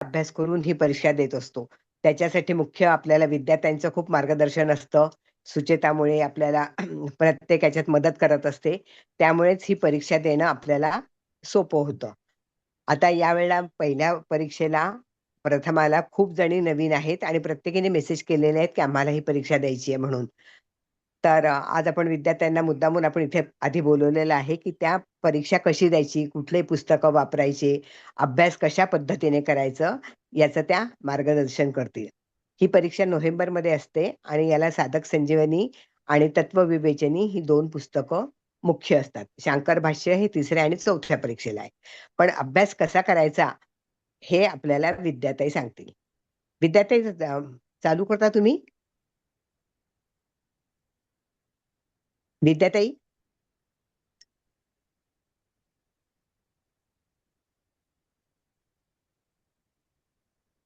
अभ्यास करून ही परीक्षा देत असतो. त्याच्यासाठी मुख्य आपल्याला विद्यार्थ्यांचं खूप मार्गदर्शन असतं. सुचेतामुळे आपल्याला प्रत्येक ह्याच्यात मदत करत असते. त्यामुळेच ही परीक्षा देणं आपल्याला सोपं होतं. आता यावेळेला पहिल्या परीक्षेला प्रथमाला खूप जणी नवीन आहेत आणि प्रत्येकीने मेसेज केलेले आहेत, की आम्हाला ही परीक्षा द्यायची आहे म्हणून. तर आज आपण विद्यार्थ्यांना मुद्दामून आपण इथे आधी बोलवलेलं आहे, की त्या परीक्षा कशी द्यायची, कुठले पुस्तकं वापरायचे, अभ्यास कशा पद्धतीने करायचं, याचं त्या मार्गदर्शन करतील. ही परीक्षा नोव्हेंबरमध्ये असते आणि याला साधक संजीवनी आणि तत्वविवेचनी ही 2 पुस्तकं मुख्य असतात. शांकर भाष्य हे 3ऱ्या आणि 4थ्या परीक्षेला आहे. पण अभ्यास कसा करायचा हे आपल्याला विद्याताई सांगतील. विद्याताई चालू करता तुम्ही? विद्याताई?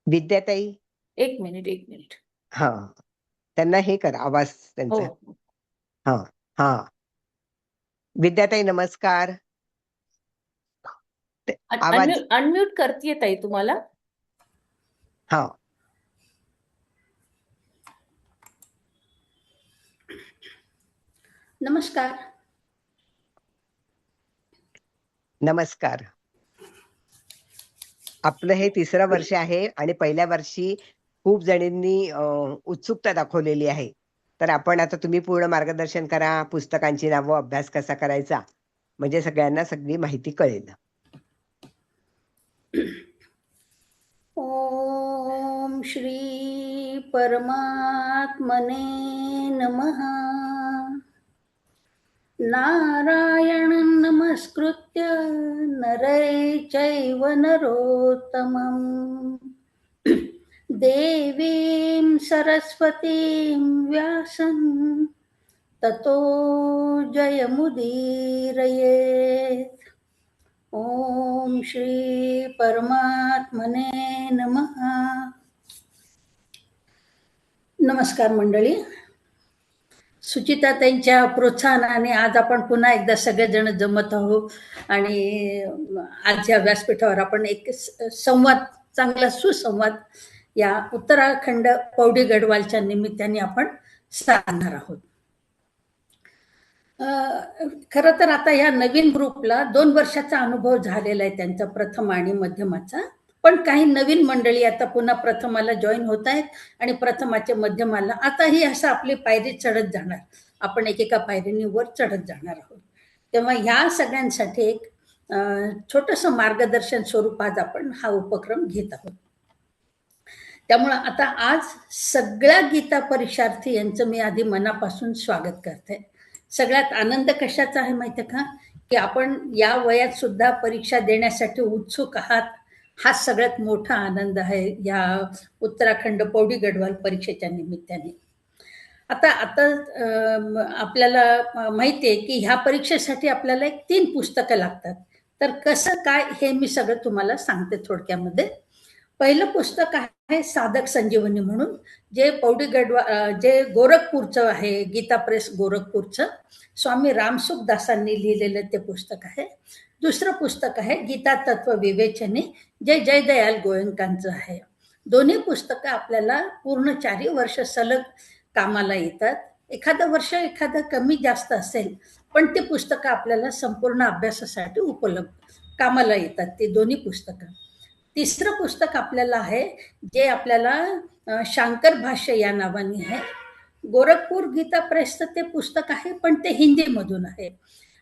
विद्याताई? एक मिनिट. हां. त्यांना हे करा आवाज त्यांचा. हो. हां, हां. विद्याताई नमस्कार. आवाज अनम्यूट करतेय ताई तुम्हाला. हां. नमस्कार. नमस्कार. आपलं हे 3रं वर्ष आहे आणि पहिल्या वर्षी खूप जणींनी उत्सुकता दाखवलेली आहे. तर आपण आता तुम्ही पूर्ण मार्गदर्शन करा, पुस्तकांची नावं, अभ्यास कसा करायचा, म्हणजे सगळ्यांना सगळी माहिती कळेल. ओम श्री परमात्मने नमः. नारायणं नमस्कृत्य नरै चैव नरोत्तमम् देवीं सरस्वतीं व्यासं ततो जयमुदीरयेत्. ओम श्री परमात्मने नमः. नमस्कार मंडळी. सुचिताताईंच्या प्रोत्साहनाने आज आपण पुन्हा एकदा सगळेजण जमत आहोत आणि आज या व्यासपीठावर आपण एक संवाद, चांगला सुसंवाद या उत्तराखंड पौडी गढवालच्या निमित्ताने आपण साधणार आहोत. खरं तर आता या नवीन ग्रुपला 2 वर्षाचा अनुभव झालेला आहे त्यांचा, प्रथम आणि मध्यमाचा. पण काही नवीन मंडळी आता पुन्हा प्रथमाला जॉईन होत आहेत आणि प्रथमाच्या मध्यमाला आता ही असं आपली पायरी चढत जाणार. आपण एकेका पायरीने वर चढत जाणार आहोत. तेव्हा ह्या सगळ्यांसाठी एक छोटंसं मार्गदर्शन स्वरूपात आपण हा उपक्रम घेत आहोत. त्यामुळं आता आज सगळ्या गीता परीक्षार्थी यांचं मी आधी मनापासून स्वागत करते. सगळ्यात आनंद कशाचा आहे माहिती का, की आपण या वयात सुद्धा परीक्षा देण्यासाठी उत्सुक आहात. हा सगळ्यात मोठा आनंद आहे या उत्तराखंड पौडी गढवाल परीक्षेच्या निमित्ताने. आता आपल्याला माहिती आहे की ह्या परीक्षेसाठी आपल्याला 3 पुस्तकं लागतात. तर कसं काय हे मी सगळं तुम्हाला सांगते थोडक्यामध्ये. पहिलं पुस्तक आहे साधक संजीवनी म्हणून, जे पौडी गढवाल जे गोरखपूरचं आहे, गीता प्रेस गोरखपूरचं, स्वामी रामसुख दासांनी लिहिलेलं ते पुस्तक आहे. दुसरं पुस्तक आहे गीता तत्व विवेचनी, जे जयदयाल गोयंकांचं आहे. दोन्ही पुस्तकं आपल्याला पूर्ण 4 वर्ष सलग कामाला येतात. एखादं वर्ष एखादं कमी जास्त असेल, पण ते पुस्तकं आपल्याला संपूर्ण अभ्यासासाठी उपलब्ध कामाला येतात ते दोन्ही पुस्तकं. तिसरं पुस्तक आपल्याला आहे जे आपल्याला शांकर भाष्य या नावाने आहे. गोरखपूर गीता प्रेसचं ते पुस्तक आहे, पण ते हिंदीमधून आहे.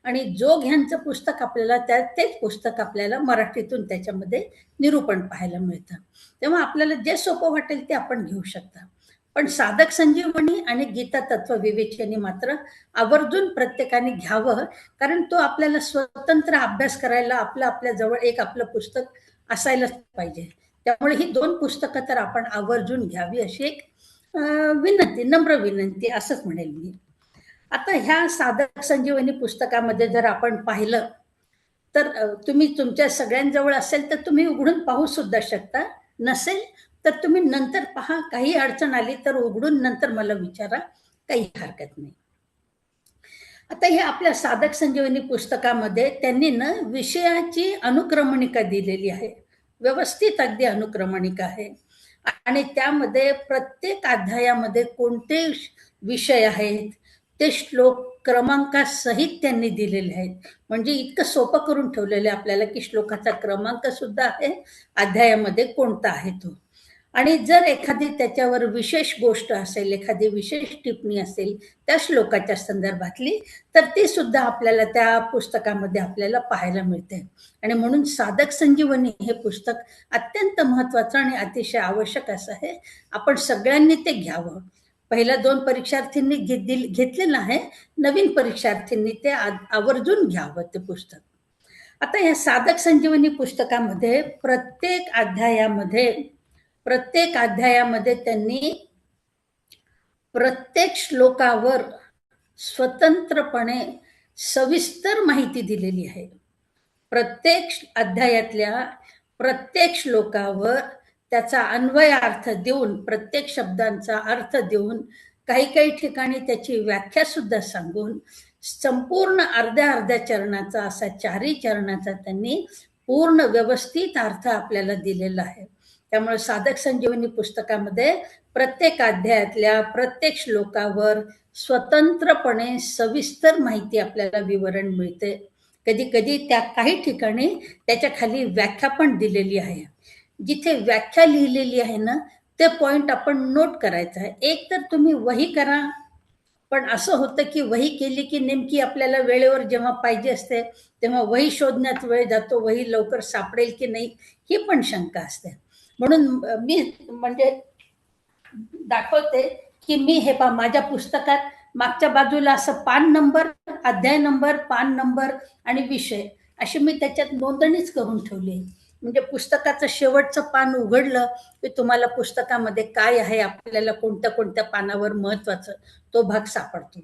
आणि जोग ह्यांचं पुस्तक आपल्याला तेच पुस्तक आपल्याला मराठीतून त्याच्यामध्ये निरूपण पाहायला मिळतं. तेव्हा आपल्याला जे सोपं वाटेल ते आपण घेऊ शकता. पण साधक संजीवनी आणि गीता तत्व विवेचनी मात्र आवर्जून प्रत्येकाने घ्यावं, कारण तो आपल्याला स्वतंत्र अभ्यास करायला आपल्या जवळ एक आपलं पुस्तक असायलाच पाहिजे. त्यामुळे ही 2 पुस्तकं तर आपण आवर्जून घ्यावी अशी एक विनंती, नम्र विनंती असंच म्हणेल मी. आता ह्या साधक संजीवनी पुस्तकामध्ये जर आपण पाहिलं तर तुम्ही तुमच्या सगळ्यांजवळ असेल तर तुम्ही उघडून पाहू सुद्धा शकता. नसेल तर तुम्ही नंतर पहा. काही अडचण आली तर उघडून नंतर मला विचारा, काही हरकत नाही. आता हे आपल्या साधक संजीवनी पुस्तकामध्ये त्यांनी ना विषयाची अनुक्रमणिका दिलेली आहे. व्यवस्थित अगदी अनुक्रमणिका आहे आणि त्यामध्ये प्रत्येक अध्यायामध्ये कोणते विषय आहेत ते श्लोक क्रमांकासहित त्यांनी दिलेले आहेत. म्हणजे इतकं सोपं करून ठेवलेलं आहे आपल्याला की श्लोकाचा क्रमांक सुद्धा आहे, अध्यायामध्ये कोणता आहे तो. आणि जर एखादी त्याच्यावर विशेष गोष्ट असेल, एखादी विशेष टिप्पणी असेल त्या श्लोकाच्या संदर्भातली, तर ती सुद्धा आपल्याला त्या पुस्तकामध्ये आपल्याला पाहायला मिळते. आणि म्हणून साधक संजीवनी हे पुस्तक अत्यंत महत्वाचं आणि अतिशय आवश्यक असं आहे. आपण सगळ्यांनी ते घ्यावं. पहिल्या 2 परीक्षार्थींनी घेतलेलं आहे, नवीन परीक्षार्थींनी ते आवर्जून घ्यावं ते पुस्तक. आता या साधक संजीवनी पुस्तकामध्ये प्रत्येक अध्यायामध्ये त्यांनी प्रत्येक श्लोकावर स्वतंत्रपणे सविस्तर माहिती दिलेली आहे. प्रत्येक अध्यायातल्या प्रत्येक श्लोकावर त्याचा अन्वय अर्थ देऊन, प्रत्येक शब्दांचा अर्थ देऊन, काही ठिकाणी त्याची व्याख्या सुद्धा सांगून संपूर्ण अर्ध्या चरणाचा असा 4ही चरणाचा त्यांनी पूर्ण व्यवस्थित अर्थ आपल्याला दिलेला आहे. त्यामुळे साधक संजीवनी पुस्तकामध्ये प्रत्येक अध्यायातल्या प्रत्येक श्लोकावर स्वतंत्रपणे सविस्तर माहिती आपल्याला विवरण मिळते. कधी त्या काही ठिकाणी त्याच्या खाली व्याख्या पण दिलेली आहे. जिथे व्याख्या लिहिलेली आहे ना, ते पॉइंट आपण नोट करायचं आहे. एक तर तुम्ही वही करा, पण असं होतं की वही केली की नेमकी आपल्याला वेळेवर जेव्हा पाहिजे असते तेव्हा वही शोधण्यात वेळ जातो, वही लवकर सापडेल की नाही ही पण शंका असते. म्हणून मी म्हणजे दाखवते की मी हे पहा, माझ्या पुस्तकात मागच्या बाजूला असं पान नंबर, अध्याय नंबर, पान नंबर आणि विषय अशी मी त्याच्यात नोंदणीच करून ठेवली. म्हणजे पुस्तकाचं शेवटचं पान उघडलं की तुम्हाला पुस्तकामध्ये काय आहे, आपल्याला कोणत्या पानावर महत्वाचं तो भाग सापडतो.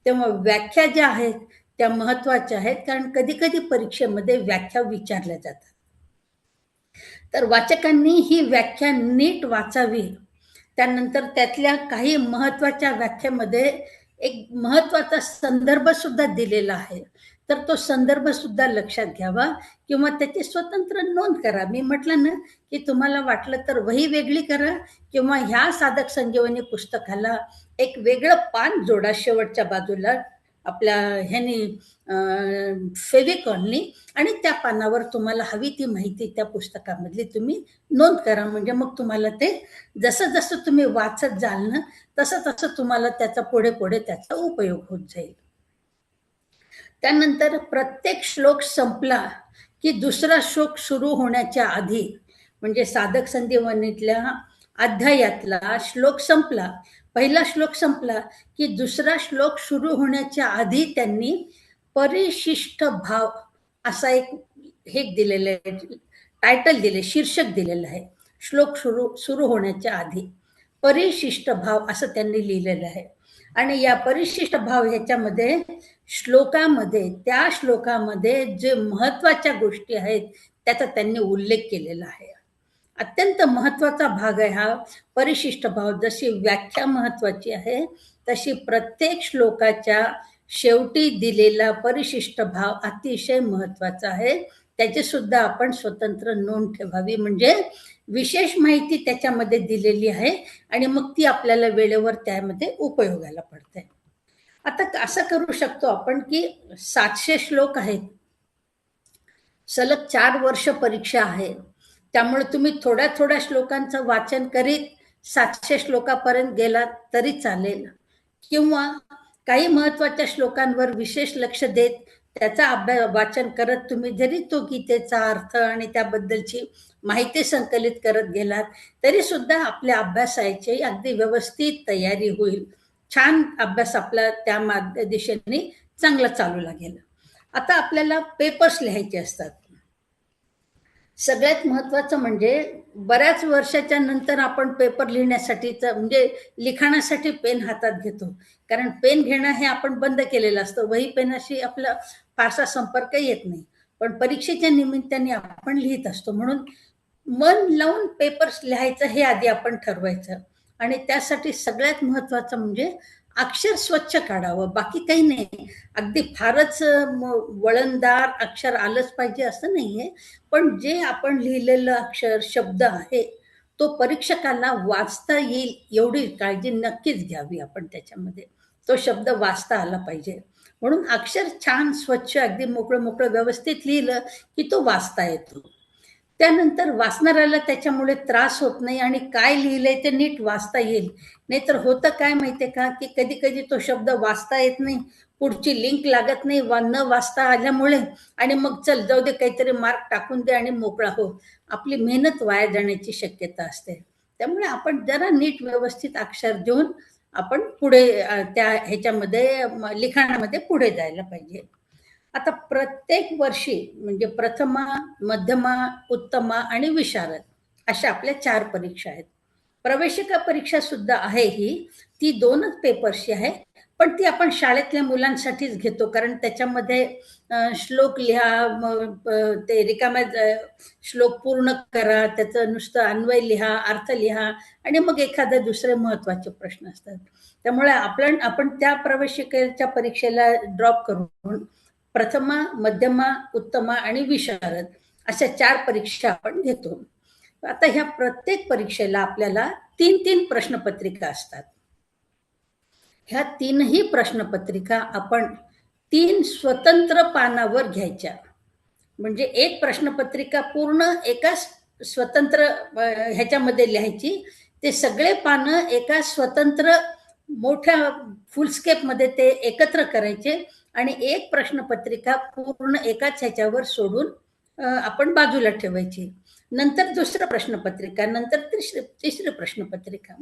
तेव्हा व्याख्या ज्या आहेत त्या महत्वाच्या आहेत, कारण कधी परीक्षेमध्ये व्याख्या विचारल्या जातात. तर वाचकांनी ही व्याख्या नीट वाचावी. त्यानंतर त्यातल्या काही महत्वाच्या व्याख्येमध्ये एक महत्वाचा संदर्भ सुद्धा दिलेला आहे, तर तो संदर्भ सुद्धा लक्षात घ्यावा किंवा त्याची स्वतंत्र नोंद करा. मी म्हटलं ना की तुम्हाला वाटलं तर वही वेगळी करा किंवा ह्या साधक संजीवनी पुस्तकाला एक वेगळं पान जोडा शेवटच्या बाजूला आपल्या ह्यानी फेविकॉलनी, आणि त्या पानावर तुम्हाला हवी ती माहिती त्या पुस्तकामधली तुम्ही नोंद करा. म्हणजे मग तुम्हाला ते जसं तुम्ही वाचत जाल ना तसं तुम्हाला त्याचा पुढे त्याचा उपयोग होत जाईल. त्यानंतर प्रत्येक श्लोक संपला की दुसरा श्लोक सुरू होण्याच्या आधी, म्हणजे साधक संजीवनीतल्या अध्यायातला श्लोक संपला, पहिला श्लोक संपला की दुसरा श्लोक सुरू होण्याच्या आधी त्यांनी परिशिष्ट भाव असा एक हे दिलेलं आहे, टायटल दिले, शीर्षक दिलेलं आहे. श्लोक सुरू होण्याच्या आधी परिशिष्ट भाव असं त्यांनी लिहिलेलं आहे. आणि या परिशिष्ट भाव ह्याच्यामध्ये त्या श्लोकामध्ये जे महत्वाच्या गोष्टी आहेत त्याचा त्यांनी उल्लेख केलेला आहे. अत्यंत महत्वाचा भाग आहे हा परिशिष्ट भाव. जशी व्याख्या महत्वाची आहे तशी प्रत्येक श्लोकाच्या शेवटी दिलेला परिशिष्ट भाव अतिशय महत्वाचा आहे. त्याची सुद्धा आपण स्वतंत्र नोंद ठेवावी. म्हणजे विशेष माहिती त्याच्यामध्ये दिलेली आहे आणि मग ती आपल्याला वेळेवर त्यामध्ये उपयोगाला पडते. आता असं करू शकतो आपण की 700 श्लोक आहेत, सलग 4 वर्ष परीक्षा आहे, त्यामुळे तुम्ही थोड्या श्लोकांचं वाचन करीत 700 श्लोकापर्यंत गेलात तरी चालेल, किंवा काही महत्वाच्या श्लोकांवर विशेष लक्ष देत त्याचा वाचन करत तुम्ही जरी तो गीतेचा अर्थ आणि त्याबद्दलची माहिती संकलित करत गेलात तरी सुद्धा आपल्या अभ्यासाची अगदी व्यवस्थित तयारी होईल. छान अभ्यास आपला त्या दिशेने चांगला चालू लागेल. आता आपल्याला पेपर्स लिहायचे असतात. सगळ्यात महत्वाचं म्हणजे बऱ्याच वर्षाच्या नंतर आपण पेपर लिहिण्यासाठीच म्हणजे लिखाणासाठी पेन हातात घेतो, कारण पेन घेणं हे आपण बंद केलेलं असतं. वही पेनाशी आपला फारसा संपर्क येत नाही, पण परीक्षेच्या निमित्ताने आपण लिहित असतो. म्हणून मन लावून पेपर्स लिहायचं हे आधी आपण ठरवायचं. आणि त्यासाठी सगळ्यात महत्वाचं म्हणजे अक्षर स्वच्छ काढावं, बाकी काही नाही. अगदी फारच वळणदार अक्षर आलंच पाहिजे असं नाहीये, पण जे आपण लिहिलेलं अक्षर, शब्द आहे, तो परीक्षकाला वाचता येईल एवढी काळजी नक्कीच घ्यावी आपण त्याच्यामध्ये. तो शब्द वाचता आला पाहिजे. म्हणून अक्षर छान, स्वच्छ, अगदी मोकळं व्यवस्थित लिहिलं की तो वाचता येतो. त्यानंतर वाचणाऱ्याला त्याच्यामुळे त्रास होत नाही आणि काय लिहिलंय ते नीट वाचता येईल. नाहीतर होतं काय माहितीये का, की कधी-कधी तो शब्द वाचता येत नाही, पुढची लिंक लागत नाही न वाचता आल्यामुळे, आणि मग चल जाऊ दे, काहीतरी मार्क टाकून दे आणि मोकळा हो. आपली मेहनत वाया जाण्याची शक्यता असते. त्यामुळे आपण जरा नीट व्यवस्थित अक्षर देऊन आपण पुढे त्या ह्याच्यामध्ये लिखाणामध्ये पुढे जायला पाहिजे. आता प्रत्येक वर्षी म्हणजे प्रथमा, मध्यमा, उत्तमा आणि विशारद अशा आपल्या 4 परीक्षा आहेत. प्रवेशिका परीक्षा सुद्धा आहे ही. ती 2च पेपर्सची आहे. पण ती आपण शाळेतल्या मुलांसाठीच घेतो, कारण त्याच्यामध्ये श्लोक लिहा, ते रिकाम्या श्लोक पूर्ण करा, त्याचं नुसतं अन्वय लिहा, अर्थ लिहा आणि मग एखादे दुसरे महत्त्वाचे प्रश्न असतात. त्यामुळे आपण त्या प्रवेशिकेच्या परीक्षेला ड्रॉप करून प्रथमा, मध्यमा, उत्तमा आणि विशारद अशा 4 परीक्षा आपण घेतो. आता ह्या प्रत्येक परीक्षेला आपल्याला 3-3 प्रश्नपत्रिका असतात. ह्या 3ही प्रश्नपत्रिका आपण 3 स्वतंत्र पानावर घ्यायच्या. म्हणजे एक प्रश्नपत्रिका पूर्ण एका स्वतंत्र ह्याच्यामध्ये लिहायची. ते सगळे पानं एका स्वतंत्र मोठ्या फुलस्केपमध्ये ते एकत्र करायचे आणि एक प्रश्नपत्रिका पूर्ण एकाच ह्याच्यावर सोडून आपण बाजूला ठेवायची. नंतर दुसरं प्रश्नपत्रिका, नंतर तिसरी प्रश्नपत्रिका.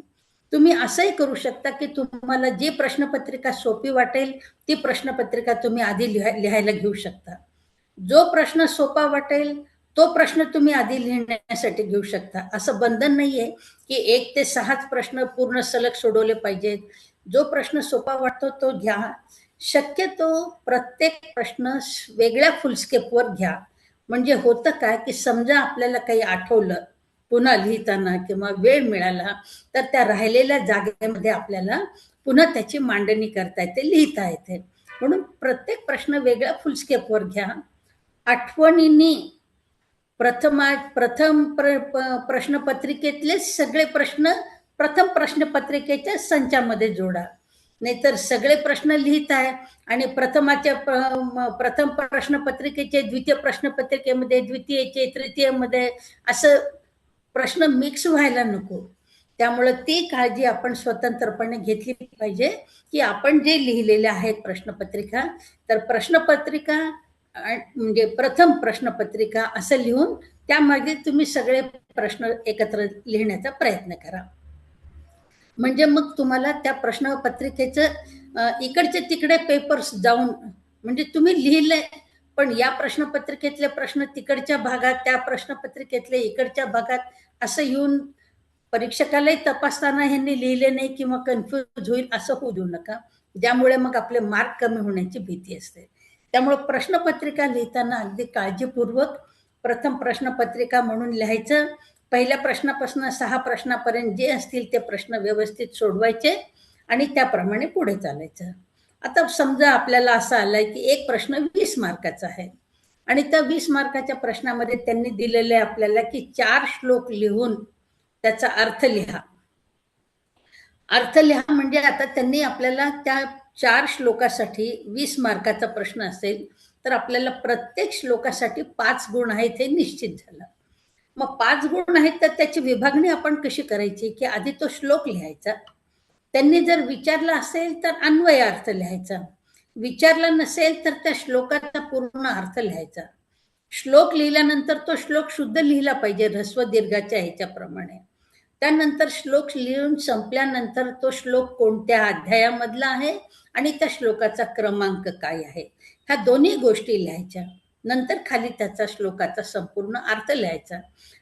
तुम्ही असंही करू शकता की तुम्हाला जी प्रश्नपत्रिका सोपी वाटेल ती प्रश्नपत्रिका तुम्ही आधी लिहायला घेऊ शकता. जो प्रश्न सोपा वाटेल तो प्रश्न तुम्ही आधी लिहिण्यासाठी घेऊ शकता. असं बंधन नाहीये की 1 ते 6च प्रश्न पूर्ण सलग सोडवले पाहिजेत. जो प्रश्न सोपा वाटतो तो घ्या. शक्यतो प्रत्येक प्रश्न वेगळ्या फुलस्केपवर घ्या. म्हणजे होतं काय की समजा आपल्याला काही आठवलं पुन्हा लिहिताना किंवा वेळ मिळाला तर त्या राहिलेल्या जागेमध्ये आपल्याला पुन्हा त्याची मांडणी करता येते, लिहिता येते. म्हणून प्रत्येक प्रश्न वेगळ्या फुलस्केपवर घ्या. आठवणींनी प्रथम प्रश्नपत्रिकेतले सगळे प्रश्न प्रथम प्रश्नपत्रिकेच्या संचामध्ये जोडा. नाहीतर सगळे प्रश्न लिहिताय आणि प्रथम प्रश्नपत्रिकेचे द्वितीय प्रश्नपत्रिकेमध्ये, द्वितीयचे तृतीयमध्ये असं प्रश्न मिक्स व्हायला नको. त्यामुळे ती काळजी आपण स्वतंत्रपणे घेतली पाहिजे की आपण जे लिहिलेले आहेत प्रश्नपत्रिका, तर प्रश्नपत्रिका म्हणजे प्रथम प्रश्नपत्रिका असं लिहून त्यामागे तुम्ही सगळे प्रश्न एकत्र लिहिण्याचा प्रयत्न करा. म्हणजे मग तुम्हाला त्या प्रश्नपत्रिकेचं इकडचे तिकडे पेपर्स जाऊन, म्हणजे तुम्ही लिहिलंय पण या प्रश्नपत्रिकेतले प्रश्न तिकडच्या भागात, त्या प्रश्नपत्रिकेतले इकडच्या भागात असं येऊन परीक्षकालाही तपासताना ह्यांनी लिहिले नाही किंवा कन्फ्यूज होईल असं होऊ देऊ नका, ज्यामुळे मग आपले मार्क कमी होण्याची भीती असते. त्यामुळे प्रश्नपत्रिका लिहिताना अगदी काळजीपूर्वक प्रथम प्रश्नपत्रिका म्हणून लिहायचं. पहिल्या प्रश्नापासून 6 प्रश्नापर्यंत जे असतील ते प्रश्न व्यवस्थित सोडवायचे आणि त्याप्रमाणे पुढे चालायचं. आता समजा आपल्याला असं आलंय की एक प्रश्न 20 मार्काचा आहे आणि त्या 20 मार्काच्या प्रश्नामध्ये त्यांनी दिलेले आपल्याला की 4 श्लोक लिहून त्याचा अर्थ लिहा. अर्थ लिहा म्हणजे आता त्यांनी आपल्याला त्या 4 श्लोकासाठी 20 मार्काचा प्रश्न असेल तर आपल्याला प्रत्येक श्लोकासाठी 5 गुण आहेत हे निश्चित झालं. मग 5 गुण आहेत तर त्याची विभागणी आपण कशी करायची की आधी तो श्लोक लिहायचा. त्यांनी जर विचारला असेल तर अन्वय अर्थ लिहायचा. विचारला नसेल तर त्या श्लोकाचा पूर्ण अर्थ लिहायचा. श्लोक लिहिल्यानंतर तो श्लोक शुद्ध लिहिला पाहिजे ऱ्हस्व दीर्घाच्या ह्याच्याप्रमाणे. त्यानंतर श्लोक लिहून संपल्यानंतर तो श्लोक कोणत्या अध्यायामधला आहे आणि त्या श्लोकाचा क्रमांक काय आहे ह्या दोन्ही गोष्टी लिहायच्या. नंतर खाली त्याचा श्लोकाचा संपूर्ण अर्थ लिहायचा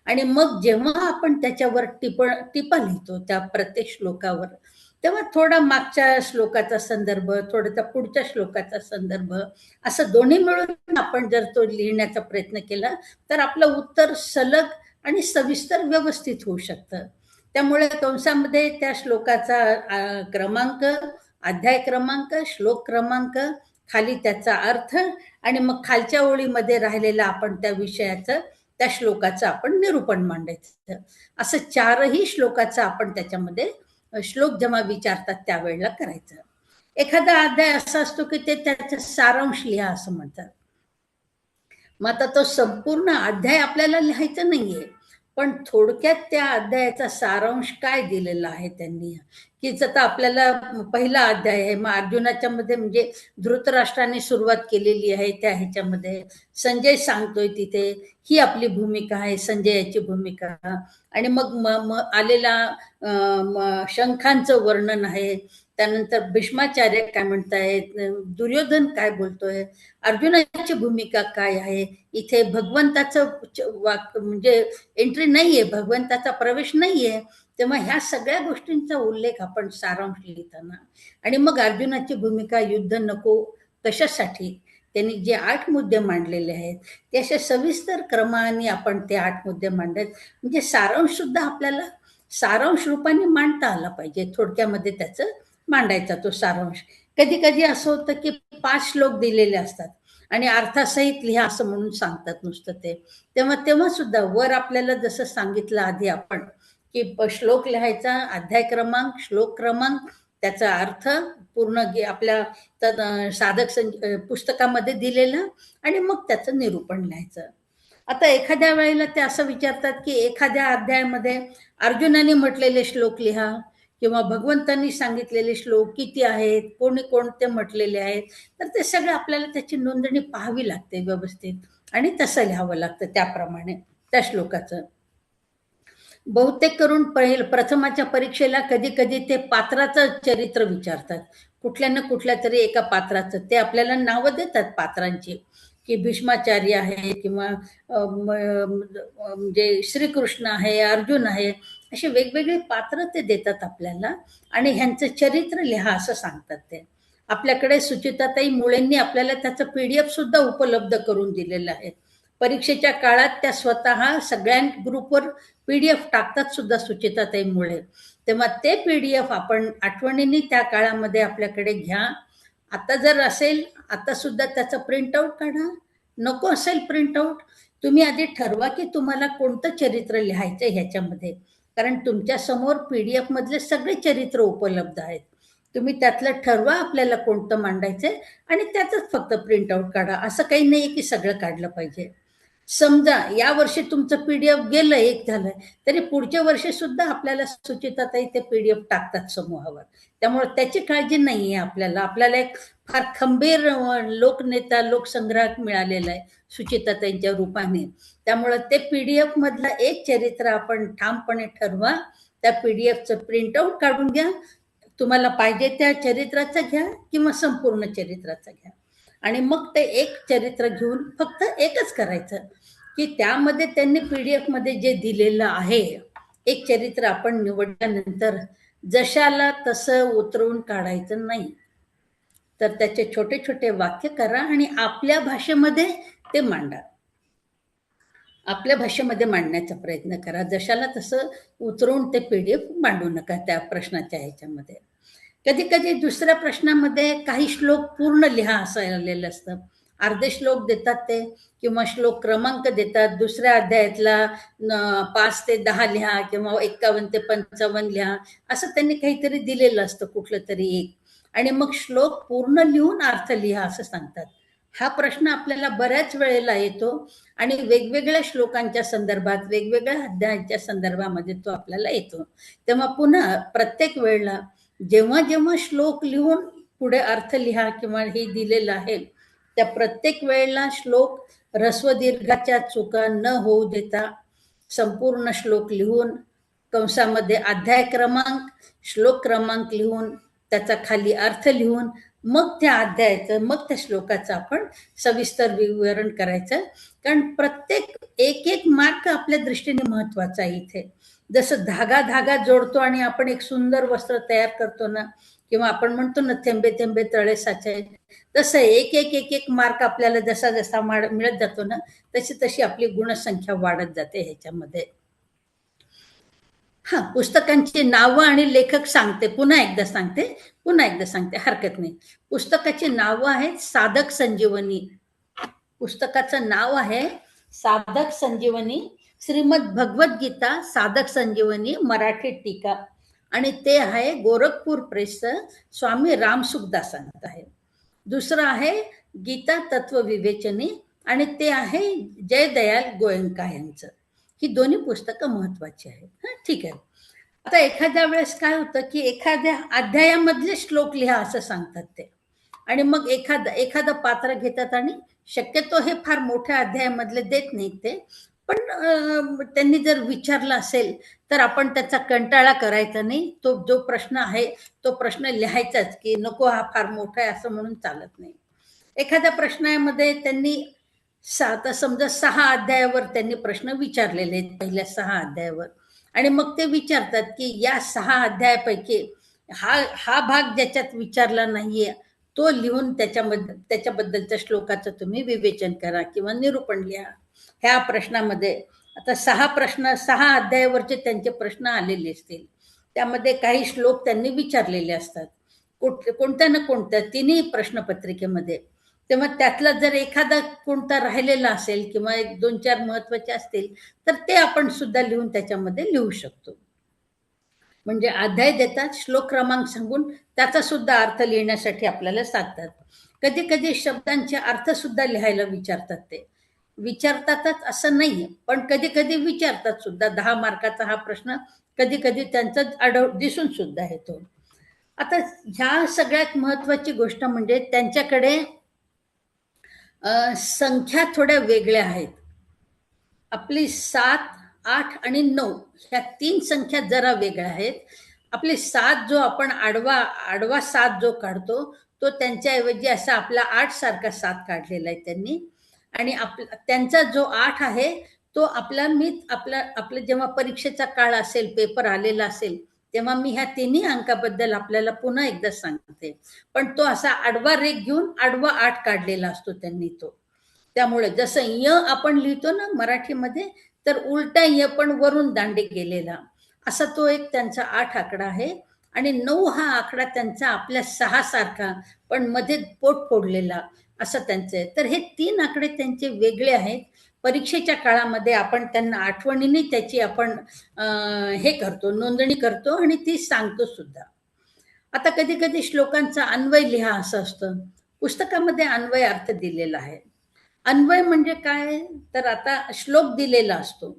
आणि मग जेव्हा आपण त्याच्यावर टिपा लिहितो त्या प्रत्येक श्लोकावर, तेव्हा थोडा मागच्या श्लोकाचा संदर्भ, थोडासा पुढच्या श्लोकाचा संदर्भ, असं दोन्ही मिळून आपण जर तो लिहिण्याचा प्रयत्न केला तर आपलं उत्तर सलग आणि सविस्तर व्यवस्थित होऊ शकतं. त्यामुळे कंसामध्ये त्या श्लोकाचा क्रमांक, अध्याय क्रमांक, श्लोक क्रमांक, खाली त्याचा अर्थ आणि मग खालच्या ओळीमध्ये राहिलेला आपण त्या विषयाचं, त्या श्लोकाचं आपण निरूपण मांडायचं. असं 4ही श्लोकाचं आपण त्याच्यामध्ये श्लोक जेव्हा विचारतात त्यावेळेला करायचं. एखादा अध्याय असा असतो की ते त्याचा सारांश लिहा असं म्हणतात. मग आता तो संपूर्ण अध्याय आपल्याला लिहायचा नाहीये, पण थोडक्यात त्या अध्यायाचा सारांश काय दिलेला आहे त्यांनी, की आता आपल्याला पहिला अध्याय आहे, मग अर्जुनाच्या मध्ये म्हणजे धृतराष्ट्राने सुरुवात केलेली आहे, त्या ह्याच्यामध्ये संजय सांगतोय तिथे ही आपली भूमिका आहे, संजयाची भूमिका. आणि मग आलेला शंखांचं वर्णन आहे, त्यानंतर भीष्माचार्य काय म्हणतायत, दुर्योधन काय बोलतोय, अर्जुनाची भूमिका काय आहे. इथे भगवंताचं म्हणजे एंट्री नाहीये, भगवंताचा प्रवेश नाहीये. तेव्हा ह्या सगळ्या गोष्टींचा उल्लेख आपण सारांश लिहिताना, आणि मग अर्जुनाची भूमिका, युद्ध नको कशासाठी, त्यांनी जे 8 मुद्दे मांडलेले आहेत ते अशा सविस्तर क्रमाने आपण ते 8 मुद्दे मांडत, म्हणजे सारांश सुद्धा आपल्याला सारांश रूपाने मांडता आला पाहिजे. थोडक्यामध्ये त्याचं मांडायचा तो सारांश. कधी कधी असं होतं की 5 श्लोक दिलेले असतात आणि अर्थासहित लिहा असं म्हणून सांगतात नुसतं ते. तेव्हा सुद्धा वर आपल्याला जसं सांगितलं आधी आपण की श्लोक लिहायचा, अध्याय क्रमांक, श्लोक क्रमांक, त्याचा अर्थ पूर्ण आपल्या साधक पुस्तकामध्ये दिलेला, आणि मग त्याचं निरूपण लिहायचं. आता एखाद्या वेळेला ते असं विचारतात की एखाद्या अध्यायामध्ये अर्जुनाने म्हटलेले श्लोक लिहा, किंवा भगवंतांनी सांगितलेले श्लोक किती आहेत, कोणी कोणते म्हटलेले आहेत. तर ते सगळं आपल्याला त्याची नोंदणी पाहावी लागते व्यवस्थित, आणि तसं लिहावं लागतं त्याप्रमाणे त्या श्लोकाचं. बहुतेक करून प्रथमाच्या परीक्षेला कधी कधी ते पात्राचं चरित्र विचारतात, कुठल्या ना कुठल्या तरी एका पात्राचं. ते आपल्याला नावं देतात पात्रांची, की भीष्माचार्य आहे, किंवा म्हणजे श्रीकृष्ण आहे, अर्जुन आहे, असे वेगवेगळे पात्र ते देतात आपल्याला, आणि ह्यांचं चरित्र लिहा असं सांगतात ते. आपल्याकडे सुचिताताई मुळेंनी आपल्याला त्याचं PDF सुद्धा उपलब्ध करून दिलेलं आहे. परीक्षेच्या काळात त्या स्वतः सगळ्या ग्रुपवर PDF टाकतात सुद्धा सुचिताताई मुळे. तेव्हा ते PDF आपण आठवणीने त्या काळामध्ये आपल्याकडे घ्या. आता जर असेल, आता सुद्धा त्याचं प्रिंटआउट काढा. नको असेल प्रिंटआउट, तुम्ही आधी ठरवा की तुम्हाला कोणतं चरित्र लिहायचं ह्याच्यामध्ये, कारण तुमच्या समोर PDF मधले सगळे चरित्र उपलब्ध आहेत. तुम्ही त्यातलं ठरवा आपल्याला कोणतं मांडायचंय, आणि त्यातच फक्त प्रिंटआउट काढा. असं काही नाही की सगळं काढलं पाहिजे. समजा या वर्षी तुमचं PDF गेलं, एक झालंय, तरी पुढच्या वर्षी सुद्धा आपल्याला सुचिताताई ते PDF टाकतात समूहावर. त्यामुळे त्याची काळजी नाहीये आपल्याला. आपल्याला एक फार खंबीर लोकनेता, लोकसंग्राहक मिळालेला आहे सुचिताताईंच्या रूपाने. त्यामुळे ते PDF मधलं एक चरित्र आपण ठामपणे ठरवा, त्या PDFचं प्रिंटआउट काढून घ्या. तुम्हाला पाहिजे त्या चरित्राचं घ्या किंवा संपूर्ण चरित्राचं घ्या, आणि मग ते एक चरित्र घेऊन फक्त एकच करायचं, की त्यामध्ये त्यांनी PDF मध्ये जे दिलेलं आहे, एक चरित्र आपण निवडल्यानंतर जशाला तसं उतरवून काढायचं नाही, तर त्याचे छोटे छोटे वाक्य करा आणि आपल्या भाषेमध्ये ते मांडा. आपल्या भाषेमध्ये मांडण्याचा प्रयत्न करा. जशाला तसं उतरवून ते PDF मांडू नका त्या प्रश्नाच्या ह्याच्यामध्ये. कधी कधी दुसऱ्या प्रश्नामध्ये काही श्लोक पूर्ण लिहा असं आलेलं असतं. अर्धे श्लोक देतात ते, किंवा श्लोक क्रमांक देतात. दुसऱ्या अध्यायातला 5 ते 10 लिहा, किंवा 51 ते 55 लिहा, असं त्यांनी काहीतरी दिलेलं असतं कुठलं तरी एक, आणि मग श्लोक पूर्ण लिहून अर्थ लिहा असं सांगतात. हा प्रश्न आपल्याला बऱ्याच वेळेला येतो, आणि वेगवेगळ्या श्लोकांच्या संदर्भात, वेगवेगळ्या अध्यायांच्या संदर्भामध्ये तो आपल्याला येतो. तेव्हा पुन्हा प्रत्येक वेळेला जेव्हा जेव्हा श्लोक लिहून पुढे अर्थ लिहा किंवा हे दिलेलं आहे, त्या प्रत्येक वेळेला श्लोक ऱ्हस्व दीर्घाच्या चुका न होऊ देता संपूर्ण श्लोक लिहून, कंसामध्ये अध्याय क्रमांक, श्लोक क्रमांक लिहून, त्याचा खाली अर्थ लिहून, मग त्या अध्यायाचं, मग त्या श्लोकाचं आपण सविस्तर विवरण करायचं. कारण प्रत्येक एक मार्क आपल्या दृष्टीने महत्वाचा आहे इथे. जसं धागा जोडतो आणि आपण एक सुंदर वस्त्र तयार करतो ना, किंवा आपण म्हणतो ना थेंबे थेंबे तळे साचे, तसं एक मार्क आपल्याला जसा जसा मिळत जातो ना, तशी तशी आपली गुणसंख्या वाढत जाते ह्याच्यामध्ये. हा, पुस्तकांची नावं आणि लेखक सांगते, पुन्हा एकदा सांगते, हरकत नाही. पुस्तकाची नावं आहेत साधक संजीवनी. पुस्तकाचं नाव आहे साधक संजीवनी, श्रीमद भगवद्गीता साधक संजीवनी मराठी टीका, आणि ते आहे गोरखपूर प्रेसचं स्वामी रामसुखदासांत आहे. दुसरं आहे गीता तत्व विवेचनी, आणि ते आहे जयदयाल गोयंका यांचं. ही दोन्ही पुस्तकं महत्वाची आहेत. हा, ठीक आहे. आता एखाद्या वेळेस काय होतं की एखाद्या अध्यायामधले श्लोक लिहा असं सांगतात ते, आणि मग एखादं पात्र घेतात, आणि शक्यतो हे फार मोठ्या अध्यायामधले देत नाहीत ते, पण त्यांनी जर विचारलं असेल तर आपण त्याचा कंटाळा करायचा नाही. तो जो प्रश्न आहे तो प्रश्न लिहायचाच, की नको हा फार मोठा आहे असं म्हणून चालत नाही. एखाद्या प्रश्नामध्ये त्यांनी आता समजा 6 अध्यायावर त्यांनी प्रश्न विचारलेले आहेत, पहिल्या 6 अध्यायावर, आणि मग ते विचारतात की या 6 अध्यायापैकी हा भाग ज्याच्यात विचारला नाहीये तो लिहून त्याच्याबद्दलच्या श्लोकाचं तुम्ही विवेचन करा किंवा निरूपण लिहा. ह्या प्रश्नामध्ये आता 6 अध्यायावरचे त्यांचे प्रश्न आलेले असतील, त्यामध्ये काही श्लोक त्यांनी विचारलेले असतात कोणत्या ना कोणत्या तिन्ही प्रश्नपत्रिकेमध्ये. तेव्हा त्यातला जर एखादा कोणता राहिलेला असेल किंवा 1-2-4 महत्वाचे असतील तर ते आपण सुद्धा लिहून त्याच्यामध्ये लिहू शकतो. म्हणजे अध्याय देतात, श्लोक क्रमांक सांगून त्याचा सुद्धा अर्थ लिहिण्यासाठी आपल्याला सांगतात. कधी कधी शब्दांचे अर्थ सुद्धा लिहायला विचारतात. ते विचारतातच असं नाहीये, पण कधी कधी विचारतात सुद्धा. 10 मार्काचा हा प्रश्न कधी कधी त्यांचा दिसून सुद्धा येतो. आता ह्या सगळ्यात महत्वाची गोष्ट म्हणजे त्यांच्याकडे संख्या थोड्या वेगळ्या आहेत. आपली 7, 8 आणि 9 ह्या 3 संख्या जरा वेगळ्या आहेत. आपली 7 जो आपण आडवा 7 जो काढतो तो त्यांच्याऐवजी असा आपला 8 सारखा 7 काढलेला आहे त्यांनी, आणि त्यांचा जो 8 आहे तो आपलं जेव्हा परीक्षेचा काळ असेल, पेपर आलेला असेल, तेव्हा मी ह्या तिन्ही अंकाबद्दल आपल्याला पुन्हा एकदा सांगते. पण तो असा आडवा रेघ घेऊन आडवा 8 काढलेला असतो त्यांनी तो. त्यामुळे जसं य आपण लिहितो ना मराठीमध्ये, तर उलटा य पण वरून दांडे गेलेला, असा तो एक त्यांचा 8 आकडा आहे. आणि 9 हा आकडा त्यांचा आपल्या 6 सारखा पण मध्ये पोट फोडलेला असं त्यांचं आहे. तर हे 3 आकडे त्यांचे वेगळे आहेत. परीक्षेच्या काळामध्ये आपण त्यांना आठवणीने त्याची आपण हे करतो, नोंदणी करतो आणि ती सांगतो सुद्धा. आता कधी कधी श्लोकांचा अन्वय लिहा असं असतं. पुस्तकामध्ये अन्वय अर्थ दिलेला आहे. अन्वय म्हणजे काय, तर आता श्लोक दिलेला असतो,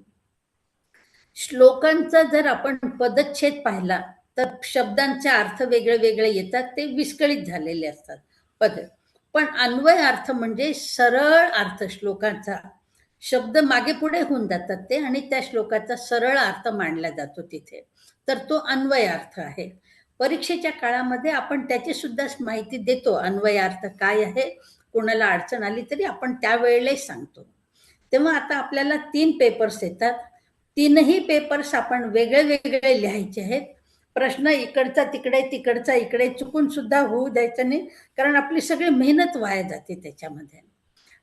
श्लोकांचा जर आपण पदच्छेद पाहिला तर शब्दांचे अर्थ वेगळे वेगळे येतात, ते विस्कळीत झालेले असतात पद. पण अन्वय अर्थ म्हणजे सरळ अर्थ श्लोकांचा, शब्द मागे पुढे होऊन जातात ते, आणि त्या श्लोकाचा सरळ अर्थ मांडला जातो तिथे, तर तो अन्वय अर्थ आहे. परीक्षेच्या काळामध्ये आपण त्याची सुद्धा माहिती देतो, अन्वय अर्थ काय आहे. कोणाला अडचण आली तरी आपण त्यावेळेला सांगतो. तेव्हा आता आपल्याला 3 पेपर्स येतात. 3ही पेपर्स आपण वेगळे वेगळे लिहायचे आहेत. प्रश्न इकडचा तिकडे, तिकडचा इकडे चुकून सुद्धा होऊ द्यायचं नाही, कारण आपली सगळी मेहनत वाया जाते त्याच्यामध्ये.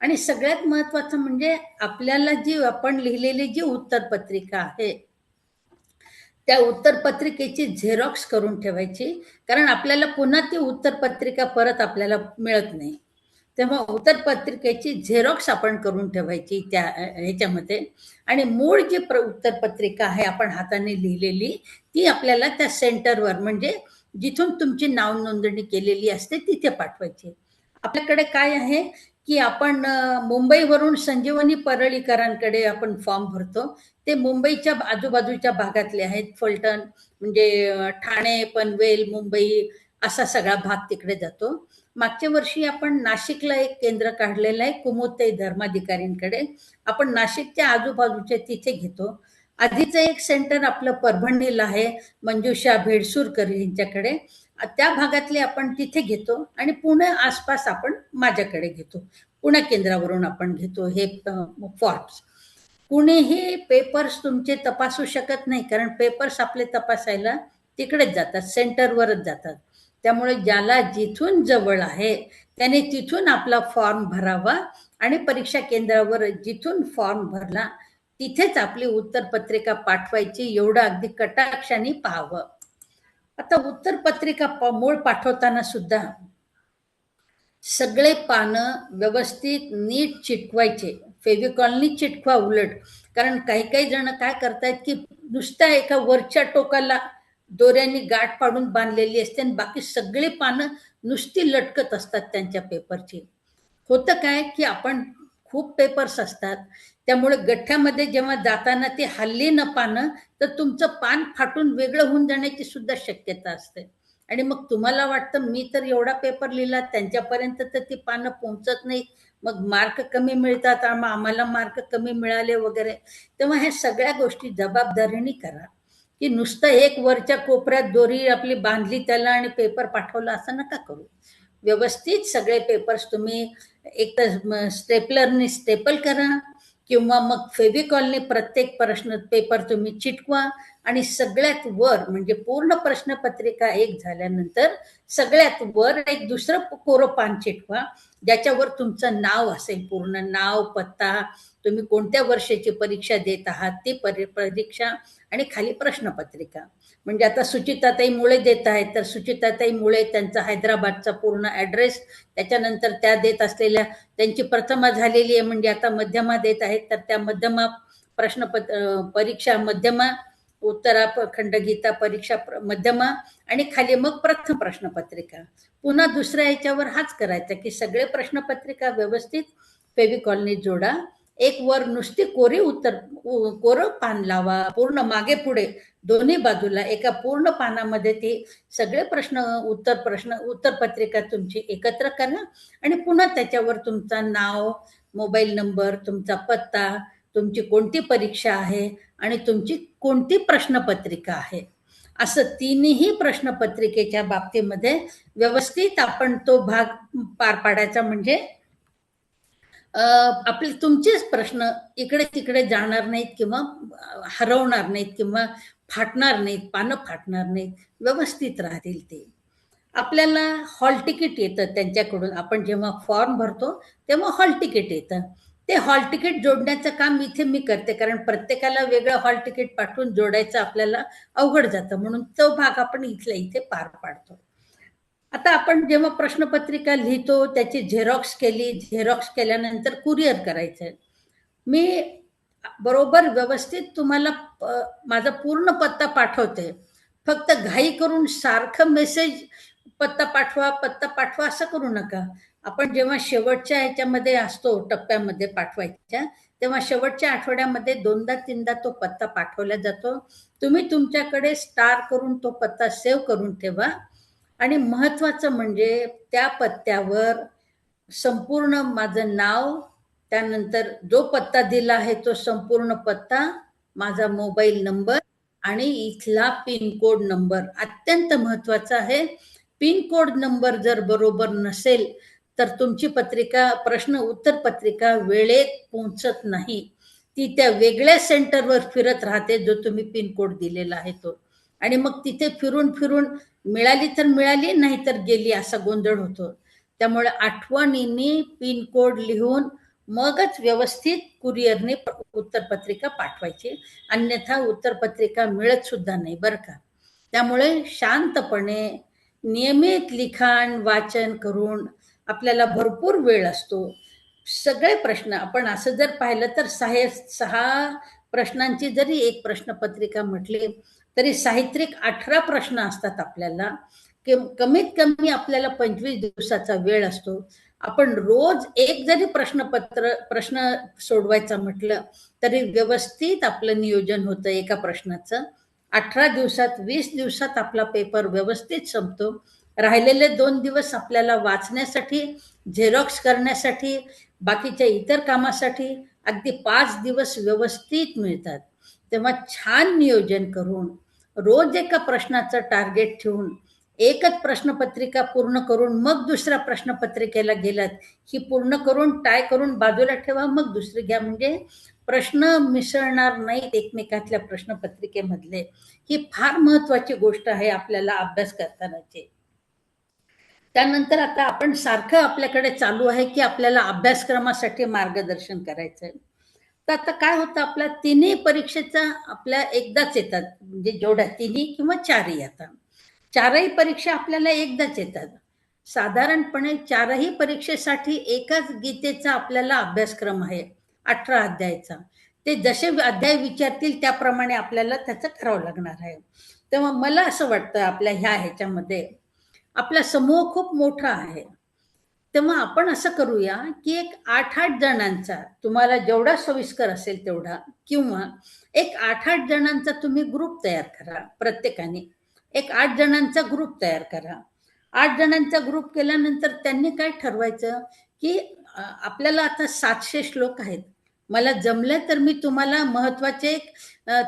आणि सगळ्यात महत्वाचं म्हणजे आपल्याला जी आपण लिहिलेली जी उत्तरपत्रिका आहे, त्या उत्तरपत्रिकेची झेरॉक्स करून ठेवायची, कारण आपल्याला पुन्हा ती उत्तरपत्रिका परत आपल्याला मिळत नाही. तेव्हा उत्तरपत्रिकेची झेरॉक्स आपण करून ठेवायची त्या ह्याच्यामध्ये, आणि मूळ जी उत्तरपत्रिका आहे आपण हाताने लिहिलेली, ती आपल्याला त्या सेंटरवर, म्हणजे जिथून तुमची नाव नोंदणी केलेली असते तिथे पाठवायची. आपल्याकडे काय आहे की आपण मुंबईवरून संजीवनी परळीकरांकडे आपण फॉर्म भरतो. ते मुंबईच्या आजूबाजूच्या भागातले आहेत, फलटण म्हणजे ठाणे, पनवेल, मुंबई असा सगळा भाग तिकडे जातो. मागच्या वर्षी आपण नाशिकला एक केंद्र काढलेलं आहे, कुमुदताई धर्माधिकारींकडे. आपण नाशिकच्या आजूबाजूचे तिथे घेतो. आधीचं एक सेंटर आपलं परभणीला आहे, मंजुषा भेडसूरकर यांच्याकडे, त्या भागातले आपण तिथे घेतो. आणि पुणे आसपास आपण माझ्याकडे घेतो, पुणे केंद्रावरून आपण घेतो हे फॉर्म्स. कुणीही पेपर्स तुमचे तपासू शकत नाही, कारण पेपर्स आपले तपासायला तिकडेच जातात, सेंटरवरच जातात. त्यामुळे ज्याला जिथून जवळ आहे त्याने तिथून आपला फॉर्म भरावा, आणि परीक्षा केंद्रावर जिथून फॉर्म भरला तिथेच आपली उत्तरपत्रिका पाठवायची, एवढं अगदी कटाक्षाने पाहावं. आता उत्तरपत्रिका मूळ पाठवताना सुद्धा सगळे पानं व्यवस्थित नीट चिटकवायचे. फेविकॉलनी चिटकवा उलट, कारण काही काही जण काय करतायत की नुसत्या एका वरच्या टोकाला दोऱ्यांनी गाठ पाडून बांधलेली असते आणि बाकी सगळी पानं नुसती लटकत असतात त्यांच्या पेपरची. होतं काय की आपण खूप पेपर्स असतात, त्यामुळे गठ्ठ्यामध्ये जेव्हा जाताना ते हल्ली न पानं तर तुमचं पान फाटून वेगळं होऊन जाण्याची सुद्धा शक्यता असते. आणि मग तुम्हाला वाटतं मी तर एवढा पेपर लिहिला, त्यांच्यापर्यंत तर ती पानं पोहोचत नाही, मग मार्क कमी मिळतात, आम्हाला मार्क कमी मिळाले वगैरे. तेव्हा ह्या सगळ्या गोष्टी जबाबदारीने करा, की नुसतं एक वरच्या कोपऱ्यात दोरी आपली बांधली त्याला आणि पेपर पाठवला असं नका करू. व्यवस्थित सगळे पेपर्स तुम्ही एक तर स्टेपलरने स्टेपल करा किंवा मग फेविकॉलने प्रत्येक प्रश्न पेपर तुम्ही चिटकवा आणि सगळ्यात वर म्हणजे पूर्ण प्रश्नपत्रिका एक झाल्यानंतर सगळ्यात वर एक दुसरं कोरं पान चिटकवा, ज्याच्यावर तुमचं नाव असेल, पूर्ण नाव, पत्ता, तुम्ही कोणत्या वर्षाची परीक्षा देत आहात ती परीक्षा आणि खाली प्रश्नपत्रिका. म्हणजे आता सुचिताताई मुळे देत आहेत तर सुचिताताई मुळे त्यांचा हैदराबादचा पूर्ण ॲड्रेस, त्याच्यानंतर त्या देत असलेल्या त्यांची प्रथमा झालेली आहे म्हणजे आता मध्यमा देत आहेत तर त्या मध्यमा परीक्षा मध्यमा, उत्तराखंड गीता परीक्षा मध्यमा आणि खाली मग प्रथम प्रश्नपत्रिका. पुन्हा दुसऱ्या ह्याच्यावर हाच करायचा की सगळे प्रश्नपत्रिका व्यवस्थित फेविकॉलने जोडा, एक वर नुसती कोरं पान लावा, पूर्ण मागे पुढे दोन्ही बाजूला एका पूर्ण पानामध्ये ते सगळे उत्तरपत्रिका तुमची एकत्र करा आणि पुन्हा त्याच्यावर तुमचं नाव, मोबाईल नंबर, तुमचा पत्ता, तुमची कोणती परीक्षा आहे आणि तुमची कोणती प्रश्नपत्रिका आहे, असं तिन्ही प्रश्नपत्रिकेच्या बाबतीमध्ये व्यवस्थित आपण तो भाग पार पाडायचा. म्हणजे आपले तुमचेच प्रश्न इकडे तिकडे जाणार नाहीत किंवा हरवणार नाहीत किंवा फाटणार नाहीत, पानं फाटणार नाहीत, व्यवस्थित राहतील ते. आपल्याला हॉल तिकीट येतं त्यांच्याकडून, आपण जेव्हा फॉर्म भरतो तेव्हा हॉल तिकीट येतं. ते हॉल तिकीट जोडण्याचं काम इथे मी करते, कारण प्रत्येकाला वेगळं हॉल तिकीट पाठवून जोडायचं आपल्याला अवघड जातं, म्हणून तो भाग आपण इथल्या इथे पार पाडतो. आता आपण जेव्हा प्रश्नपत्रिका लिहितो त्याची झेरॉक्स केल्यानंतर कुरिअर करायचं. मी बरोबर व्यवस्थित तुम्हाला माझा पूर्ण पत्ता पाठवते, फक्त घाई करून सारखं मेसेज पत्ता पाठवा असं करू नका. आपण जेव्हा शेवटच्या ह्याच्यामध्ये असतो टप्प्यामध्ये पाठवायच्या, तेव्हा शेवटच्या आठवड्यामध्ये 2दा-3दा तो पत्ता पाठवला जातो. तुम्ही तुमच्याकडे स्टार करून तो पत्ता सेव्ह करून ठेवा आणि महत्वाचं म्हणजे त्या पत्त्यावर संपूर्ण माझं नाव, त्यानंतर जो पत्ता दिला आहे तो संपूर्ण पत्ता, माझा मोबाईल नंबर आणि इथला पिन कोड नंबर अत्यंत महत्वाचा आहे. पिन कोड नंबर जर बरोबर नसेल तर तुमची उत्तर पत्रिका वेळेत पोहोचत नाही, ती त्या वेगळ्या सेंटरवर फिरत राहते जो तुम्ही पिन कोड दिलेला आहे तो, आणि मग तिथे फिरून फिरून मिळाली तर मिळाली, नाही तर गेली असा गोंधळ होतो. त्यामुळे आठवणीने पिन कोड लिहून मगच व्यवस्थित कुरिअरने उत्तरपत्रिका पाठवायची, अन्यथा उत्तरपत्रिका मिळत सुद्धा नाही बरं का. त्यामुळे शांतपणे नियमित लिखाण वाचन करून आपल्याला भरपूर वेळ असतो. सगळे प्रश्न आपण असं जर पाहिलं तर 6 प्रश्नांची जरी एक प्रश्नपत्रिका म्हटली तरी साहित्रिक 18 प्रश्न असतात आपल्याला. कमीत कमी आपल्याला 25 दिवसाचा वेळ असतो. आपण रोज एक जरी प्रश्न सोडवायचा म्हटलं तरी व्यवस्थित आपलं नियोजन होतं एका प्रश्नाचं. 18 दिवसात 20 दिवसात आपला पेपर व्यवस्थित संपतो. राहिलेले 2 दिवस आपल्याला वाचण्यासाठी, झेरॉक्स करण्यासाठी, बाकीच्या इतर कामासाठी अगदी 5 दिवस व्यवस्थित मिळतात. तेव्हा छान नियोजन करून रोज एका प्रश्नाचं टार्गेट ठेवून एकच प्रश्नपत्रिका पूर्ण करून मग दुसऱ्या प्रश्नपत्रिकेला गेलात ही पूर्ण करून टाय करून बाजूला ठेवा, मग दुसरी घ्या, म्हणजे प्रश्न मिसळणार नाहीत एकमेकातल्या प्रश्नपत्रिकेमधले. ही फार महत्वाची गोष्ट आहे आपल्याला अभ्यास करतानाची. त्यानंतर आता आपण सारखं आपल्याकडे चालू आहे की आपल्याला अभ्यासक्रमासाठी मार्गदर्शन करायचंय. तर आता काय होतं, आपल्या तिन्ही परीक्षेचा आपल्या एकदाच येतात, म्हणजे जेवढ्या तिन्ही किंवा चारही येतात. चारही परीक्षा आपल्याला एकदाच येतात. साधारणपणे चारही परीक्षेसाठी एकाच गीतेचा आपल्याला अभ्यासक्रम आहे, 18 अध्यायचा. ते जसे अध्याय विचारतील त्याप्रमाणे आपल्याला त्याचं करावं लागणार आहे. तेव्हा मला असं वाटतं, आपल्या ह्या ह्याच्यामध्ये आपला समूह खूप मोठा आहे. तेव्हा आपण असं करूया, की एक 8-8 जणांचा, तुम्हाला जेवढा सोयीस्कर असेल तेवढा, किंवा एक 8-8 जणांचा तुम्ही ग्रुप तयार करा. प्रत्येकाने एक 8 जणांचा ग्रुप तयार करा. 8 जणांचा ग्रुप केल्यानंतर त्यांनी काय ठरवायचं, की आपल्याला आता 700 श्लोक आहेत. मला जमलं तर मी तुम्हाला महत्वाचे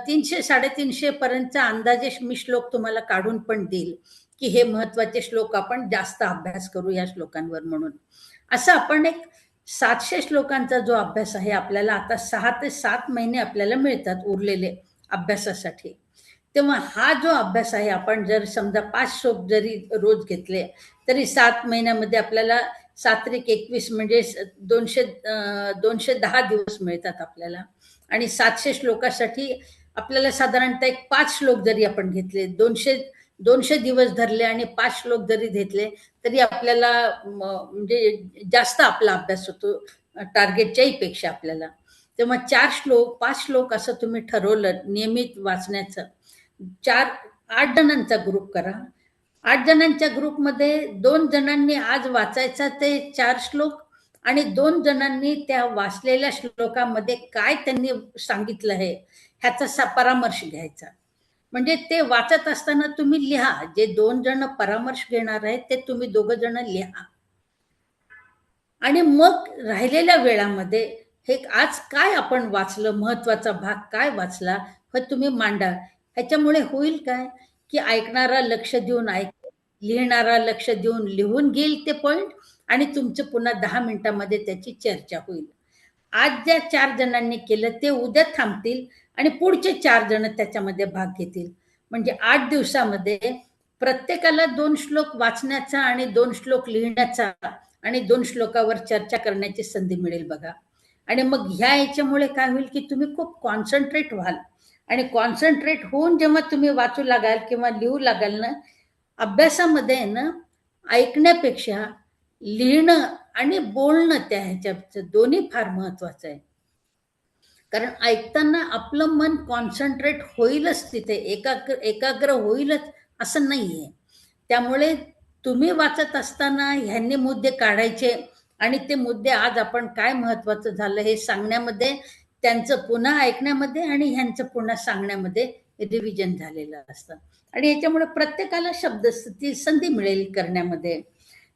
300-350 पर्यंतचा अंदाजे मी श्लोक तुम्हाला काढून पण देईल, की हे महत्वाचे श्लोक आपण जास्त अभ्यास करू या श्लोकांवर म्हणून. असं आपण एक 700 श्लोकांचा जो अभ्यास आहे, आपल्याला आता 6 ते 7 महिने आपल्याला मिळतात उरलेले अभ्यासासाठी. तेव्हा हा जो अभ्यास आहे, आपण जर समजा 5 श्लोक जरी रोज घेतले तरी 7 महिन्यामध्ये आपल्याला 7-21 म्हणजे 210 दिवस मिळतात आपल्याला. आणि 700 श्लोकासाठी आपल्याला साधारणतः एक 5 श्लोक जरी आपण घेतले, 200 दिवस धरले आणि 5 श्लोक जरी घेतले तरी आपल्याला म्हणजे जास्त आपला अभ्यास होतो टार्गेटच्याही पेक्षा आपल्याला. तेव्हा 5 श्लोक असं तुम्ही ठरवलं नियमित वाचण्याचं. 8 जणांचा ग्रुप करा. 8 जणांच्या ग्रुपमध्ये 2 जणांनी आज वाचायचा ते 4 श्लोक, आणि 2 जणांनी त्या वाचलेल्या श्लोकामध्ये काय त्यांनी सांगितलं आहे ह्याचा परामर्श घ्यायचा. म्हणजे ते वाचत असताना तुम्ही लिहा. जे 2 जण परामर्श घेणार आहेत ते तुम्ही 2 जण लिहा. आणि मग राहिलेल्या वेळामध्ये हे आज काय आपण वाचलं, महत्वाचा भाग काय वाचला, हे तुम्ही मांडा. ह्याच्यामुळे होईल काय, की ऐकणारा लक्ष देऊन लिहिणारा लक्ष देऊन लिहून घेईल ते पॉइंट, आणि तुमचं पुन्हा 10 मिनिटामध्ये त्याची चर्चा होईल. आज ज्या 4 जणांनी केलं ते उद्या थांबतील आणि पुढचे 4 जण त्याच्यामध्ये भाग घेतील. म्हणजे 8 दिवसामध्ये प्रत्येकाला 2 श्लोक वाचण्याचा आणि 2 श्लोक लिहिण्याचा आणि 2 श्लोकावर चर्चा करण्याची संधी मिळेल बघा. आणि मग ह्या याच्यामुळे काय होईल, की तुम्ही खूप कॉन्सन्ट्रेट व्हाल, आणि कॉन्सन्ट्रेट होऊन जेव्हा तुम्ही वाचू लागाल किंवा लिहू लागाल ना, अभ्यासामध्ये ना ऐकण्यापेक्षा लिहिणं आणि बोलणं त्या ह्याच्याचं दोन्ही फार महत्वाचं आहे. कारण ऐकताना आपलं मन कॉन्सन्ट्रेट होईलच, तिथे एकाग्र होईलच असं नाहीये. त्यामुळे तुम्ही वाचत असताना ह्यांनी मुद्दे काढायचे, आणि ते मुद्दे आज आपण काय महत्वाचं झालं हे सांगण्यामध्ये, त्यांचं पुन्हा ऐकण्यामध्ये आणि ह्यांचं पुन्हा सांगण्यामध्ये रिव्हिजन झालेलं असतं. आणि याच्यामुळे प्रत्येकाला शब्दस्थिती संधी मिळेल करण्यामध्ये.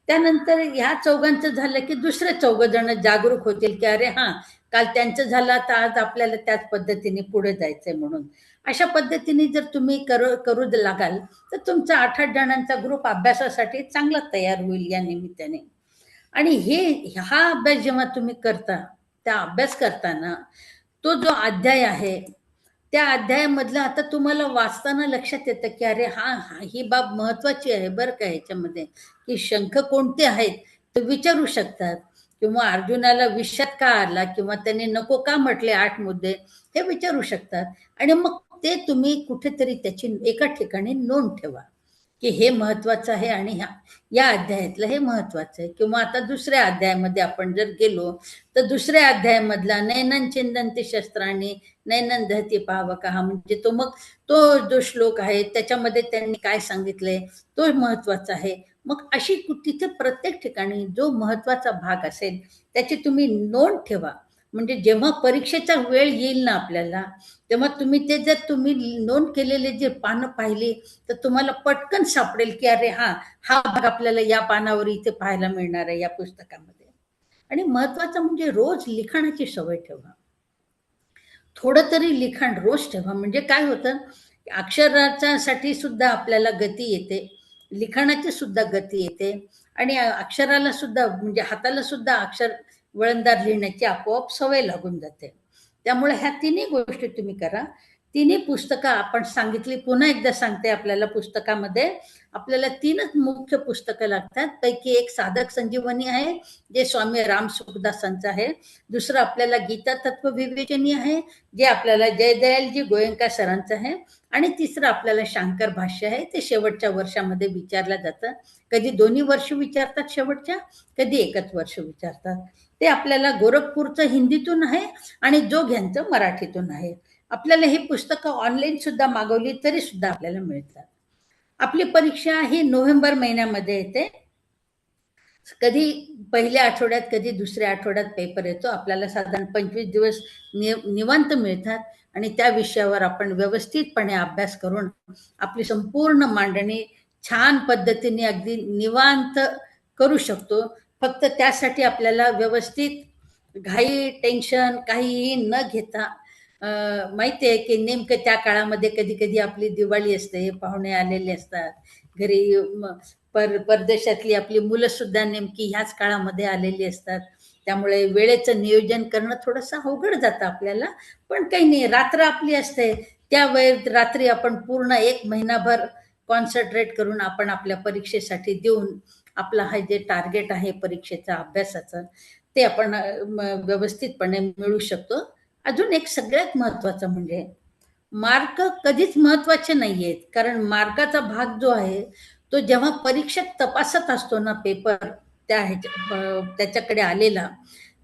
त्यानंतर ह्या चौघांचं झालं की दुसरे 4 जण जागरूक होतील, की अरे हा, काल त्यांचं झालं तर आज आपल्याला त्याच पद्धतीने पुढे जायचंय म्हणून. अशा पद्धतीने जर तुम्ही करू लागाल तर तुमचा 8-8 जणांचा ग्रुप अभ्यासासाठी चांगला तयार होईल या निमित्ताने. आणि हा अभ्यास जेव्हा तुम्ही करता, त्या अभ्यास करताना तो जो अध्याय आहे त्या अध्यायामधलं आता तुम्हाला वाचताना लक्षात येतं, की अरे हा, ही बाब महत्वाची आहे बरं का ह्याच्यामध्ये, की शंख कोणते आहेत ते विचारू शकतात, किंवा अर्जुनाला विषात का आला, किंवा त्यांनी नको का म्हटले 8 मुद्दे, हे विचारू शकतात. आणि मग ते तुम्ही कुठेतरी त्याची एका ठिकाणी नोंद ठेवा, की हे महत्वाचं आहे आणि या अध्यायातलं हे महत्वाचं आहे. किंवा आता दुसऱ्या अध्यायामध्ये आपण जर गेलो तर दुसऱ्या अध्यायामधला नैनन चिंदंती शस्त्रांनी नैनन दहती पावकः, म्हणजे तो मग तो जो श्लोक आहे त्याच्यामध्ये त्यांनी काय सांगितलंय तो महत्वाचा आहे. मग अशी तिथे प्रत्येक ठिकाणी जो महत्वाचा भाग असेल त्याची तुम्ही नोंद ठेवा. म्हणजे जेव्हा परीक्षेचा वेळ येईल ना आपल्याला, तेव्हा तुम्ही नोंद केलेले जे पानं पाहिली तर तुम्हाला पटकन सापडेल, की अरे हा भाग आपल्याला या पानावर इथे पाहायला मिळणार आहे या पुस्तकामध्ये. आणि महत्वाचं म्हणजे रोज लिखाणाची सवय ठेवा. थोडं तरी लिखाण रोज ठेवा. म्हणजे काय होतं, अक्षराच्या साठी सुद्धा आपल्याला गती येते, लिखाणाची सुद्धा गती येते, आणि अक्षराला सुद्धा म्हणजे हाताला सुद्धा अक्षर वळणदार लिहिण्याची आपोआप सवय लागून जाते. त्यामुळे ह्या तिन्ही गोष्टी तुम्ही करा. तिन्ही पुस्तकं आपण सांगितली, पुन्हा एकदा सांगते, आपल्याला पुस्तकामध्ये आपल्याला 3च मुख्य पुस्तकं लागतात. पैकी एक साधक संजीवनी आहे, जे स्वामी राम सुखदासांचं आहे. दुसरं आपल्याला गीता तत्व विवेचनी आहे, जे आपल्याला जयदयालजी गोयंका सरांचं आहे. आणि तिसरं आपल्याला शांकर भाष्य आहे, ते शेवटच्या वर्षामध्ये विचारलं जातं. कधी 2 वर्ष विचारतात शेवटच्या, कधी 1च वर्ष विचारतात. ते आपल्याला गोरखपूरचं हिंदीतून आहे आणि जोग्यांचं मराठीतून आहे. आपल्याला ही पुस्तकं ऑनलाईन सुद्धा मागवली तरी सुद्धा आपल्याला मिळतात. आपली परीक्षा ही नोव्हेंबर महिन्यामध्ये येते. कधी पहिल्या आठवड्यात, कधी दुसऱ्या आठवड्यात पेपर येतो. आपल्याला साधारण 25 दिवस निवांत मिळतात आणि त्या विषयावर आपण व्यवस्थितपणे अभ्यास करून आपली संपूर्ण मांडणी छान पद्धतीने अगदी निवांत करू शकतो. फक्त त्यासाठी आपल्याला व्यवस्थित घाई, टेन्शन काहीही न घेता, माहिती आहे की नेमकं त्या काळामध्ये कधी कधी आपली दिवाळी असते, पाहुणे आलेले असतात घरी, परदेशातली आपली मुलं सुद्धा नेमकी ह्याच काळामध्ये आलेली असतात. त्यामुळे वेळेचं नियोजन करणं थोडंसं अवघड जातं आपल्याला. पण काही नाही, रात्र आपली असते, त्या वेळेत रात्री आपण पूर्ण 1 महिनाभर कॉन्सन्ट्रेट करून आपण आपल्या परीक्षेसाठी देऊन आपला हा जे टार्गेट आहे परीक्षेचा अभ्यासाचं, ते आपण व्यवस्थितपणे मिळू शकतो. अजून एक सगळ्यात महत्वाचं म्हणजे मार्क कधीच महत्वाचे नाहीयेत, कारण मार्काचा भाग जो आहे तो जेव्हा परीक्षक तपासत असतो ना पेपर, त्याच्याकडे आलेला,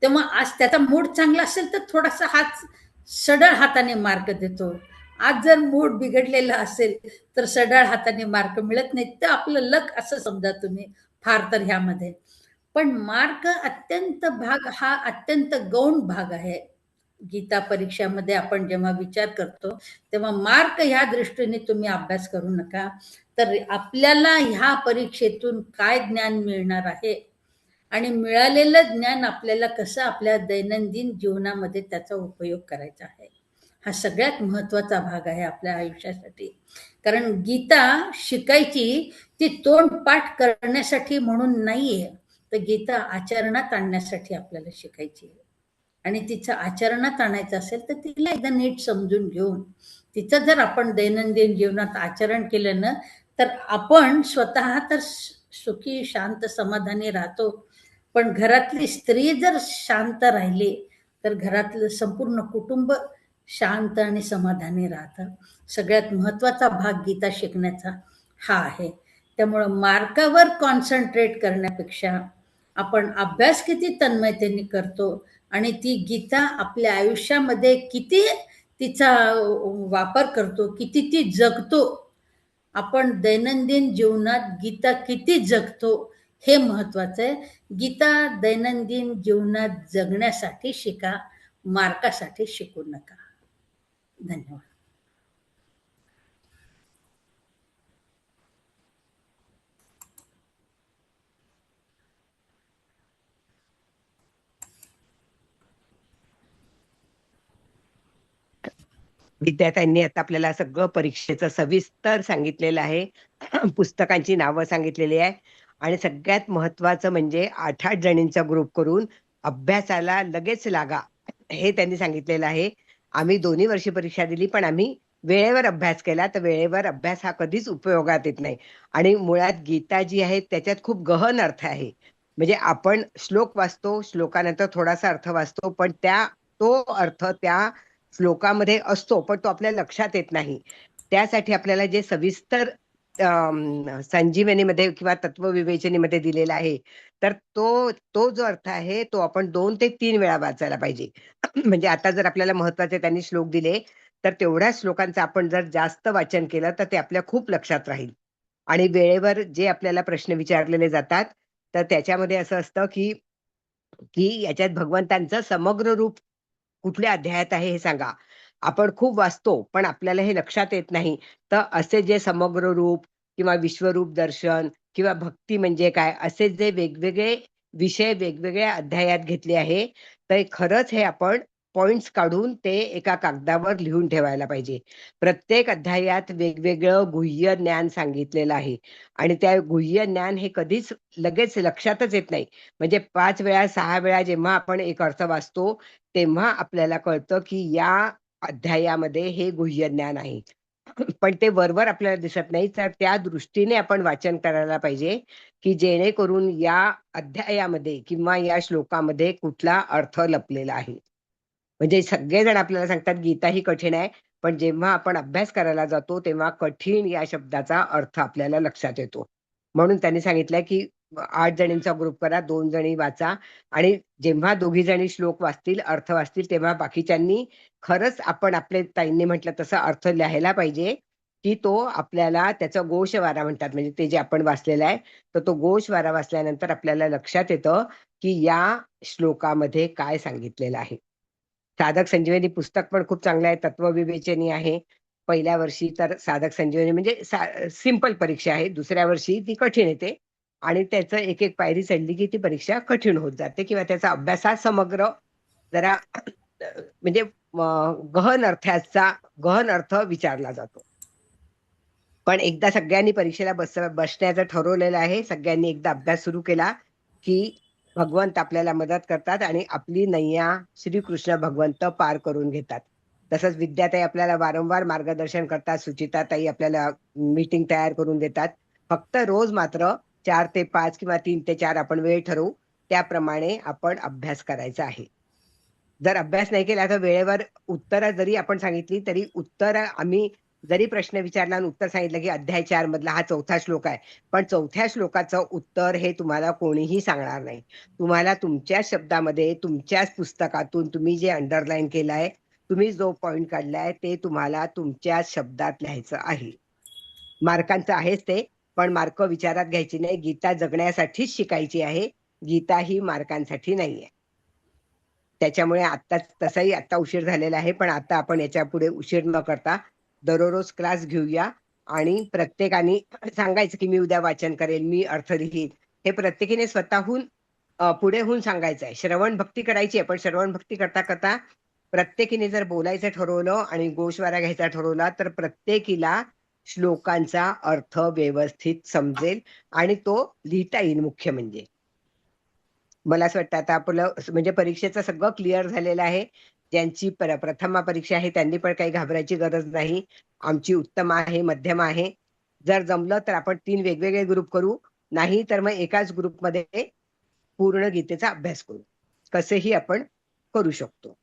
तेव्हा आज त्याचा मूड चांगला असेल तर थोडासा हात सढळ हाताने मार्क देतो. आज जर मूड बिघडलेला असेल तर सढळ हाताने मार्क मिळत नाही. तर आपलं लक असं समजा तुम्ही फार तर ह्यामध्ये. पण मार्क हा अत्यंत गौण भाग आहे. गीता परीक्षामध्ये आपण जेव्हा विचार करतो तेव्हा मार्क ह्या दृष्टीने तुम्ही अभ्यास करू नका. तर आपल्याला ह्या परीक्षेतून काय ज्ञान मिळणार आहे आणि मिळालेलं ज्ञान आपल्याला कसं आपल्या दैनंदिन जीवनामध्ये त्याचा उपयोग करायचा आहे, हा सगळ्यात महत्वाचा भाग आहे आपल्या आयुष्यासाठी. कारण गीता शिकायची ती तोंडपाठ करण्यासाठी म्हणून नाहीये, तर गीता आचरणात आणण्यासाठी आपल्याला शिकायची आहे. आणि तिचं आचरणात आणायचं असेल तर तिला एकदा नीट समजून घेऊन तिचं जर आपण दैनंदिन जीवनात आचरण केलं ना, तर आपण स्वतः तर सुखी, शांत, समाधानी राहतो. पण घरातली स्त्री जर शांत राहिली तर घरातलं संपूर्ण कुटुंब शांत आणि समाधानी राहतं. सगळ्यात महत्वाचा भाग गीता शिकण्याचा हा आहे. त्यामुळं मार्कावर कॉन्सन्ट्रेट करण्यापेक्षा आपण अभ्यास किती तन्मयतेने करतो आणि ती गीता आपल्या आयुष्यामध्ये किती तिचा वापर करतो, किती ती जगतो, आपण दैनंदिन जीवनात गीता किती जगतो हे महत्वाचं आहे. गीता दैनंदिन जीवनात जगण्यासाठी शिका, मार्कासाठी शिकू नका. धन्यवाद. विद्यार्थ्यांनी आता आपल्याला सगळं परीक्षेचं सविस्तर सांगितलेलं आहे. पुस्तकांची नावं सांगितलेली आहे आणि सगळ्यात महत्वाचं म्हणजे 8-8 जणींचा ग्रुप करून अभ्यासाला लगेच लागा, हे त्यांनी सांगितलेलं आहे. आम्ही 2 वर्षी परीक्षा दिली, पण आम्ही वेळेवर अभ्यास केला, तर वेळेवर अभ्यास हा कधीच उपयोगात येत नाही. आणि मुळात गीता जी आहे त्याच्यात खूप गहन अर्थ आहे. म्हणजे आपण श्लोक वाचतो, श्लोकानंतर थोडासा अर्थ वाचतो, पण तो अर्थ त्या श्लोकामध्ये असतो, पण तो आपल्या लक्षात येत नाही. त्यासाठी आपल्याला जे सविस्तर संजीवनीमध्ये किंवा तत्वविवेचनीमध्ये दिलेला आहे, तर तो जो अर्थ आहे तो आपण 2 ते 3 वेळा वाचायला पाहिजे. म्हणजे आता जर आपल्याला महत्वाचे त्यांनी श्लोक दिले, तर तेवढ्या श्लोकांचं आपण जर जास्त वाचन केलं तर ते आपल्या खूप लक्षात राहील. आणि वेळेवर जे आपल्याला प्रश्न विचारलेले जातात, तर त्याच्यामध्ये असं असतं की की याच्यात भगवंतांचं समग्र रूप कुठल्या अध्यायात आहे हे सांगा. आपण खूप वाचतो, पण आपल्याला हे लक्षात येत नाही. तर असे जे समग्र रूप किंवा विश्वरूप दर्शन किंवा भक्ती म्हणजे काय, असे जे वेगवेगळे विषय वेगवेगळ्या अध्यायात घेतले आहे, तर खरंच हे आपण पॉइंट्स काढून ते एका कागदावर लिहून ठेवायला पाहिजे. प्रत्येक अध्यायात वेगवेगळं गुह्य ज्ञान सांगितलेलं आहे आणि त्या गुह्य ज्ञान हे कधीच लगेच लक्षातच येत नाही. म्हणजे 5 वेळा, 6 वेळा जेव्हा आपण एक अर्थ वाचतो, तेव्हा आपल्याला कळतं की या अध्यायामध्ये हे गुह्य ज्ञान आहे. पण ते वरवर आपल्याला दिसत नाही, तर त्या दृष्टीने आपण वाचन करायला पाहिजे, की जेणेकरून या अध्यायामध्ये किंवा या श्लोकामध्ये कुठला अर्थ लपलेला आहे. म्हणजे सगळेजण आपल्याला सांगतात गीता ही कठीण आहे, पण जेव्हा आपण अभ्यास करायला जातो, तेव्हा कठीण या शब्दाचा अर्थ आपल्याला लक्षात येतो. म्हणून त्यांनी सांगितलंय, की 8 जणींचा ग्रुप करा, 2 जणी वाचा आणि जेव्हा दोघी जणी श्लोक वाचतील, अर्थ वाचतील, तेव्हा बाकीच्यांनी खरंच आपण आपले ताईंनी म्हटलं तसा अर्थ लिहायला पाहिजे, की तो आपल्याला त्याचा गोषवारा म्हणतात. म्हणजे ते जे आपण वाचलेलं आहे, तर तो गोषवारा वाचल्यानंतर आपल्याला लक्षात येतं, की या श्लोकामध्ये काय सांगितलेलं आहे. साधक संजीवनी पुस्तक पण खूप चांगलं आहे. तत्वविवेचनी आहे. पहिल्या वर्षी तर साधक संजीवनी म्हणजे सिंपल परीक्षा आहे. दुसऱ्या वर्षी ती कठीण येते आणि त्याचं एक-एक पायरी चढली की ती परीक्षा कठीण होत जाते किंवा त्याचा अभ्यास हा समग्र जरा म्हणजे गहन अर्थ विचारला जातो. पण एकदा सगळ्यांनी परीक्षेला बसण्याचं ठरवलेलं आहे. सगळ्यांनी एकदा अभ्यास सुरू केला, की भगवंत आपल्याला मदत करतात आणि आपली नैया श्रीकृष्ण भगवंत पार करून घेतात. तसंच विद्याताई आपल्याला वारंवार मार्गदर्शन करतात. सुचिताताई आपल्याला मीटिंग तयार करून देतात. फक्त रोज मात्र 4 ते 5 किंवा 3 ते 4 आपण वेळ ठरवू. त्याप्रमाणे आपण अभ्यास करायचा आहे. जर अभ्यास नाही केला तर वेळेवर उत्तरं जरी आपण सांगितली, तरी उत्तरं आम्ही जरी प्रश्न विचारला आणि उत्तर सांगितलं, की अध्याय 4 मधला हा 4था श्लोक आहे. पण 4थ्या श्लोकाचं उत्तर हे तुम्हाला कोणीही सांगणार नाही. तुम्हाला तुमच्याच शब्दामध्ये, तुमच्याच पुस्तकातून तुम्ही जे अंडरलाईन केलंय, तुम्ही जो पॉइंट काढलाय, ते तुम्हाला तुमच्याच शब्दात लिहायचं आहे. मार्कांचं आहेच ते, पण मार्क विचारात घ्यायची नाही. गीता जगण्यासाठीच शिकायची आहे. गीता ही मार्कांसाठी नाहीये. त्याच्यामुळे तसाही आता उशीर झालेला आहे, पण आता आपण याच्यापुढे उशीर न करता दररोज क्लास घेऊया आणि प्रत्येकाने सांगायचं, की मी उद्या वाचन करेल, मी अर्थ लिहीन. हे प्रत्येकीने स्वतःहून पुढे होऊन सांगायचं आहे. श्रवण भक्ती करायची आहे, पण श्रवण भक्ती करता प्रत्येकीने जर बोलायचं ठरवलं आणि गोषवारा घ्यायचा ठरवला, तर प्रत्येकीला श्लोकांचा अर्थ व्यवस्थित समजेल आणि तो लिहिता येईल मुख्य म्हणजे. मला असं वाटतं आता आपलं म्हणजे परीक्षेचं सगळं क्लिअर झालेलं आहे. ज्यांची प्रथमा परीक्षा आहे त्यांनी पण काही घाबरायची गरज नाही. आमची उत्तम आहे, मध्यम आहे. जर जमलं तर आपण 3 वेगवेगळे ग्रुप करू. नाही तर मग एकाच ग्रुपमध्ये पूर्ण गीतेचा अभ्यास करू. कसेही आपण करू शकतो.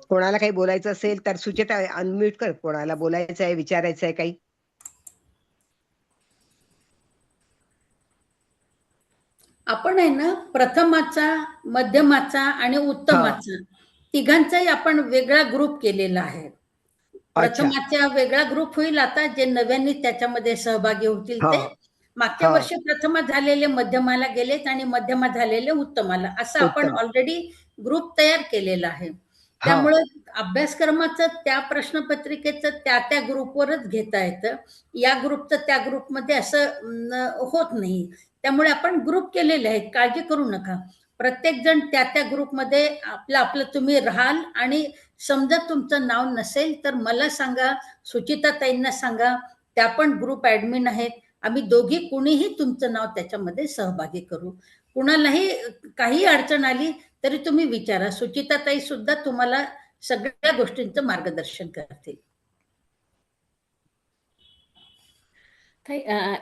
कोणाला काही बोलायचं असेल तर सुचेता अनम्यूट कर. कोणाला बोलायचं आहे, विचारायचं आहे काही? आपण आहे ना प्रथमाचा, मध्यमाचा आणि उत्तमाचा तिघांचाही आपण वेगळा ग्रुप केलेला आहे. प्रथमाचा वेगळा ग्रुप होईल आता जे नव्याने त्याच्यामध्ये सहभागी होतील ते. मागच्या वर्षी प्रथमा झालेले मध्यमाला गेलेत आणि मध्यमा झालेले उत्तमाला, असं आपण ऑलरेडी ग्रुप तयार केलेला आहे. त्यामुळे अभ्यासक्रमाचं त्या प्रश्नपत्रिकेचं त्या ग्रुपवरच घेता येतं. या ग्रुपचं त्या ग्रुपमध्ये असं होत नाही. त्यामुळे आपण ग्रुप केलेले आहेत, काळजी करू नका. प्रत्येक जण त्या ग्रुपमध्ये आपलं तुम्ही राहाल आणि समजा तुमचं नाव नसेल तर मला सांगा, सुचिताताईंना सांगा, त्या पण ग्रुप ऍडमिन आहेत. आम्ही दोघी कुणीही तुमचं नाव त्याच्यामध्ये सहभागी करू. कुणालाही काही अडचण आली तरी तुम्ही विचारा. सुचिताताई सुद्धा तुम्हाला सगळ्या गोष्टींचं मार्गदर्शन करतील.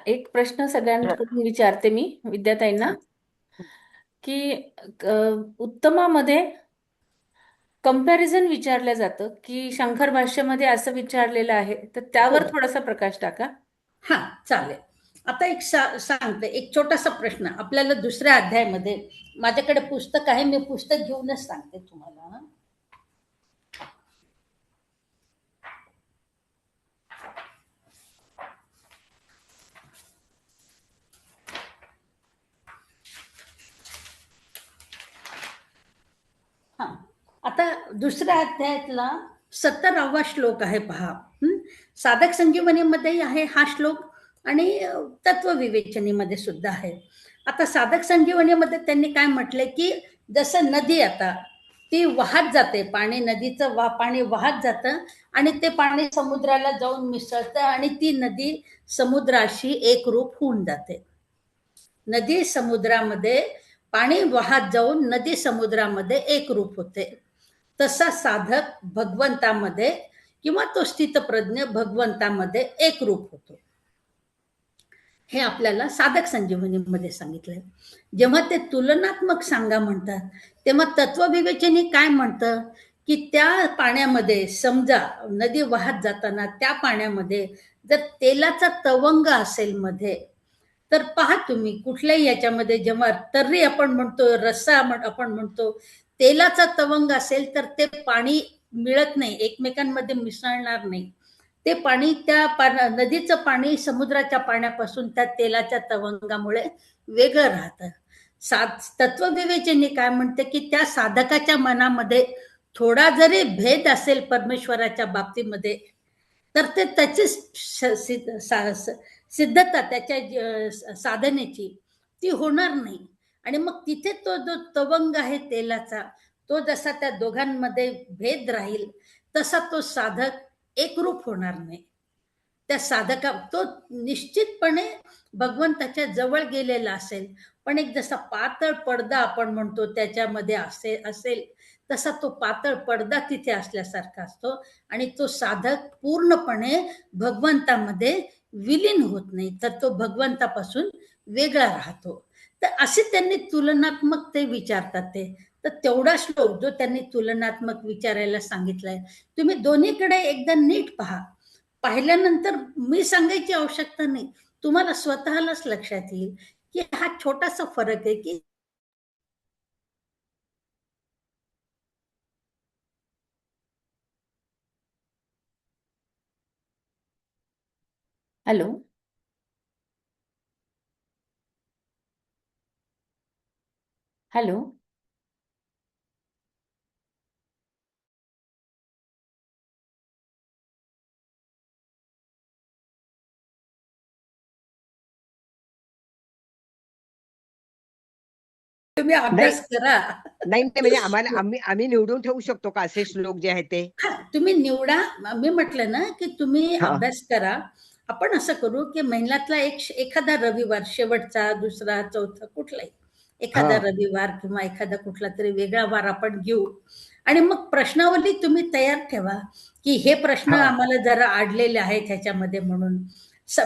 एक प्रश्न सगळ्यांकडून विचारते मी विद्याताईंना, की उत्तमामध्ये कंपॅरिझन विचारलं जातं, की शंकर भाष्यामध्ये असं विचारलेलं आहे, तर त्यावर थोडासा प्रकाश टाका. हा, चालेल. आता एक सांगते, एक छोटासा प्रश्न. आपल्याला दुसऱ्या अध्यायामध्ये माझ्याकडे पुस्तक आहे, मी पुस्तक घेऊनच सांगते तुम्हाला. हा, आता दुसऱ्या अध्यायातला 17वा श्लोक आहे पहा. साधक संजीवनीमध्ये आहे हा श्लोक आणि तत्वविवेचनीमध्ये सुद्धा आहे. आता साधक संजीवनीमध्ये त्यांनी काय म्हटलंय, की जसं नदी आता ती वाहत जाते, पाणी नदीचं पाणी वाहत जातं आणि ते पाणी समुद्राला जाऊन मिसळतं आणि ती नदी समुद्राशी एकरूप होऊन जाते. नदी समुद्रामध्ये पाणी वाहत जाऊन नदी समुद्रामध्ये एकरूप होते. तसा साधक भगवंतामध्ये किंवा तो स्थितप्रज्ञ भगवंतामध्ये एकरूप होतो. हे आपल्याला साधक संजीवनीमध्ये सांगितलंय. जेव्हा ते तुलनात्मक सांगा म्हणतात, तेव्हा तत्वविवेचनी काय म्हणतं, की त्या पाण्यामध्ये समजा नदी वाहत जाताना त्या पाण्यामध्ये जर तेलाचा तवंग असेल मध्ये, तर पहा तुम्ही कुठल्याही याच्यामध्ये जेव्हा तर्री आपण म्हणतो, रस्सा आपण म्हणतो, तेलाचा तवंग असेल तर ते पाणी मिळत नाही, एकमेकांमध्ये मिसळणार नाही. ते पाणी त्या नदीचं पाणी समुद्राच्या पाण्यापासून त्या तेलाच्या तवंगामुळे वेगळं राहतं. तत्वविवेचनी काय म्हणते, की त्या साधकाच्या मनामध्ये थोडा जरी भेद असेल परमेश्वराच्या बाबतीमध्ये, तर ते त्याची सिद्धता त्याच्या साधनेची ती होणार नाही. आणि मग तिथे तो जो तवंग आहे तेलाचा, तो जसा त्या दोघांमध्ये भेद राहील, तसा तो साधक एकरूप होणार नाही. त्या साधका तो निश्चितपणे भगवंताच्या जवळ गेलेला असेल, पण एक जसा पातळ पडदा आपण म्हणतो त्याच्यामध्ये असेल, तसा तो पातळ पडदा तिथे असल्यासारखा असतो आणि तो साधक पूर्णपणे भगवंतामध्ये विलीन होत नाही, तर तो भगवंतापासून वेगळा राहतो. तर असे त्यांनी तुलनात्मक ते विचारतात. ते तर तेवढा श्लोक जो त्यांनी तुलनात्मक विचारायला सांगितलाय, तुम्ही दोन्हीकडे एकदा नीट पहा. पाहिल्यानंतर मी सांगायची आवश्यकता नाही, तुम्हाला स्वतःलाच लक्षात येईल की हा छोटासा फरक आहे की हॅलो. हॅलो. तुम्ही नाही अभ्यास करा. नाही नाही, म्हणजे आम्हाला आम्ही आम्ही निवडून ठेवू शकतो का असे श्लोक जे आहेत ते? तुम्ही निवडा. मी म्हटलं ना की तुम्ही हा अभ्यास करा. आपण असं करू की महिन्यातला एखादा रविवार, शेवटचा, दुसरा, चौथा, कुठलाही हा एखादा रविवार किंवा एखादा कुठला तरी वेगळा वार आपण घेऊ आणि मग प्रश्नावली तुम्ही तयार ठेवा की हे प्रश्न हा आम्हाला जरा आडलेले आहेत ह्याच्यामध्ये म्हणून.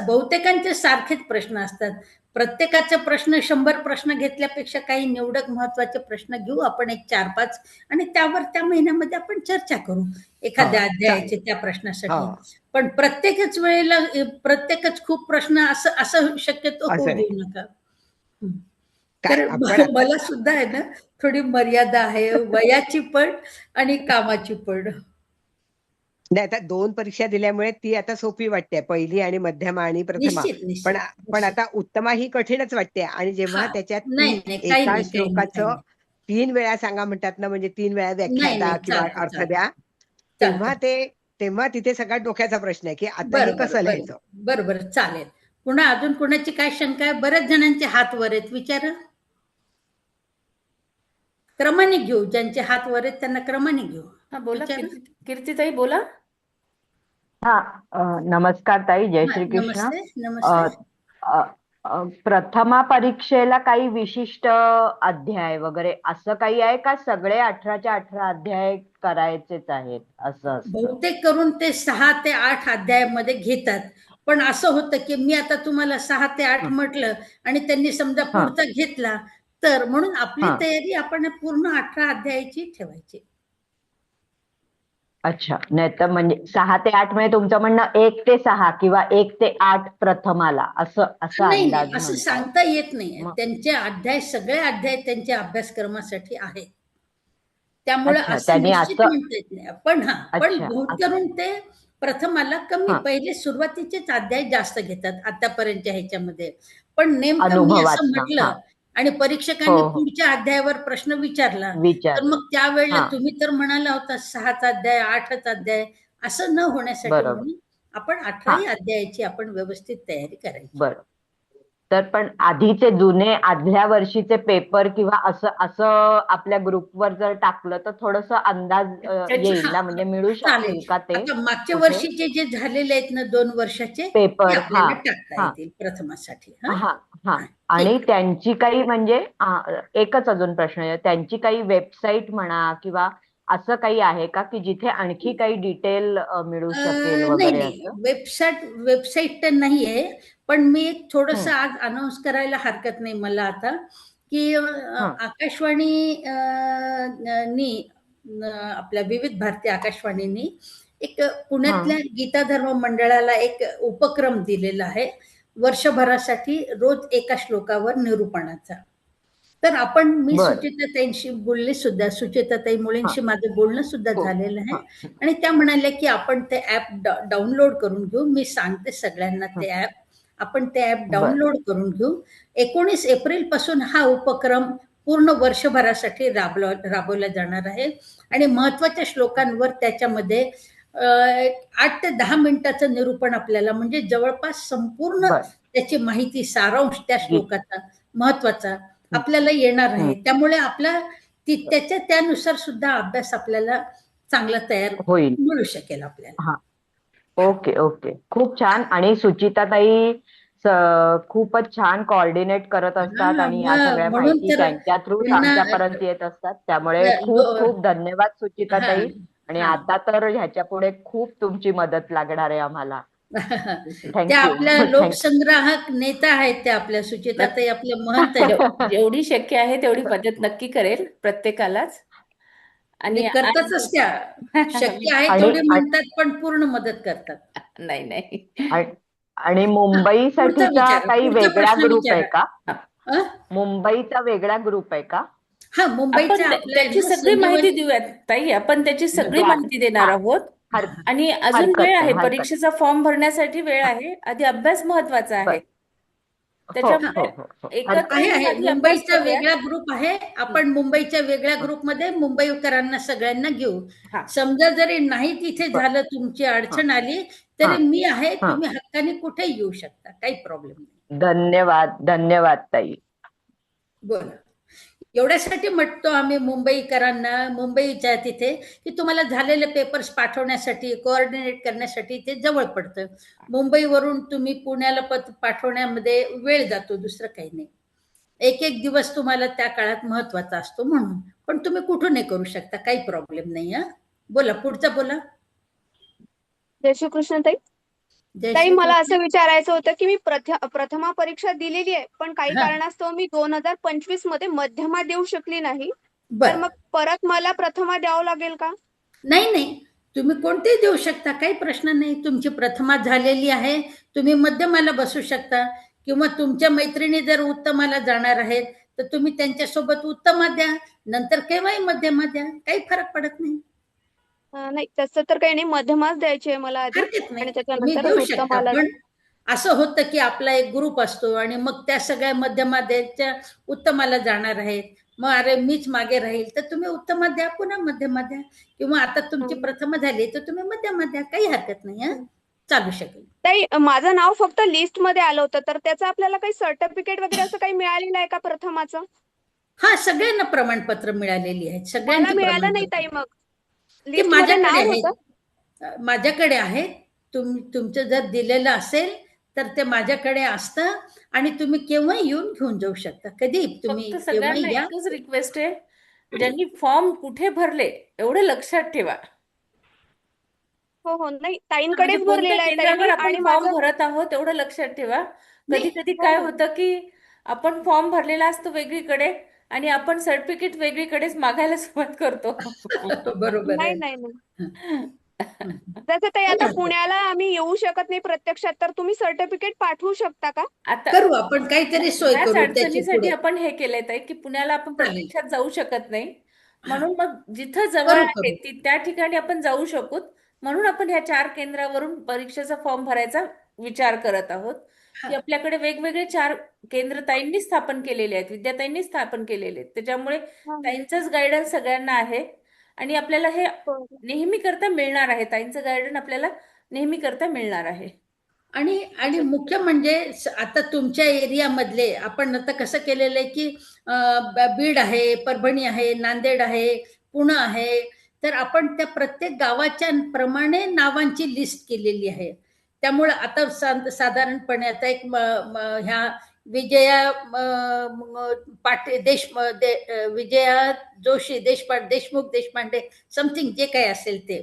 बहुतेकांचे सारखेच प्रश्न असतात. प्रत्येकाचे प्रश्न 100 प्रश्न घेतल्यापेक्षा काही निवडक महत्वाचे प्रश्न घेऊ आपण, एक 4-5, आणि त्यावर त्या महिन्यामध्ये आपण चर्चा करू हा एखाद्या अध्यायाचे चालेल. त्या हा प्रश्नासाठी. पण प्रत्येकच वेळेला प्रत्येकच खूप प्रश्न असं असं शक्यतो होऊ असं नाही. देऊ नका. हं. काय कारण आपण आता मला सुद्धा आहे ना थोडी मर्यादा आहे, वयाची पण आणि कामाची पण. नाही, आता 2 परीक्षा दिल्यामुळे ती आता सोपी वाटते, पहिली आणि मध्यमा आणि प्रथमा. निश्चित, पण निश्चित, पण निश्चित. आता उत्तमा ही कठीणच वाटते आणि जेव्हा हां. त्याच्यात नाही, ती नाही. काही एका नाही, काही नाही, काही श्लोकाचं नाही. 3 वेळा सांगा म्हणतात ना, म्हणजे 3 वेळा व्याख्या नाही, द्या नाही. किंवा चालतं, अर्थ चालतं. द्या, तेव्हा चालतं. तेव्हा तिथे सगळ्यात डोक्याचा प्रश्न आहे, की आता हे बरं, कसं बरं, बरं. लिहायचं? बरं, बरं. चालेल. पुन्हा अजून कोणाची काय शंका आहे? बऱ्याच जणांचे हात वर आहेत. विचारा. क्रमाने घेऊ. ज्यांचे हात वर आहेत त्यांना क्रमाने घेऊ. हा बोला, विचारा. कीर्तिताई बोला. हा नमस्कार ताई, जय हां, श्री कृष्ण. नमस्ते, अ, नमस्ते. अ, प्रथमा परीक्षेला काही विशिष्ट अध्याय वगैरे असं काही आहे का? सगळे 18च्या 18 अध्याय करायचेच आहेत असं असतं? बहुतेक करून ते 6 ते 8 अध्यायामध्ये घेतात. पण असं होतं की मी आता तुम्हाला 6 ते 8 हं, म्हटलं आणि त्यांनी समजा हं, पुढचा घेतला, तर म्हणून आपली हं. तयारी आपण पूर्ण 18 अध्यायाची ठेवायची. अच्छा, नाही तर म्हणजे 6 ते 8 म्हणजे तुमचं म्हणणं 1 ते 6 किंवा 1 ते 8 प्रथमाला असं असा नाही, नाही. अंदाज असं म्हणताय? सांगता येत नाही. मग त्यांचे अध्याय, सगळे अध्याय त्यांच्या अभ्यासक्रमासाठी आहेत. त्यामुळे अच्छा, असं त्यांनी निश्चित असं म्हणता येत नाही. पण पण अच्छा बहुत करून ते प्रथमाला कमी, हा पहिले सुरुवातीचेच अध्याय जास्त घेतात आतापर्यंतच्या ह्याच्यामध्ये. पण नेमकं मी असं अनुभवात हा म्हटलं आणि हो परीक्षकांनी हो पुढच्या अध्यायावर प्रश्न विचारला, तर विचारलं मग त्यावेळेला हा तुम्ही तर म्हणाला होता 6चा अध्याय, 8चा अध्याय, असं न होण्यासाठी बरोबर म्हणून आपण हा 18ही अध्यायाची आपण व्यवस्थित तयारी करायची. बरं. तर पण आधीचे जुने आदल्या वर्षीचे पेपर किंवा असं असं आपल्या ग्रुपवर जर टाकलं तर थोडस अंदाज येईल ना, म्हणजे मिळू चालेल. शकतील का ते आता मागच्या कुठे वर्षीचे जे झालेले आहेत ना 2 वर्षाचे, ते पेपर? हा आपल्याला टाकता हा येतील प्रथमासाठी. हां? हा हा हां, आणि ठीक. त्यांची काही म्हणजे एकच अजून प्रश्न आहे, त्यांची काही वेबसाईट म्हणा किंवा असं काही आहे का की जिथे आणखी काही डिटेल मिळू शकेल नाही वगैरे नाही, असं? वेबसाईट तर नाही आहे, पण मी एक थोडस हं, आज अनाऊन्स करायला हरकत नाही मला आता, की हं, आकाशवाणी नी आपल्या विविध भारती आकाशवाणीनी एक हं. पुण्यातल्या गीता धर्म मंडळाला एक उपक्रम दिलेला आहे, वर्षभरासाठी रोज एका श्लोकावर निरूपणाचा. तर मी बरं. सुचेताताईंशी बोलले सुद्धा, सुचेताताई हां. मुळेंशी माझं बोलणं सुद्धा हो. झालेलं आहे. हां. आणि त्या म्हणाल्या की आपण ते ऍप डाउनलोड करून घेऊ. मी सांगते सगळ्यांना हं. ते ऍप, आपण ते ऍप बरं. डाउनलोड करून घेऊ. 19 एप्रिल पासून हा उपक्रम पूर्ण वर्षभरासाठी राबवला जाणार आहे. आणि महत्वाच्या श्लोकांवर त्याच्यामध्ये 8 ते 10 मिनिटाचं निरूपण आपल्याला, म्हणजे जवळपास संपूर्ण बरं. त्याची माहिती, सारांश त्या गीत. श्लोकाचा महत्वाचा हं, आपल्याला येणार हं. आहे. त्यामुळे आपला त्यानुसार सुद्धा अभ्यास आपल्याला चांगला तयार होईल. मिळू शकेल आपल्याला. हां. Okay, okay. खूप छान. आणि सुचिताताई खूपच छान कोऑर्डिनेट करत असतात आणि या सगळ्या म्हणून माहिती तर त्यांच्या थ्रूच त्यांना आमच्यापर्यंत येत असतात. त्यामुळे हो, खूप खूप धन्यवाद हा सुचिताताई. आणि हा आता तर ह्याच्या पुढे खूप तुमची मदत लागणार आहे आम्हाला. त्या थँक यू. आपल्या थँक लोकसंग्राहक नेता आहेत, त्या आपल्या सुचेताताई आपल्या महंत आहेत. जेवढी शक्य आहे तेवढी मदत नक्की करेल प्रत्येकालाच. आणि आणि करतातच त्या. शक्य आहे आणि तेवढे म्हणतात, पण पूर्ण मदत करतात. नाही नाही. आणि आणि पुढचा मुंबईसाठीचा विचार, काही पुढचा वेगळा प्रश्न ग्रुप आहे विचारा. का? अ? मुंबईचा वेगळा ग्रुप आहे का? हा, आपण मुंबईचा आपला आहे त्याची ना सगळी माहिती संजीवनी. देऊयात ताई, आपण त्याची सगळी द्या. माहिती देणार हां. आहोत. हर आणि अजून वेळ हरकत आहे, नाही, हरकत. परीक्षेचा फॉर्म भरण्यासाठी वेळ हां. आहे. आधी अभ्यास महत्वाचा आहे. बरं. हो, हो, त्याच्यामुळे हो, हो. एकत्र आहे येऊन आहे आधी अभ्यास मुंबईचा करूया. वेगळा ग्रुप आहे. आपण मुंबईच्या वेगळ्या हं. ग्रुपमध्ये मुंबईकरांना सगळ्यांना घेऊ. हा, समजा जरी नाही तिथे बरं. झालं, तुमची हां, अडचण आली, तरी हां, मी आहे, हां. तुम्ही हक्काने कुठे येऊ शकता, काही प्रॉब्लेम नाही. धन्यवाद, धन्यवाद ताई. बोला. एवढ्यासाठी म्हणतो आम्ही मुंबईकरांना, मुंबईच्या तिथे, की तुम्हाला झालेले पेपर्स पाठवण्यासाठी, कोऑर्डिनेट करण्यासाठी ते जवळ पडतं. मुंबईवरून तुम्ही पुण्याला पाठवण्यामध्ये वेळ जातो, दुसरं काही नाही. एक एक दिवस तुम्हाला त्या काळात महत्वाचा असतो म्हणून. पण तुम्ही कुठूनही करू शकता, काही प्रॉब्लेम नाही. बोला, पुढचा बोला. जय श्री कृष्ण ताई. जय ताई, श्री मला कृष्ण. असं विचारायचं होतं की मी प्रथमा परीक्षा दिलेली आहे, पण काही हा, कारणास्तव मी 2025 मध्ये मध्यमा देऊ शकली नाही. तर बर. मग परत मला प्रथमा द्यावं लागेल का? नाही नाही, तुम्ही कोणतेही देऊ शकता, काही प्रश्न नाही. तुमची प्रथमा झालेली आहे, तुम्ही मध्यमाला बसू शकता. किंवा तुमच्या मैत्रिणी जर उत्तमाला जाणार आहेत, तर तुम्ही त्यांच्यासोबत उत्तमा द्या, नंतर केव्हाही मध्यमा द्या, काही फरक पडत नाही. नाही, तसं तर काही नाही, मध्यमाच द्यायची आहे मला आधी हरकत नाही, आणि तुम्ही त्याच्यानंतरच देऊ शकता. उत्तमाला. पण असं होतं की आपला एक ग्रुप असतो आणि मग त्या सगळ्या मध्यमा द्यायच्या उत्तमाला जाणार आहेत, मग अरे मीच मागे राहील, तर तुम्ही उत्तमा द्या, पुन्हा मध्यमा द्या. किंवा आता तुमची हं, प्रथमा झाली, तर तुम्ही मध्यमा द्या, काही हरकत नाही. हं. चालू शकेल. ताई, माझं नाव फक्त लिस्ट मध्ये आलं होतं, तर त्याचं आपल्याला काही सर्टिफिकेट वगैरे असं काही मिळालेलं आहे का प्रथमाचं? हा, सगळ्यांना प्रमाणपत्र मिळालेली आहेत, मला सगळ्यांची मिळालं नाही प्रमाणपत्र. ताई. मग ते लिस्ट मध्ये माझ्याकडे नाव आहेत. होतं. माझ्याकडे आहेत. तुमचं जर दिलेलं असेल, तर ते माझ्याकडे असतं आणि तुम्ही केव्हाही येऊन घेऊन जाऊ शकता. कधी तुम्ही फक्त केव्हाही सगळ्यांना या. एकच रिक्वेस्ट आहे, ज्यांनी फॉर्म कुठे भरले एवढं लक्षात ठेवा. हो हो, नाही, म्हणजे ताईंकडेच कोणत्या भरलेलं आहे केंद्रावर ताईंनी. आपण आणि फॉर्म माझं. भरत आहोत एवढं लक्षात ठेवा. कधी नाही. कधी हो काय हो. होतं की आपण फॉर्म भरलेला असतो वेगळीकडे आणि आपण सर्टिफिकेट वेगळीकडेच मागायला सुरुवात करतो. बरोबर नाही आहे. नाही नाही. हं. जसं ताई, काही आता हरकत. पुण्याला आम्ही येऊ शकत नाही प्रत्यक्षात, तर तुम्ही सर्टिफिकेट पाठवू शकता का? आता करू, आपण काहीतरी सोय ह्याच करू त्याची अडचणीसाठी पुढे. आपण हे केलंय ताई, की पुण्याला आपण चालेल. प्रत्यक्षात जाऊ शकत नाही. हा, म्हणून मग जिथं जवळ करू आहे करू. त्या ठिकाणी आपण जाऊ शकू. म्हणून आपण ह्या 4 केंद्रावरून परीक्षेचा फॉर्म भरायचा विचार करत आहोत. हा, की आपल्याकडे वेगवेगळे 4 केंद्र ताईंनी स्थापन केलेले आहेत, विद्याताईंनी स्थापन केलेले आहेत. त्याच्यामुळे हा, ताईंचंच गायडन्स सगळ्यांना आहे आणि आपल्याला हे बरं. नेहमी करता मिळणार आहे. ताईंचं गायडन्स आपल्याला नेहमी करता मिळणार आहे. आणि आणि मुख्य म्हणजे आता तुमच्या एरियामधले आपण आता कसं केलेलं आहे की बीड आहे, परभणी आहे, नांदेड आहे, पुणे आहे. तर आपण त्या प्रत्येक गावाच्या प्रमाणे नावांची लिस्ट केलेली आहे. त्यामुळे आता साधारणपणे आता एक ह्या विजया विजया जोशी देशमुख देशपांडे समथिंग जे काही असेल ते,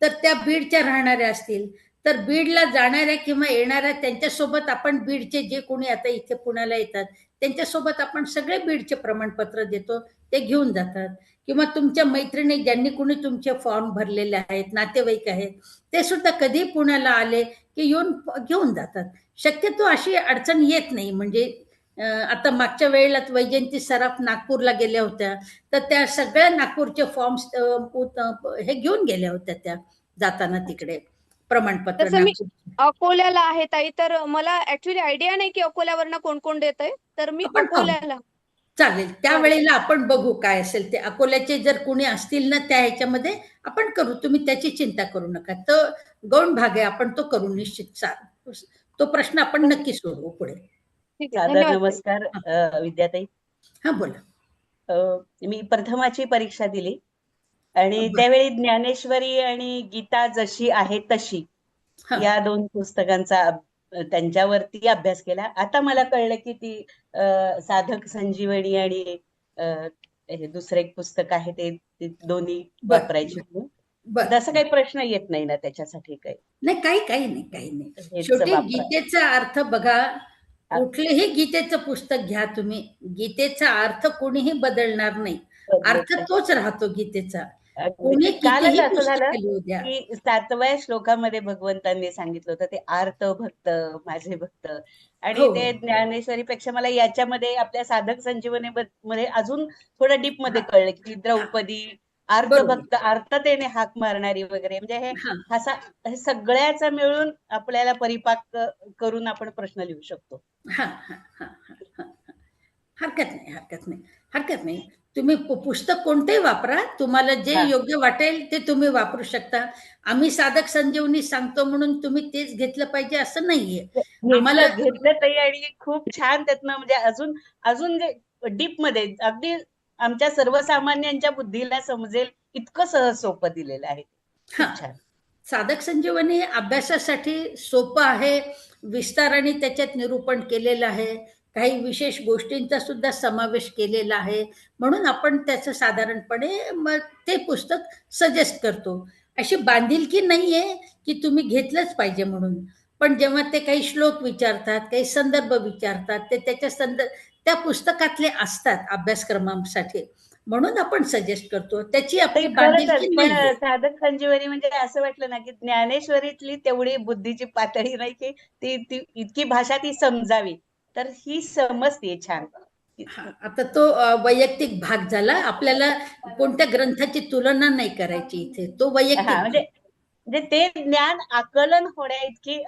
तर त्या बीडच्या राहणाऱ्या असतील, तर बीडला जाणाऱ्या किंवा येणाऱ्या त्यांच्यासोबत आपण बीडचे जे कोणी आता इथे पुण्याला येतात त्यांच्यासोबत आपण सगळे बीडचे प्रमाणपत्र देतो, ते घेऊन जातात. किंवा तुमच्या मैत्रिणी ज्यांनी कोणी तुमचे फॉर्म भरलेले आहेत, नातेवाईक आहेत, ते सुद्धा कधी पुण्याला आले की येऊन घेऊन जातात. शक्यतो अशी अडचण येत नाही. म्हणजे आता मागच्या वेळेला वैजयंती सराफ नागपूरला गेल्या होत्या, तर त्या सगळ्या नागपूरचे फॉर्म्स हे घेऊन गेल्या होत्या त्या जाताना तिकडे प्रमाणपत्र तसं मी नागपूर. अकोल्याला आहे ताई, तर मला ऍक्च्युली आयडिया नाही की अकोल्यावरनं कोण कोण देत आहे, तर मी आपण पाहू. अकोल्याला. चालेल, त्यावेळेला आपण बघू काय असेल ते. अकोल्याचे जर कोणी असतील ना त्या ह्याच्यामध्ये आपण करू, तुम्ही त्याची चिंता करू नका. तो गौण भाग आहे, आपण तो करू निश्चित. तो प्रश्न आपण नक्की सोडवू पुढे. ठीक आहे, सादर धन्यवाद ताई. नमस्कार विद्याताई. हा बोला. मी प्रथमाची परीक्षा दिली आणि बरं. त्यावेळी ज्ञानेश्वरी आणि गीता जशी आहे तशी हा. या 2 पुस्तकांचा त्यांच्यावरती अभ्यास केला. आता मला कळलं की ती साधक संजीवनी आणि हे दुसरं एक पुस्तक आहे ते दोन्ही बरं. वापरायची म्हणून. बरं. तसं काही प्रश्न येत नाही ना त्याच्यासाठी काही? नाही, काही नाही. हेच शेवटी वापरा. गीतेचा अर्थ बघा, कुठलेही गीतेचं पुस्तक घ्या तुम्ही, गीतेचा अर्थ कोणीही बदलणार नाही. अर्थ तोच राहतो गीतेचा. कोणी कालच कितीही असं झालं पुस्तक लिहू द्या. की 7व्या श्लोकामध्ये भगवंतांनी सांगितलं होतं ते आर्त भक्त माझे भक्त, आणि हो. ते ज्ञानेश्वरीपेक्षा मला याच्यामध्ये आपल्या साधक संजीवनी मध्ये अजून थोडं डीप मध्ये कळलं की द्रौपदी आर्त बरोबर. भक्त, आर्ततेने हाक मारणारी वगैरे, म्हणजे हा. हे सगळ्याचा मिळून आपल्याला परिपाक करून आपण प्रश्न लिहू शकतो. हा. हरकत नाही. तुम्ही पुस्तक कोणतेही वापरा, तुम्हाला जे हा. योग्य वाटेल ते तुम्ही वापरू शकता. आम्ही साधक संजीवनी सांगतो म्हणून तुम्ही तेच घेतलं पाहिजे असं नाहीये. आम्हाला घेतलं ताई, आणि खूप छान त्यातनं म्हणजे अजून जे डीप मध्ये अगदी आमच्या सर्वसामान्यांच्या बुद्धीला समजेल इतकं सहज सोपं दिलेलं आहे. खूप हा. छान. साधक संजीवनी अभ्यासासाठी सोपं आहे, विस्ताराने त्याच्यात निरूपण केलेलं आहे, काही विशेष गोष्टींचा सुद्धा समावेश केलेला आहे, म्हणून आपण त्याचं साधारणपणे ते पुस्तक सजेस्ट करतो. अशी बांधिलकी नाहीये की तुम्ही घेतलंच पाहिजे म्हणून. पण जेव्हा ते काही श्लोक विचारतात, काही संदर्भ विचारतात, ते त्या पुस्तकातले असतात अभ्यासक्रमासाठी, म्हणून आपण सजेस्ट करतो. त्याची आपली बांधिलकी पण नाहीये. साधक संजीवनी म्हणजे असं वाटलं ना की ज्ञानेश्वरीतली तेवढी बुद्धीची पातळी नाही की ती इतकी भाषा ती समजावी, तर ही समजते छान. आता तो वैयक्तिक भाग झाला. आपल्याला कोणत्या ग्रंथाची तुलना नाही करायची इथे, तो वैयक्तिक भाग. म्हणजे ते ज्ञान आकलन होण्या इतकी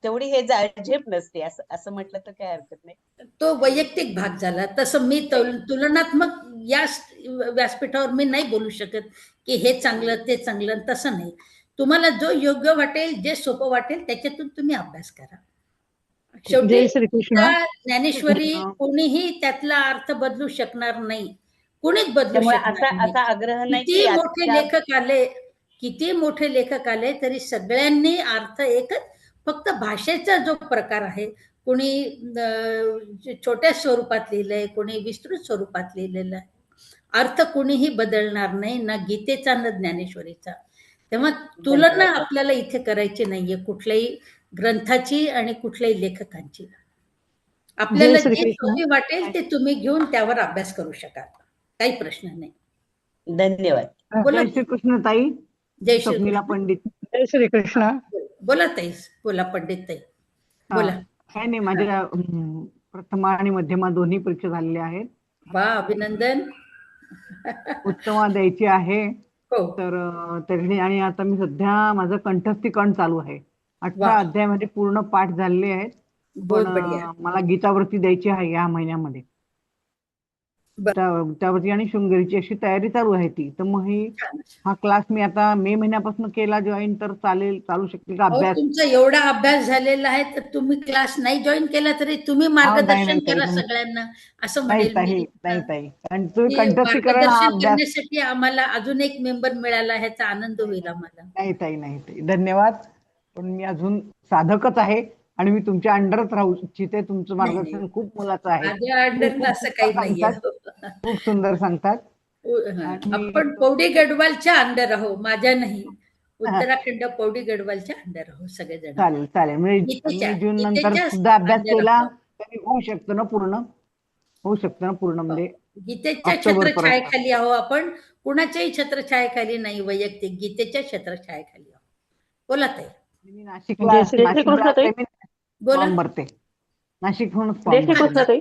तेवढी हे झेप नसते, असं म्हटलं तर काही हरकत नाही. तो वैयक्तिक भाग झाला. तसं मी तुलनात्मक या व्यासपीठावर मी नाही बोलू शकत की हे चांगलं ते चांगलं, तसं नाही. तुम्हाला जो योग्य वाटेल, जे सोपं वाटेल त्याच्यातून तुम्ही अभ्यास करा. शेवटी ज्ञानेश्वरी कोणीही त्यातला अर्थ बदलू शकणार नाही, कोणीच बदलू शकणार नाही. असा आग्रह नाही किती मोठे लेखक आले तरी सगळ्यांनी अर्थ एकच, फक्त भाषेचा जो प्रकार आहे, कोणी छोट्या स्वरूपात लिहिलंय, कोणी विस्तृत स्वरूपात लिहिलेलं आहे, अर्थ कोणीही बदलणार नाही, ना गीतेचा ना ज्ञानेश्वरीचा. तेव्हा तुलना आपल्याला इथे करायची नाहीये कुठल्याही ग्रंथाची आणि कुठल्याही लेखकांची. आपल्याला जे सोपी वाटेल ते तुम्ही घेऊन त्यावर अभ्यास करू शकाल, काही प्रश्न नाही. धन्यवाद. बोला. जय श्रीकृष्ण ताई. जय स्वप्नीला श्री पंडित. जय श्रीकृष्ण. बोला ताई, बोला पंडित ताई, बोला. काय नाही, माझ्या प्रथमा आणि मध्यमा दोन्ही परीक्षा झालेल्या आहेत. वा, अभिनंदन. उत्तमा द्यायची आहे. हो. तर तरी, आणि आता मी सध्या माझं कंठस्थीकरण चालू आहे. 18 अध्यायामध्ये पूर्ण पाठ झालेले आहेत. पण मला गीतावरती द्यायची आहे या महिन्यामध्ये. त्यावरती आणि शृंगेरीची अशी तयारी चालू आहे ती. तर मग हा क्लास मी आता मे महिन्यापासून केला जॉईन, तर चालू शकते का अभ्यास? तुमचा एवढा अभ्यास झालेला आहे तर तुम्ही क्लास नाही जॉईन केला तरी तुम्ही मार्गदर्शन करा सगळ्यांना, असं म्हणेल. नाही ताई, आणि तुम्ही कंठस्थीकरण करण्यासाठी आम्हाला अजून एक मेंबर मिळाला, ह्याचा आनंद होईल आम्हाला. नाही ताई, धन्यवाद. पण मी अजून साधकच आहे आणि मी तुमच्या अंडरच राहू इच्छिते. तुमचं नाही, मार्गदर्शन खूप मोलाचं आहे. माझ्या तुम्ही अंडर खूप असं सुंदर काही नाहीये. सांगतात, खूप सुंदर सांगतात. आणि आपण पौडी गढवालच्या अंडर आहो, माझ्या नाही. हा, उत्तराखंड पौडी गढवालच्या अंडर आहो सगळेजण. चालेल चालेल. म्हणजे गीतेच्या मी जून नंतर गीतेच्या सुद्धा अभ्यास अंडर केला आहो. तरी होऊ शकतं ना पूर्ण? होऊ शकतं ना पूर्ण म्हणजे गीतेच्या ऑक्टोबर पर्यंत? छत्रछायेखाली आहो आपण, कुणाच्याही छत्रछायेखाली नाही, वैयक्तिक गीतेच्या छत्रछायेखाली आहो. बोला ताई. मी नाशिकला नाशिकला असते, मी बोला फॉर्म भरते. नाशिकहूनच जय फॉर्म श्रीकृष्ण भरते. ताई.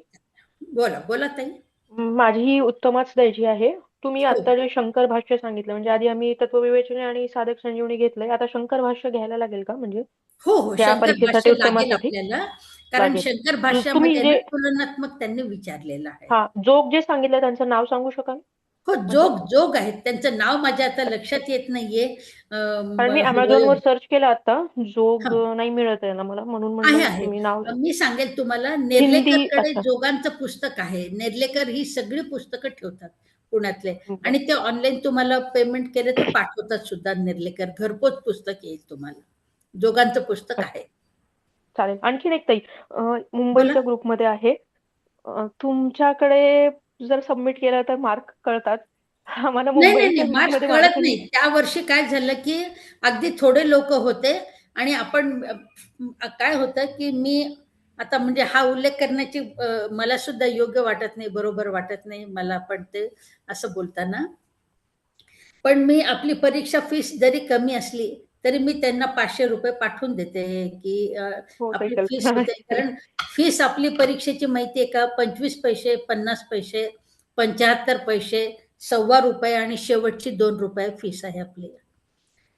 बोला बोला ताई. माझी उत्तमाच द्यायची आहे. तुम्ही हो. आता जे शंकर भाष्य सांगितलं, म्हणजे आधी आम्ही तत्वविवेचने आणि साधक संजीवनी घेतलंय, आता शंकर भाष्य घ्यायला लागेल का? म्हणजे हो हो, त्या शंकर परीक्षेसाठी भाष्य लागेल उत्तमासाठी आपल्याला, कारण लागेल. शंकर तुम्ही भाष्यामध्ये जे ना तुलनात्मक त्यांनी विचारलेलं आहे. हा जोग जे सांगितलं त्यांचं नाव सांगू शकाल? हो, जोग आहेत, त्यांचं नाव माझ्या आता लक्षात येत नाहीये. कारण मी अमेझॉनवर सर्च केलं आता, जोग नाही मिळत आहे ना मला, म्हणून आहे म्हणलं आहे तुम्ही नाव. मी सांगेल तुम्हाला, हिंदी नेर्लेकरकडे अच्छा. जोगांचं पुस्तक आहे. नेर्लेकर ही सगळी पुस्तकं ठेवतात पुण्यातले, आणि ते ऑनलाईन तुम्हाला पेमेंट केले तर पाठवतात सुद्धा. नेर्लेकर घरपोच पुस्तक येईल तुम्हाला, जोगांचं पुस्तक आहे. चालेल. आणखीन एक ताई, बोला. मुंबईच्या ग्रुपमध्ये आहे, तुमच्याकडे जर सबमिट केलं तर मार्क कळतात. आम्हाला नाही मुंबईच्या मार्क्स ग्रुपमध्ये कळत मार्क नाही. त्या वर्षी काय झालं की अगदी थोडे लोक होते, आणि आपण काय होतं की मी आता म्हणजे हा उल्लेख करण्याची मला सुद्धा योग्य वाटत नाही, बरोबर वाटत नाही मला पण ते असं बोलताना. पण मी आपली परीक्षा फीस जरी कमी असली तरी मी त्यांना 500 रुपये पाठवून देते की हो ताई, आपली फीस होते. कारण फीस आपली परीक्षेची माहिती आहे का, 25 पैसे, 50 पैसे, 75 पैसे, ₹1.25 आणि शेवटची ₹2 फीस आहे आपली.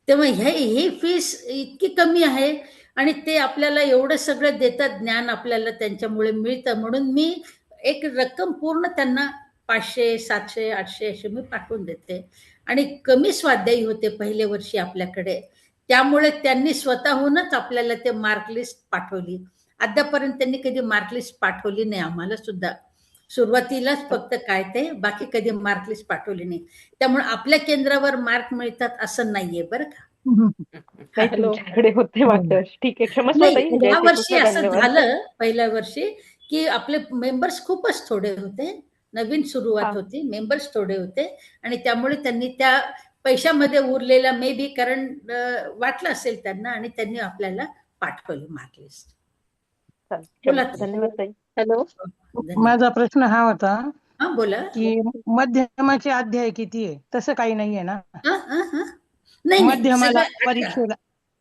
तेव्हा ही फीस इतकी कमी आहे, आणि ते आपल्याला एवढं सगळं देतात, ज्ञान आपल्याला त्यांच्यामुळे मिळतं, म्हणून मी एक रक्कम पूर्ण त्यांना 500, 700, 800 असे मी पाठवून देते. आणि कमी स्वाध्यायी होते पहिले वर्षी आपल्याकडे, त्यामुळे त्यांनी स्वतःहूनच आपल्याला ते मार्क लिस्ट पाठवली. अद्यापर्यंत त्यांनी कधी मार्क लिस्ट पाठवली नाही आम्हाला सुद्धा. सुरुवातीलाच फक्त काय ते, बाकी कधी मार्क लिस्ट पाठवली नाही. त्यामुळे आपल्या केंद्रावर मार्क मिळतात असं नाहीये बरं का. नाही, तुमच्याकडे होते मागच्या वर्षी. ठीक आहे, क्षमस्व ताई. नाही, जय या वर्षी श्रीकृष्ण, असं धन्यवाद. झालं पहिल्या वर्षी की आपले मेंबर्स खूपच थोडे होते, नवीन सुरुवात होती, मेंबर्स थोडे होते, आणि त्यामुळे त्यांनी त्या पैशामध्ये उरलेला मे बी, कारण वाटलं असेल त्यांना, आणि त्यांनी आपल्याला पाठवली मार्क लिस्ट. बोला. धन्यवाद ताई. हॅलो, माझा प्रश्न हा होता हा बोला. की मध्यमाचे अध्याय किती आहे? तसं काही नाहीये ना नाही मध्यमाला परीक्षेला?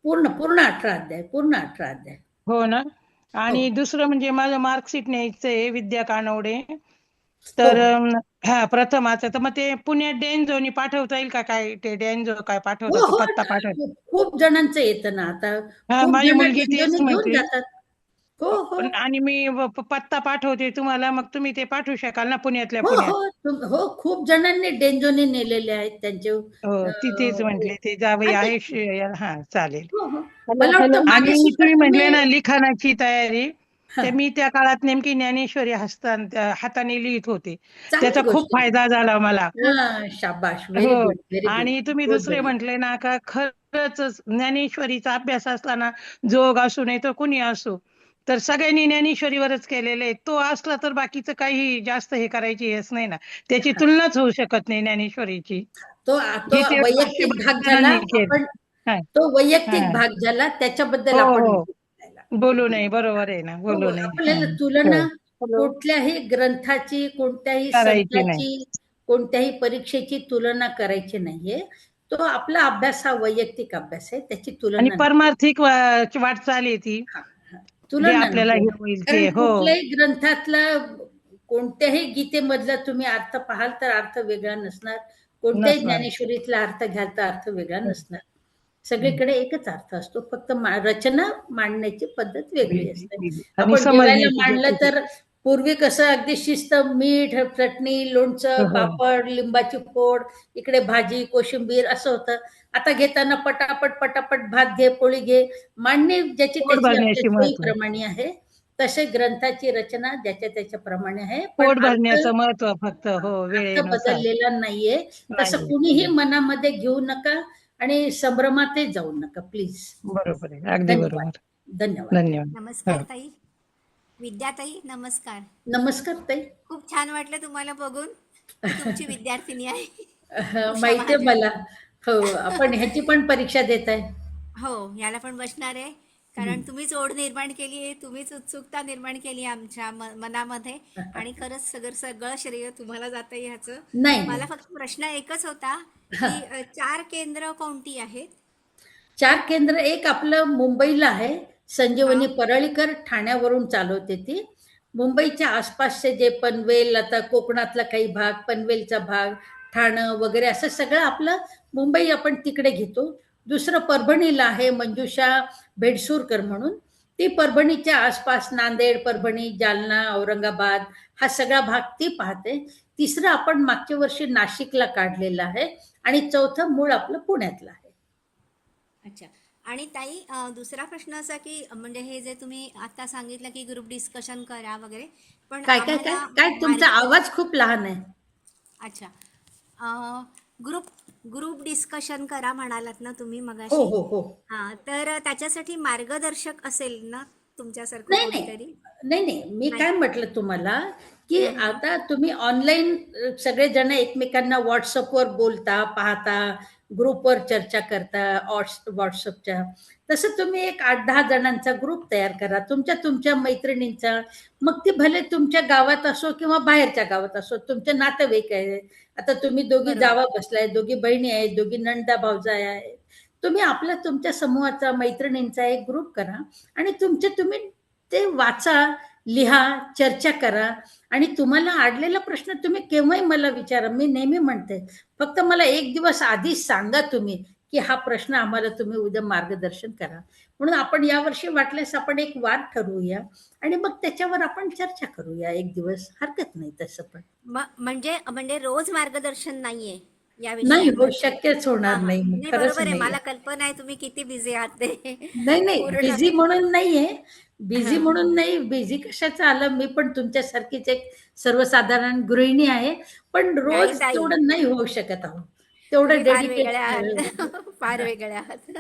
पूर्ण 18 अध्याय, पूर्ण 18 अध्याय. हो ना. आणि दुसरं म्हणजे माझं मार्कशीट न्यायचंय, विद्या कानवडे. तर हा प्रथमाचं, तर मग ते पुण्यात डेंजोनी पाठवता येईल का? काय ते डेंजो काय पाठवतात तो पत्ता पाठवतात? खूप जणांचं येतं ना आता, हा, खूप माझी जण मुलगी तेच डेंजोने घेऊन म्हणते. जातात. हो. आणि मी पत्ता पाठवते तुम्हाला, मग तुम्ही ते पाठवू शकाल ना पुण्यातल्या हो पुण्यात? हो, खूप जणांनी डेंजोने नेलेले आहेत त्यांचे. हो, तिथेच म्हटले ते जावई आहे. हा, चालेल. मला वाटतं मागे आणि सुद्धा तुम्ही म्हटले ना लिखाणाची तयारी, हा. तर मी त्या काळात नेमकी ज्ञानेश्वरी हाताने लिहित होते, चांगली त्याचा खूप गोष्ट आहे. फायदा झाला मला. शाबाश, व्हेरी हो. Good, very good. आणि तुम्ही दुसरे म्हटले ना का खरंच ज्ञानेश्वरीचा अभ्यास असताना, जोग असू नये तर कुणी असो, तर सगळ्यांनी ज्ञानेश्वरीवरच केलेले आहे. तो असला तर बाकीचं काही जास्त हे करायची हेच नाही ना, त्याची तुलनाच होऊ शकत नाही ज्ञानेश्वरीची. तो वैयक्तिक भाग झाला. आपण तो वैयक्तिक भाग झाला, त्याच्याबद्दल आपण बोलू नये. बरोबर आहे ना, बोलू नये. आपल्याला तुलना कुठल्याही ग्रंथाची, कोणत्याही संताची, कोणत्याही परीक्षेची तुलना करायची नाहीये. तो आपला अभ्यास हा वैयक्तिक अभ्यास आहे, त्याची आणि तुलना परमार्थिक वाटचाल आहे ती, तुलना आपल्याला हे होईल ते. हो, कुठल्याही ग्रंथातला, कोणत्याही गीतेमधला तुम्ही अर्थ पाहाल तर अर्थ वेगळा नसणार, कोणत्याही ज्ञानेश्वरीतला अर्थ घ्याल तर अर्थ वेगळा नसणार. सगळीकडे एकच अर्थ असतो, फक्त रचना मांडण्याची पद्धत वेगळी असते. आपण जेवायला मांडलं तर पूर्वी कसं अगदी शिस्त, मीठ, चटणी, लोणचं, पापड, लिंबाची फोड, इकडे भाजी, कोशिंबीर असं होतं. आता घेताना पटापट भात घे, पोळी घे, मांडणी ज्याची त्याची सोयीप्रमाणे आहे. तसे ग्रंथाची रचना ज्याच्या त्याच्या प्रमाणे आहे, पोट भरण्याचं महत्व फक्त. हो, वेळेनुसार बदललेला नाहीये. तसं कुणीही मनामध्ये घेऊ नका आणि संभ्रमातही जाऊ नका, प्लीज. बरोबर आहे, अगदी बरोबर. धन्यवाद. धन्यवाद. नमस्कार हो. ताई. विद्याताई नमस्कार. नमस्कार ताई. खूप छान वाटलं तुम्हाला बघून. मी तुमची विद्यार्थिनी आहे. उषा माहितीये महाजन. मला. हो, आपण ह्याची पण परीक्षा देत आहे. हो, याला पण बसणार आहे. कारण तुम्हीच ओढ निर्माण केली आहे, तुम्हीच उत्सुकता निर्माण केली आहे आमच्या मनामध्ये आणि खरंच सगळं श्रेय तुम्हाला जातं ह्याचं. नाही मला फक्त प्रश्न एकच होता की 4 केंद्र कोणती आहेत? 4 केंद्र, एक आपलं मुंबईला आहे, संजीवनी परळीकर ठाण्यावरून चालवते ती. मुंबईच्या आसपासचे जे पनवेल, आता कोकणातला काही भाग, पनवेलचा भाग, ठाणं वगैरे असं सगळं आपलं मुंबई आपण तिकडे घेतो. दुसरं परभणीला आहे मंजुषा भेडसूरकर म्हणून, ती परभणीच्या आसपास नांदेड, परभणी, जालना, औरंगाबाद हा सगळा भाग ती पाहते. तिसरं आपण मागच्या वर्षी नाशिकला काढलेलं आहे आणि चौथं मूळ आपलं पुण्यातलं आहे. अच्छा. आणि ताई दुसरा प्रश्न असा की म्हणजे हे जे तुम्ही आता सांगितलं की ग्रुप डिस्कशन करा वगैरे, पण काय काय काय काय तुमचा आवाज खूप लहान आहे. अच्छा. ग्रुप डिस्कशन करा म्हणालात ना तुम्ही हो मगाशी. हो हो. हा, तर त्याच्यासाठी मार्गदर्शक असेल ना तुमच्यासारखं नाही कोणीतरी? नाही, मी काय म्हटलं तुम्हाला की आता तुम्ही ऑनलाईन सगळेजण एकमेकांना व्हॉट्सअपवर बोलता, पाहता, ग्रुपवर चर्चा करता, व्हॉट्सअपच्या. तसं तुम्ही एक 8-10 जणांचा ग्रुप तयार करा, तुमच्या मैत्रिणींचा. मग ती भले तुमच्या गावात असो किंवा बाहेरच्या गावात असो, तुमचे नातेवाईक आहे. आता तुम्ही दोघी जावा बसलाय, दोघी बहिणी आहेत, दोघी नंदा भावजाई आहेत. तुम्ही तुमच्या समूहाचा, मैत्रिणींचा एक ग्रुप करा आणि तुम्ही ते वाचा, लिहा, चर्चा करा आणि तुम्हाला अडलेला प्रश्न तुम्ही केव्हाही मला विचारा. मी नेहमी म्हणते, फक्त मला एक दिवस आधीच सांगा तुम्ही की हा प्रश्न आम्हाला तुम्ही उद्या मार्गदर्शन करा. म्हणून आपण यावर्षी वाटल्यास आपण एक वार ठरवूया आणि मग त्याच्यावर आपण चर्चा करूया एक दिवस. हरकत नाही तसं पण. म्हणजे रोज मार्गदर्शन नाहीये या नाही विषयावर? शक्यच होणार नाही. नाही, खरंच बरोबर आहे. नाही. मला कल्पना आहे तुम्ही किती बिझी आहात ते. नाही पूर्ण. बिझी म्हणून नाहीये. बिझी म्हणून नाही, बिझी कशाचं आलं. मी पण तुमच्यासारखीच एक सर्वसाधारण गृहिणी आहे, पण नाही रोज ताई, तेवढं नाही होऊ शकत आहो. तेवढं तुम्ही फार डेडिकेट वेगळ्या आहात. फार वेगळ्या आहात.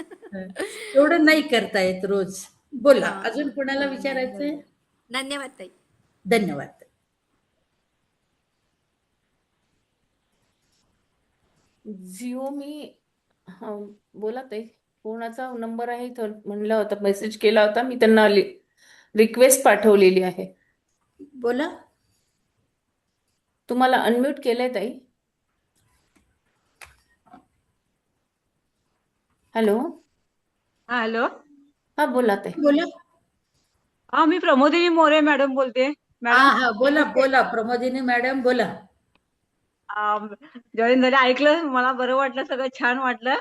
तेवढं नाही करता येत रोज. बोला, हा. अजून कुणाला विचारायचंय? धन्यवाद ताई. धन्यवाद. जिओ मी बोला ताई. कोणाचा नंबर आहे इथं म्हणलं होतं, मेसेज केला होता मी त्यांना, रिक्वेस्ट पाठवलेली आहे. बोला. तुम्हाला अनम्यूट केलंय ताई. हॅलो. हॅलो. हा बोला ताई. बोला. हा, मी प्रमोदिनी मोरे मॅडम बोलते. हा बोला प्रमोदिनी मॅडम बोला. जॉईन झाले, ऐकलं, मला बरं वाटलं, सगळं छान वाटलं.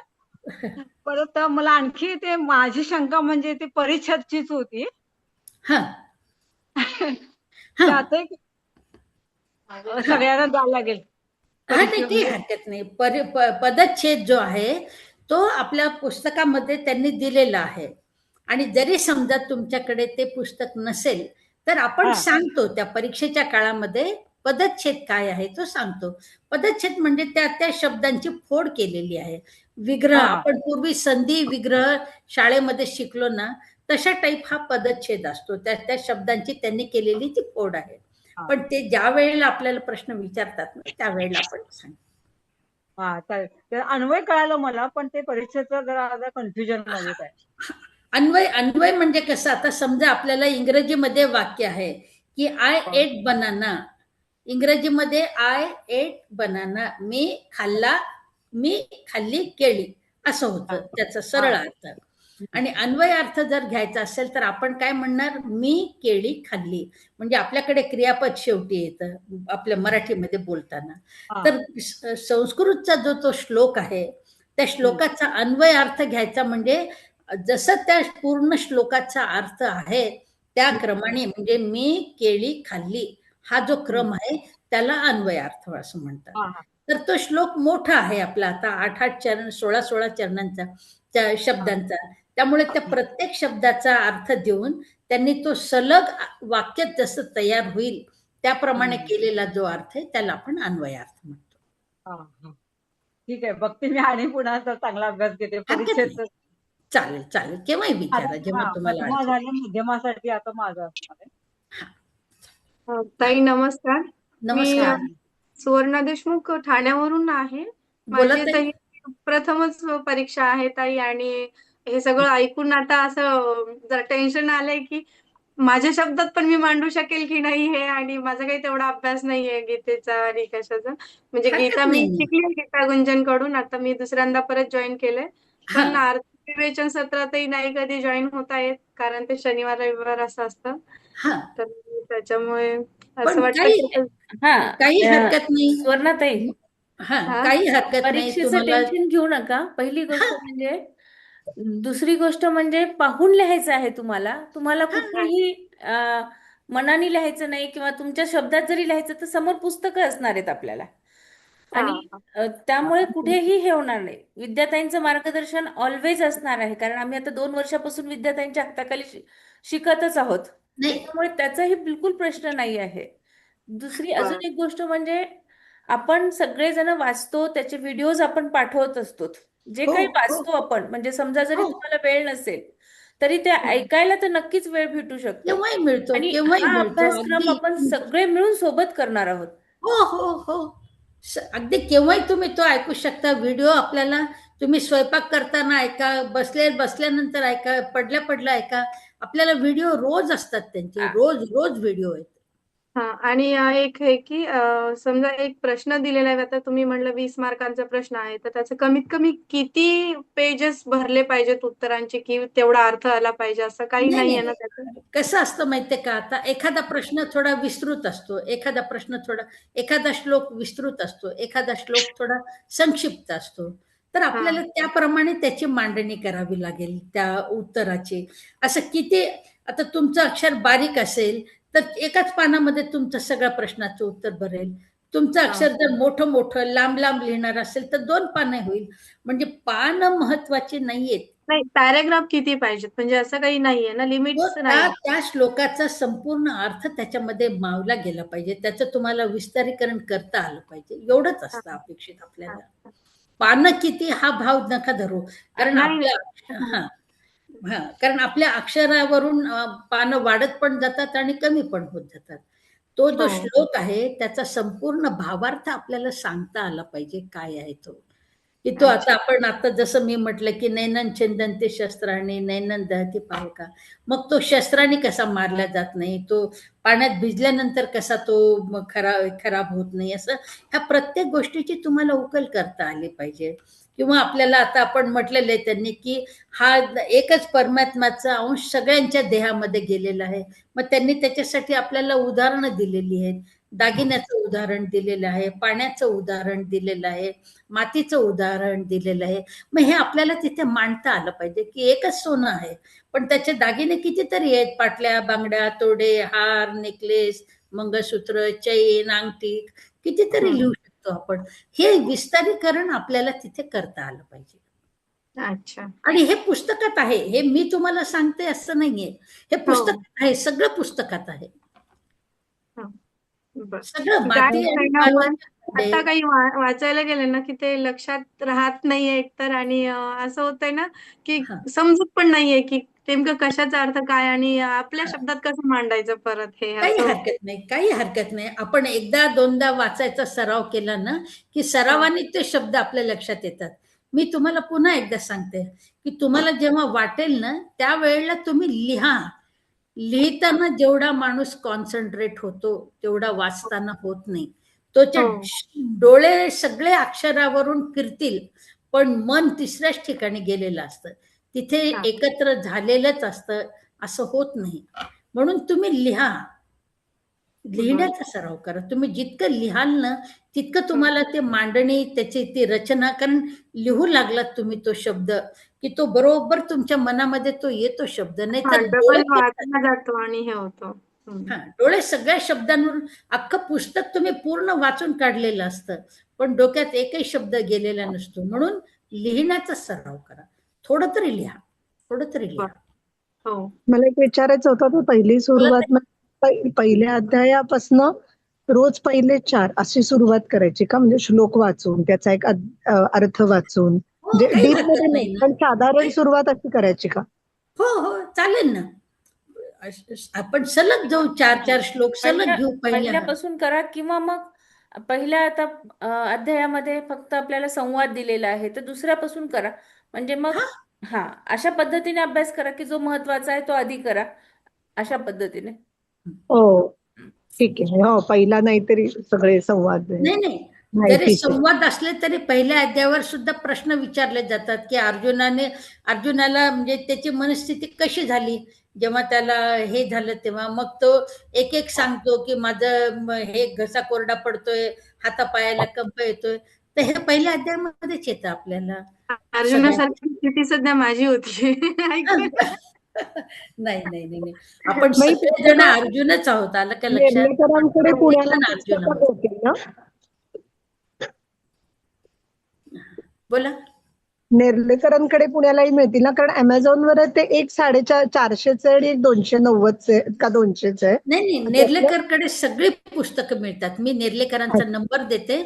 परत मला आणखी ते माझी शंका म्हणजे ते परिच्छदचीच होती. त्यात सगळ्यांना द्यायला लागेल. नाही काही हरकत नाही. पदच्छेद जो आहे तो आपल्या पुस्तकामध्ये त्यांनी दिलेला आहे आणि जरी समजा तुमच्याकडे ते पुस्तक नसेल तर आपण सांगतो त्या परीक्षेच्या काळामध्ये पदच्छेद काय आहे तो सांगतो. पदच्छेद म्हणजे त्या शब्दांची फोड केलेली आहे. विग्रह, आपण पूर्वी संधी विग्रह शाळेमध्ये शिकलो ना, तशा टाईप हा पदच्छेद असतो. त्या शब्दांची त्यांनी केलेली ती फोड आहे. पण ते ज्या वेळेला आपल्याला प्रश्न विचारतात ना त्यावेळेला आपण सांगतो. हा, चालेल. अन्वय कळालं मला, पण ते परीक्षेचं जरा कन्फ्युजन मध्ये काय. अन्वय म्हणजे कसं, आता समजा आपल्याला इंग्रजीमध्ये वाक्य आहे की आय एट बनाना. इंग्रजीमध्ये आय एट बनाना, मी खाल्ली केळी, असं होतं त्याचा सरळ अर्थ. आणि अन्वय अर्थ जर घ्यायचा असेल तर आपण काय म्हणणार, मी केळी खाल्ली. म्हणजे आपल्याकडे क्रियापद शेवटी येतं आपल्या मराठीमध्ये बोलताना. तर संस्कृतचा जो श्लोक आहे त्या श्लोकाचा अन्वय अर्थ घ्यायचा म्हणजे जसं त्या पूर्ण श्लोकाचा अर्थ आहे त्या क्रमाने, म्हणजे मी केळी खाल्ली हा जो क्रम आहे त्याला अन्वय अर्थ असं म्हणतात. तर तो श्लोक मोठा आहे आपला, आता 8-8 चरण, 16-16 चरणांचा, शब्दांचा. त्यामुळे त्या प्रत्येक शब्दाचा अर्थ देऊन त्यांनी तो सलग वाक्य जसं तयार होईल त्याप्रमाणे केलेला जो अर्थ आहे त्याला आपण अन्वय अर्थ म्हणतो. ठीक आहे, बघते मी आणि पुन्हा चांगला अभ्यास घेते. परीक्षेचं चालेल चालेल, केव्हाही विचारा जेव्हा तुम्हाला प्रथमा अडचण. झाले मध्यमासाठी आता माझं असणार आहे. ताई नमस्कार. मी नमस्कार. सुवर्णा देशमुख ठाण्यावरून आहे. बोला माझी ताई. ताई प्रथमच परीक्षा आहे ताई, आणि हे सगळं ऐकून आता असं जरा टेन्शन आलंय की माझ्या शब्दात पण मी मांडू शकेल की नाही हे, आणि माझा काही तेवढा अभ्यास नाहीये गीतेचा आणि कशाचा. म्हणजे हरकत गीता मी नाही. शिकली गीता गुंजन कडून, आता मी दुसऱ्यांदा परत जॉईन केलंय. पण हा आर्थिक विवेचन सत्रातही नाही कधी जॉईन होता येत, कारण ते शनिवार रविवार असं असतं. हा तर त्याच्यामुळे पण असं वाटतं काही की काही हरकत नाही. स्वर्णाताई, हा हा. काही हरकत नाही परीक्षेचं तुम्हाला. टेन्शन घेऊ नका. पहिली गोष्ट म्हणजे, दुसरी गोष्ट म्हणजे पाहून लिहायचं आहे तुम्हाला. तुम्हाला कुठेही मनाने लिहायचं नाही, किंवा तुमच्या शब्दात जरी लिहायचं तर समोर पुस्तकं असणार आहेत आपल्याला, आणि त्यामुळे कुठेही हे होणार नाही. विद्याताईंचं मार्गदर्शन ऑलवेज असणार आहे, कारण आम्ही आता 2 वर्षापासून विद्याताईंच्या हाताखाली शिकतच आहोत. नाही. त्यामुळे त्याचाही बिलकुल प्रश्न नाही आहे. दुसरी अजून एक गोष्ट म्हणजे, आपण सगळेजण वाचतो, त्याचे व्हिडिओज आपण पाठवत असतो. जे हो, काही हो. वाचतो आपण, म्हणजे समजा जरी हो. तुम्हाला वेळ नसेल तरी ते ऐकायला तर नक्कीच वेळ भेटू शकतो. केव्हाही मिळतो, आणि केव्हाही हा मिळतो. अभ्यासक्रम आपण अगदी सगळे मिळून सोबत करणार आहोत. हो हो हो, अगदी केव्हाही तुम्ही तो ऐकू शकता व्हिडिओ. आपल्याला तुम्ही स्वयंपाक करताना ऐका, बसल्यानंतर ऐका, पडल्या ऐका. आपल्याला व्हिडिओ रोज असतात त्यांचे, रोज रोज व्हिडिओ आहेत. हा, आणि एक हे की समजा एक प्रश्न दिलेला आहे, आता तुम्ही म्हणलं 20 मार्कांचा प्रश्न आहे, तर त्याचे कमीत कमी किती पेजेस भरले पाहिजेत उत्तरांचे, की तेवढा अर्थ आला पाहिजे, असं काही नाही नाही नाही आहे ना नाही. त्याचं? कसं असतं माहितीये का, आता एखादा प्रश्न थोडा विस्तृत असतो, एखादा श्लोक विस्तृत असतो, एखादा श्लोक थोडा संक्षिप्त असतो. तर आपल्याला त्याप्रमाणे त्याची मांडणी करावी लागेल त्या उत्तराची. असं किती, आता तुमचं अक्षर बारीक असेल तर एकाच पानामध्ये तुमचं सगळ्या प्रश्नाचं उत्तर भरेल. तुमचं अक्षर जर मोठं लांब लिहिणार असेल तर 2 पानं होईल. म्हणजे पानं महत्वाची नाहीयेत. नाही, पॅराग्राफ किती पाहिजेत, म्हणजे असं काही नाहीये ना, लिमिट्स नाही? त्या श्लोकाचा संपूर्ण अर्थ त्याच्यामध्ये मावला गेला पाहिजे, त्याचं तुम्हाला विस्तारीकरण करता आलं पाहिजे, एवढंच असतं अपेक्षित आपल्याला. पानं किती हा भाव नका धरू, कारण कारण आपल्या अक्षरावरून पानं वाढत पण जातात आणि कमी पण होत जातात. तो जो श्लोक आहे त्याचा संपूर्ण भावार्थ आपल्याला सांगता आला पाहिजे, काय आहे तो, की तो आता जसं मी म्हटलं की नैनन छिंदन्ते शस्त्राने नैनन दहती पावका. मग तो शस्त्राने कसा मारला जात नाही, तो पाण्यात भिजल्यानंतर कसा तो खराब होत नाही, असं ह्या प्रत्येक गोष्टीची तुम्हाला उकल करता आली पाहिजे. किंवा आपल्याला आता आपण म्हटलेलं आहे त्यांनी की हा एकच परमात्म्याचा अंश सगळ्यांच्या देहामध्ये गेलेला आहे. मग त्यांनी त्याच्यासाठी आपल्याला उदाहरणं दिलेली आहेत. दागिन्याचं उदाहरण दिलेलं आहे, पाण्याचं उदाहरण दिलेलं आहे, मातीचं उदाहरण दिलेलं आहे. मग हे आपल्याला तिथे मांडता आलं पाहिजे की एकच सोनं आहे, पण त्याचे दागिने कितीतरी आहेत, पाटल्या, बांगड्या, तोडे, हार, नेकलेस, मंगळसूत्र, चैन, अंगठी, कितीतरी लिहू शकतो आपण. हे विस्तारीकरण आपल्याला तिथे करता आलं पाहिजे. अच्छा. आणि हे पुस्तकात आहे, हे मी तुम्हाला सांगते असं नाहीये, हे पुस्तकात आहे, सगळं पुस्तकात आहे. सगळं आता काही वाचायला गेलं ना की ते लक्षात राहत नाहीये एकतर, आणि असं होतंय ना की समजत पण नाहीये की नेमकं कशाचा अर्थ काय, आणि आपल्या शब्दात कसं मांडायचं परत हे. काही हरकत नाही. आपण एकदा दोनदा वाचायचा सराव केला ना की सरावाने ते शब्द आपल्या लक्षात येतात. मी तुम्हाला पुन्हा एकदा सांगते की तुम्हाला जेव्हा वाटेल ना त्यावेळेला तुम्ही लिहा. लिहिताना जेवढा माणूस कॉन्सन्ट्रेट होतो तेवढा वाचताना होत नाही. तो डोळे सगळे अक्षरावरून फिरतील पण मन तिसऱ्याच ठिकाणी गेलेलं असतं, तिथे एकत्र झालेलंच असतं, असं होत नाही. म्हणून तुम्ही लिहा, लिहिण्याचा सराव करा. तुम्ही जितकं लिहाल ना तितकं तुम्हाला ते मांडणी, त्याची ती रचना, कारण लिहू लागलात तुम्ही तो शब्द की तो बरोबर तुमच्या मनामध्ये तो येतो शब्द. नाही तर डोळे सगळ्या शब्दांवरून अख्खं पुस्तक तुम्ही पूर्ण वाचून काढलेलं असतं पण डोक्यात एकही शब्द गेलेला नसतो. म्हणून लिहिण्याचा सराव करा, थोडं तरी लिहा. मला एक विचारायचं होतं, तर पहिली सुरुवात पहिल्या अध्यायापासून रोज पहिले 4 अशी सुरुवात करायची का, म्हणजे श्लोक वाचून त्याचा एक अर्थ वाचून? म्हणजे काही डीप हरकत मध्ये नाही नाही ना. पण साधारण सुरुवात अशी करायची का? हो चालेल ना. आपण सलग जाऊ 4-4 श्लोक सलग घेऊ पहिल्यापासून करा किंवा मग पहिल्या आता अध्यायामध्ये फक्त आपल्याला संवाद दिलेला आहे तर दुसऱ्यापासून करा. म्हणजे मग अशा पद्धतीने अभ्यास करा की जो महत्वाचा आहे तो आधी करा, अशा पद्धतीने. हो ठीक आहे. हो पहिला नाहीतरी सगळे संवाद नाही जरी संवाद असले तरी पहिल्या अध्यायावर सुद्धा प्रश्न विचारले जातात की अर्जुनाला म्हणजे त्याची मनस्थिती कशी झाली जेव्हा त्याला हे झालं, तेव्हा मग तो एक एक सांगतो की माझं हे घसा कोरडा पडतोय, हातापायाला कंप येतोय. तर हे पहिल्या अध्यायामध्येच येतं आपल्याला. अर्जुनासारखी स्थिती सध्या माझी होती. नाही आपण सगळेजण अर्जुनच आहोत. आलं का लक्षात? नेर्लेकरांकडे पुण्याला अर्जुन पुस्तकं होती ना? बोला. नेर्लेकरांकडे पुण्यालाही मिळतील ना, कारण अमेझॉनवर ते एक 450चे आणि एक 290चे का 200चे आहे. नाही नेर्लेकरकडे सगळी पुस्तकं मिळतात. मी नेर्लेकरांचा नंबर देते,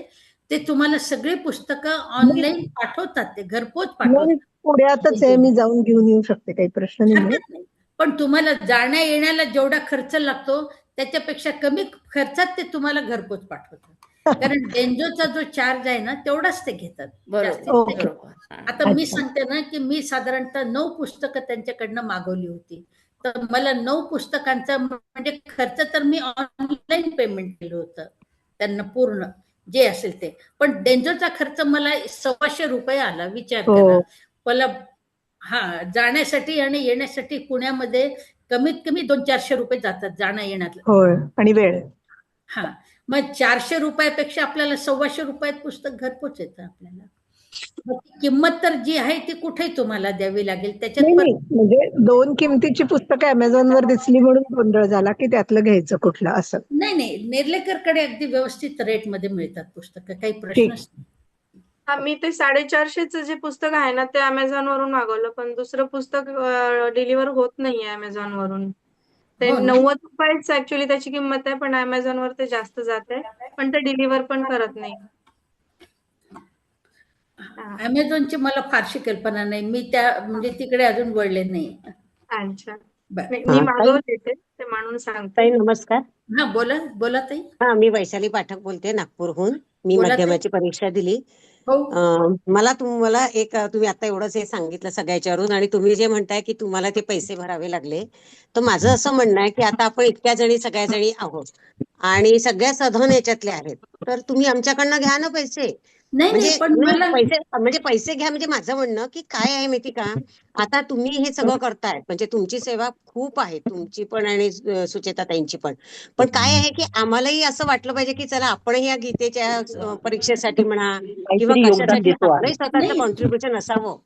ते तुम्हाला सगळी पुस्तकं ऑनलाईन पाठवतात, ते घरपोच पाठवतात. पुण्यातच आहे, मी जाऊन घेऊन येऊ शकते, काही प्रश्न नाही. पण तुम्हाला जाण्या येण्याला जेवढा खर्च लागतो त्याच्यापेक्षा कमी खर्चात ते तुम्हाला घरपोच पाठवतात. कारण डेंजोचा जो चार्ज आहे ना तेवढाच ते घेतात. आता मी सांगते ना की मी साधारणतः 9 पुस्तकं त्यांच्याकडनं मागवली होती. तर मला 9 पुस्तकांचा म्हणजे खर्च तर मी ऑनलाईन पेमेंट केलं होतं त्यांना पूर्ण जे असेल ते. पण डेंजोचा खर्च मला 1,200 रुपये आला. विचार करा. मला जाण्यासाठी आणि येण्यासाठी पुण्यामध्ये कमीत कमी 200-400 रुपये जातात जाणं येण्यात. आणि वेळ. मग 400 रुपयापेक्षा आपल्याला 1,200 रुपयात पुस्तक घरपोच येतं आपल्याला. किंमत तर जी आहे ती कुठेही तुम्हाला द्यावी लागेल. त्याच्यात म्हणजे 2 किमतीची पुस्तकं अमेझॉनवर दिसली म्हणून गोंधळ झाला की त्यातलं घ्यायचं कुठलं असं. नाही नेर्लेकरकडे अगदी व्यवस्थित रेट मध्ये मिळतात पुस्तकं, काही प्रश्नच नाही. मी ते 450चं जे पुस्तक आहे ना ते अमेझॉन वरून मागवलं, पण दुसरं पुस्तक डिलिव्हर होत नाहीये अमेझॉन वरून. ते 90 रुपयेच ऍक्च्युअली त्याची किंमत आहे, पण अमेझॉन वर ते जास्त जाते, पण ते डिलिव्हर पण करत नाही. अमेझॉनची मला फारशी कल्पना नाही, मी त्या म्हणजे तिकडे अजून वळले नाही. अच्छा, मी मागवते ते म्हणून सांगते. नमस्कार. बोला ताई. मी वैशाली पाठक बोलते नागपूरहून. मी मध्यमाची परीक्षा दिली. मला तुम्हाला तुम्ही आता एवढंच हे सांगितलं सगळ्याच्यावरून आणि तुम्ही जे म्हणताय की तुम्हाला ते पैसे भरावे लागले, तर माझं असं म्हणणं आहे की आता आपण इतक्या जणी सगळ्या जणी आहोत आणि सगळ्या सधन याच्यातले आहेत, तर तुम्ही आमच्याकडनं घ्या ना पैसे. म्हणजे पैसे घ्या. म्हणजे माझं म्हणणं की काय आहे माहिती का, आता तुम्ही हे सगळं करताय म्हणजे तुमची सेवा खूप आहे, तुमची पण आणि सुचेताताईंची पण काय आहे की आम्हालाही असं वाटलं पाहिजे की चला आपण या गीतेच्या परीक्षेसाठी म्हणा किंवा कशासाठी आपलंही स्वतःचं कॉन्ट्रीब्युशन असावं.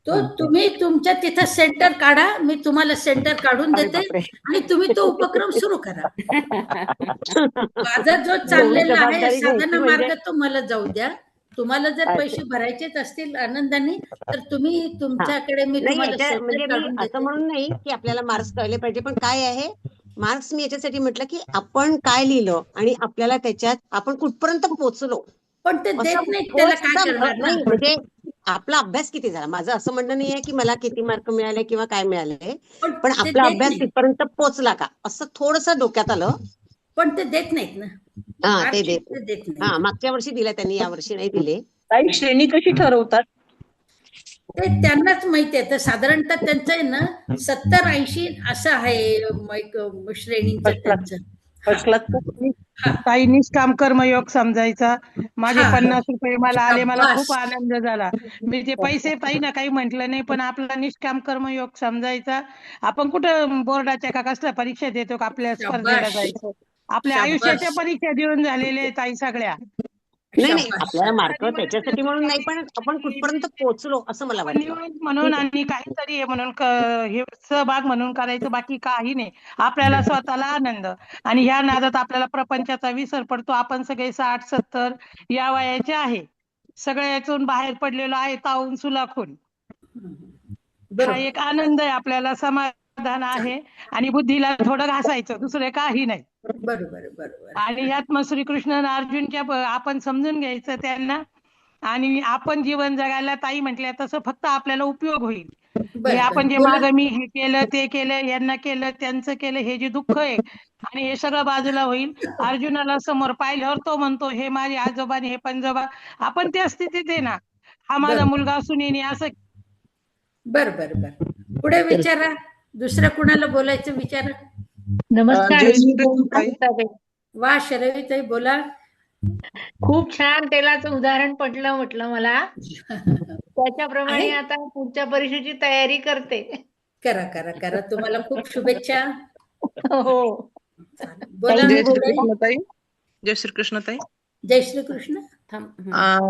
तो तुम्ही तुमच्या तिथं सेंटर काढा, मी तुम्हाला सेंटर काढून देते आणि तुम्ही तो उपक्रम सुरू करा. माझा जो चाललेला आहे साधना मार्ग तो मला जाऊ द्या. तुम्हाला जर पैसे भरायचेच असतील आनंदाने तर तुम्ही तुमच्याकडे मी तुम्हाला म्हणजे असं म्हणून नाही की आपल्याला मार्क्स कळले पाहिजे, पण काय आहे मार्क्स मी याच्यासाठी म्हटलं की आपण काय लिहिलं आणि आपल्याला त्याच्यात आपण कुठपर्यंत पोहोचलो. पण ते देत नाही त्याला काय करणार ना. म्हणजे आपला अभ्यास किती झाला. माझं असं म्हणणं नाही आहे की मला किती मार्क मिळाले किंवा काय मिळाले, पण आपला अभ्यास तिथपर्यंत पोहोचला का असं थोडंसं डोक्यात आलं. पण ते देत नाहीत ना. ते देत नाही. मागच्या वर्षी दिला त्यांनी, या वर्षी नाही दिले. काही श्रेणी कशी ठरवतात ते त्यांनाच माहिती आहे. तर साधारणतः त्यांचं आहे ना 70-80 असं आहे श्रेणींचं त्यांचं. काही निष्काम कर्मयोग समजायचा. माझे 50 रुपये मला आले, मला खूप आनंद झाला. मी ते पैसे ताई ना काही म्हटलं नाही, पण आपला निष्काम कर्मयोग समजायचा. आपण कुठं बोर्डाच्या का कसल्या परीक्षा देतो का आपल्या स्पर्धेला जायचं. आपल्या आयुष्याच्या परीक्षा देऊन झालेल्या ताई सगळ्या. नाही आपल्याला मार्क त्याच्यासाठी म्हणून नाही, पण आपण कुठपर्यंत पोहोचलो असं मला वाटतं म्हणून आणि काहीतरी म्हणून हे सहभाग म्हणून करायचं, बाकी काही नाही. आपल्याला स्वतःला आनंद आणि ह्या नादात आपल्याला प्रपंचाचा विसर पडतो. आपण सगळे 60-70 या वयाचे आहे, सगळ्यातून बाहेर पडलेलो आहे तावून सुलाखून. हा एक आनंद आहे आपल्याला, समाधान आहे आणि बुद्धीला थोडं घासायचं, दुसरे काही नाही. बरोबर. आणि यात मग श्रीकृष्ण अर्जुनच्या आपण समजून घ्यायचं त्यांना आणि आपण जीवन जगायला ताई म्हटल्या तसं फक्त आपल्याला उपयोग होईल. हे बरं आपण बरं जे बोला. मागं मी हे केलं ते केलं यांना केलं त्यांचं केलं हे जे दुःख आहे आणि हे सगळं बाजूला होईल. अर्जुनाला समोर पाहिल्यावर तो म्हणतो हे माझे आजोबा आणि हे पंजोबा, आपण त्या स्थितीत आहे ना. हा माझा बरं मुलगा सुनेनी असं. बर बर बर पुढे विचारा. दुसरं कुणाला बोलायचं विचारा. नमस्कार. जय श्री मी कृष्ण ताई. बोलते. वा शरवीताई बोला. खूप छान तेलाचं उदाहरण पटलं म्हटलं मला. त्याच्याप्रमाणे आहे? आता पुढच्या परीक्षेची तयारी करते. करा करा करा. तुम्हाला खूप शुभेच्छा. हो. बोला जय श्री पुढे. कृष्ण ताई. जय श्री कृष्ण ताई. जय श्री कृष्ण.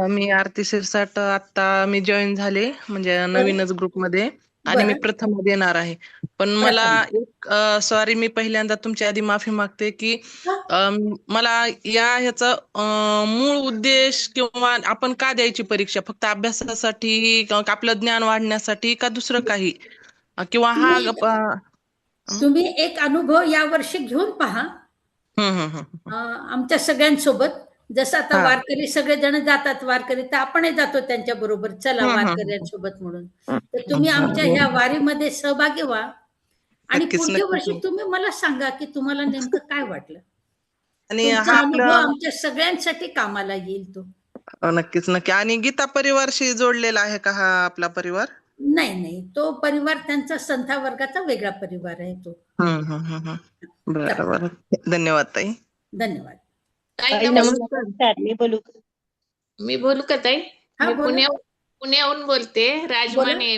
मी आरती शिरसाट, आता मी जॉईन झाले म्हणजे नवीनच ग्रुपमध्ये आणि मी बरं. प्रथम देणार आहे. पण मला एक सॉरी, मी पहिल्यांदा तुमच्या आधी माफी मागते की मला ह्याचा मूळ उद्देश किंवा आपण का द्यायची परीक्षा, फक्त अभ्यासासाठी का आपलं ज्ञान वाढण्यासाठी का दुसरं काही, किंवा हा तुम्ही एक अनुभव या वर्षी घेऊन पहा आमच्या सगळ्यांसोबत. जसं आता वारकरी सगळेजण जातात वारकरी, तर आपणही जातो त्यांच्या बरोबर, चला वारकऱ्यांसोबत म्हणून. तर तुम्ही आमच्या ह्या वारीमध्ये सहभागी व्हा आणि नक्कीच, पुढच्या नक्कीच. वर्षी तुम्ही मला सांगा की तुम्हाला नेमकं काय वाटलं. आणि तुमचा हा अनुभव आपला आमच्या सगळ्यांसाठी कामाला येईल तो. नक्कीच नक्की. आणि गीता परिवारशी जोडलेला आहे का हा आपला परिवार? नाही नाही, तो परिवार त्यांचा संथा वर्गाचा वेगळा परिवार आहे तो. बरं बरं. धन्यवाद ताई. धन्यवाद. ताई नमस्कार. मी बोलू का ताई? हा, मी बोला. पुण्याहून बोलते. राजमाने.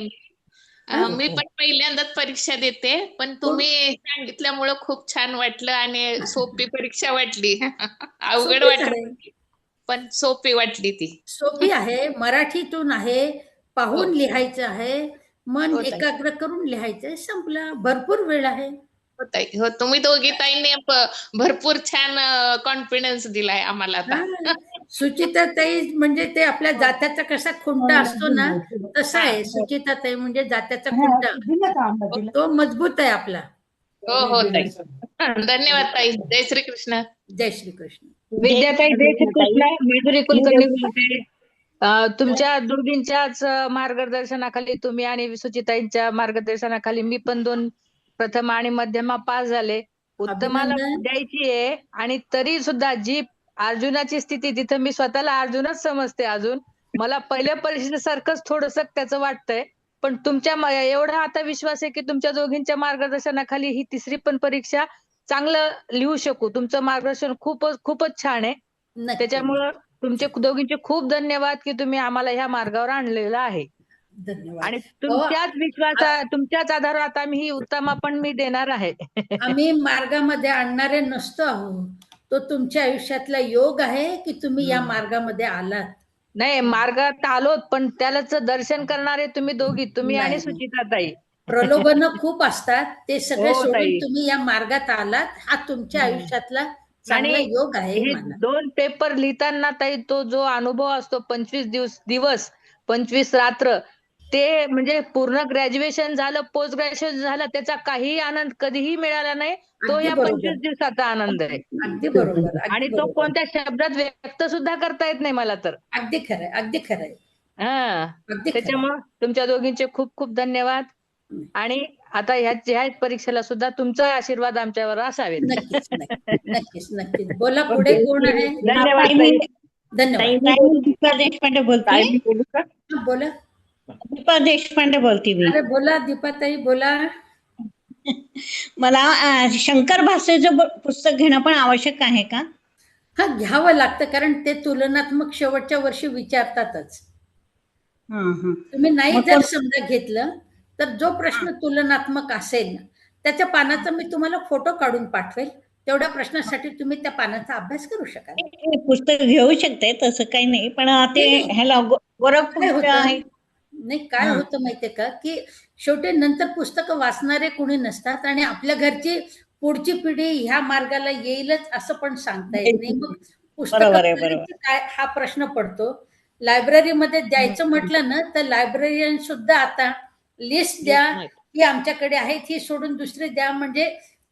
मी पण पहिल्यांदाच परीक्षा देते, पण तुम्ही सांगितल्यामुळं खूप छान वाटलं आणि सोपी परीक्षा वाटली. अवघड सोपीच वाटली आहे. पण सोपी वाटली ती. सोपी आहे, मराठीतून आहे, पाहून लिहायचं आहे, मन हो ताई. एकाग्र करून लिहायचंय, संपला. भरपूर वेळ आहे. हो ताई. हो, तुम्ही दोघी ताईंनी भरपूर छान कॉन्फिडन्स दिलाय आम्हाला आता. सुचिताताई म्हणजे ते आपल्या जात्याचा कसा खुंटा असतो ना, तसा आहे सुचिताताई म्हणजे जात्याचा खुंटा. तो मजबूत आहे आपला. हो हो ताई. धन्यवाद ताई. जय श्री कृष्ण. जय श्री कृष्ण. विद्याताई जय श्री कृष्ण. माधुरी कुलकर्णी बोलते. तुमच्या दोघींच्याच मार्गदर्शनाखाली, तुम्ही आणि सुचिताईंच्या मार्गदर्शनाखाली मी पण 2 प्रथम आणि मध्यमा पास झाले. उत्तमाला अभिनंदन. द्यायची आहे आणि तरी सुद्धा जी अर्जुनाची स्थिती, तिथं मी स्वतःला अर्जुनच समजते. अजून मला पहिल्या परीक्षेसारखंच थोडंसं त्याचं वाटतंय. पण तुमच्या एवढा आता विश्वास आहे की तुमच्या दोघींच्या मार्गदर्शनाखाली ही 3री पण परीक्षा चांगलं लिहू शकू. तुमचं मार्गदर्शन खूपच छान आहे. त्याच्यामुळं तुमचे दोघींचे खूप धन्यवाद की तुम्ही आम्हाला ह्या मार्गावर आणलेलं आहे. धन्यवाद. आणि तुमच्याच आधारावर आता मी ही उत्तमा पण मी देणार आहे. आम्ही मार्गामध्ये आणणारे नसतो आहोत. तो तुमच्या आयुष्यातला योग आहे की तुम्ही या मार्गामध्ये आलात. नाही, मार्गात आलोत, पण त्यालाच दर्शन करणारे तुम्ही दोघी, तुम्ही आणि नाही. सुचिताताई. प्रलोभन खूप असतात, ते सगळे हो सोडून ताई. तुम्ही या मार्गात आलात. हा तुमच्या आयुष्यातला चांगला आणि योग आहे. हे मला 2 पेपर लिहिताना ताई, तो जो अनुभव असतो 25 दिवस 25 रात्र, ते म्हणजे पूर्ण ग्रॅज्युएशन झालं, पोस्ट ग्रॅज्युएशन झालं, त्याचा काही आनंद कधीही मिळाला नाही. तो अगदी या बरोबर. 25 दिवसाचा आनंद आहे. अगदी बरोबर. आणि अगदी तो बरोबर. कोणत्या शब्दात व्यक्त सुद्धा करता येत नाही मला तर. अगदी खरंय. अगदी खरंय. हा, अगदी खरंय. त्याच्यामुळे तुमच्या दोघींचे खूप खूप धन्यवाद. आणि आता ह्या परीक्षेला सुद्धा तुमचा आशीर्वाद आमच्यावर असावेत. नक्कीच नक्कीच नक्कीच. बोला पुढे कोण आहे? धन्यवाद ताई. धन्यवाद. दीपा देशपांडे बोलते. हा, बोला. दीपा देशपांडे बोलते मी. अरे बोला दीपाताई बोला. मला शंकर भाषेचं पुस्तक घेणं पण आवश्यक आहे का? हा, घ्यावं लागतं, कारण ते तुलनात्मक शेवटच्या वर्षी विचारतातच. तुम्ही नाही जर समजा घेतलं तर जो प्रश्न तुलनात्मक असेल ना, त्याच्या पानाचा मी तुम्हाला फोटो काढून पाठवेल. तेवढ्या प्रश्नासाठी तुम्ही त्या पानाचा अभ्यास करू शकाल. पुस्तक घेऊ शकते, तसं काही नाही. पण ते ह्याला गोरखपूर आहे. नाही, काय होतं माहितीये का, की शेवटी नंतर पुस्तकं वाचणारे कोणी नसतात आणि आपल्या घरची पुढची पिढी ह्या मार्गाला येईलच असं पण सांगता येत नाही. मग पुस्तकं काय हा प्रश्न पडतो. लायब्ररीमध्ये द्यायचं म्हटलं ना, तर लायब्ररीयन सुद्धा आता लिस्ट द्या की आमच्याकडे आहेत, ही सोडून दुसरी द्या, म्हणजे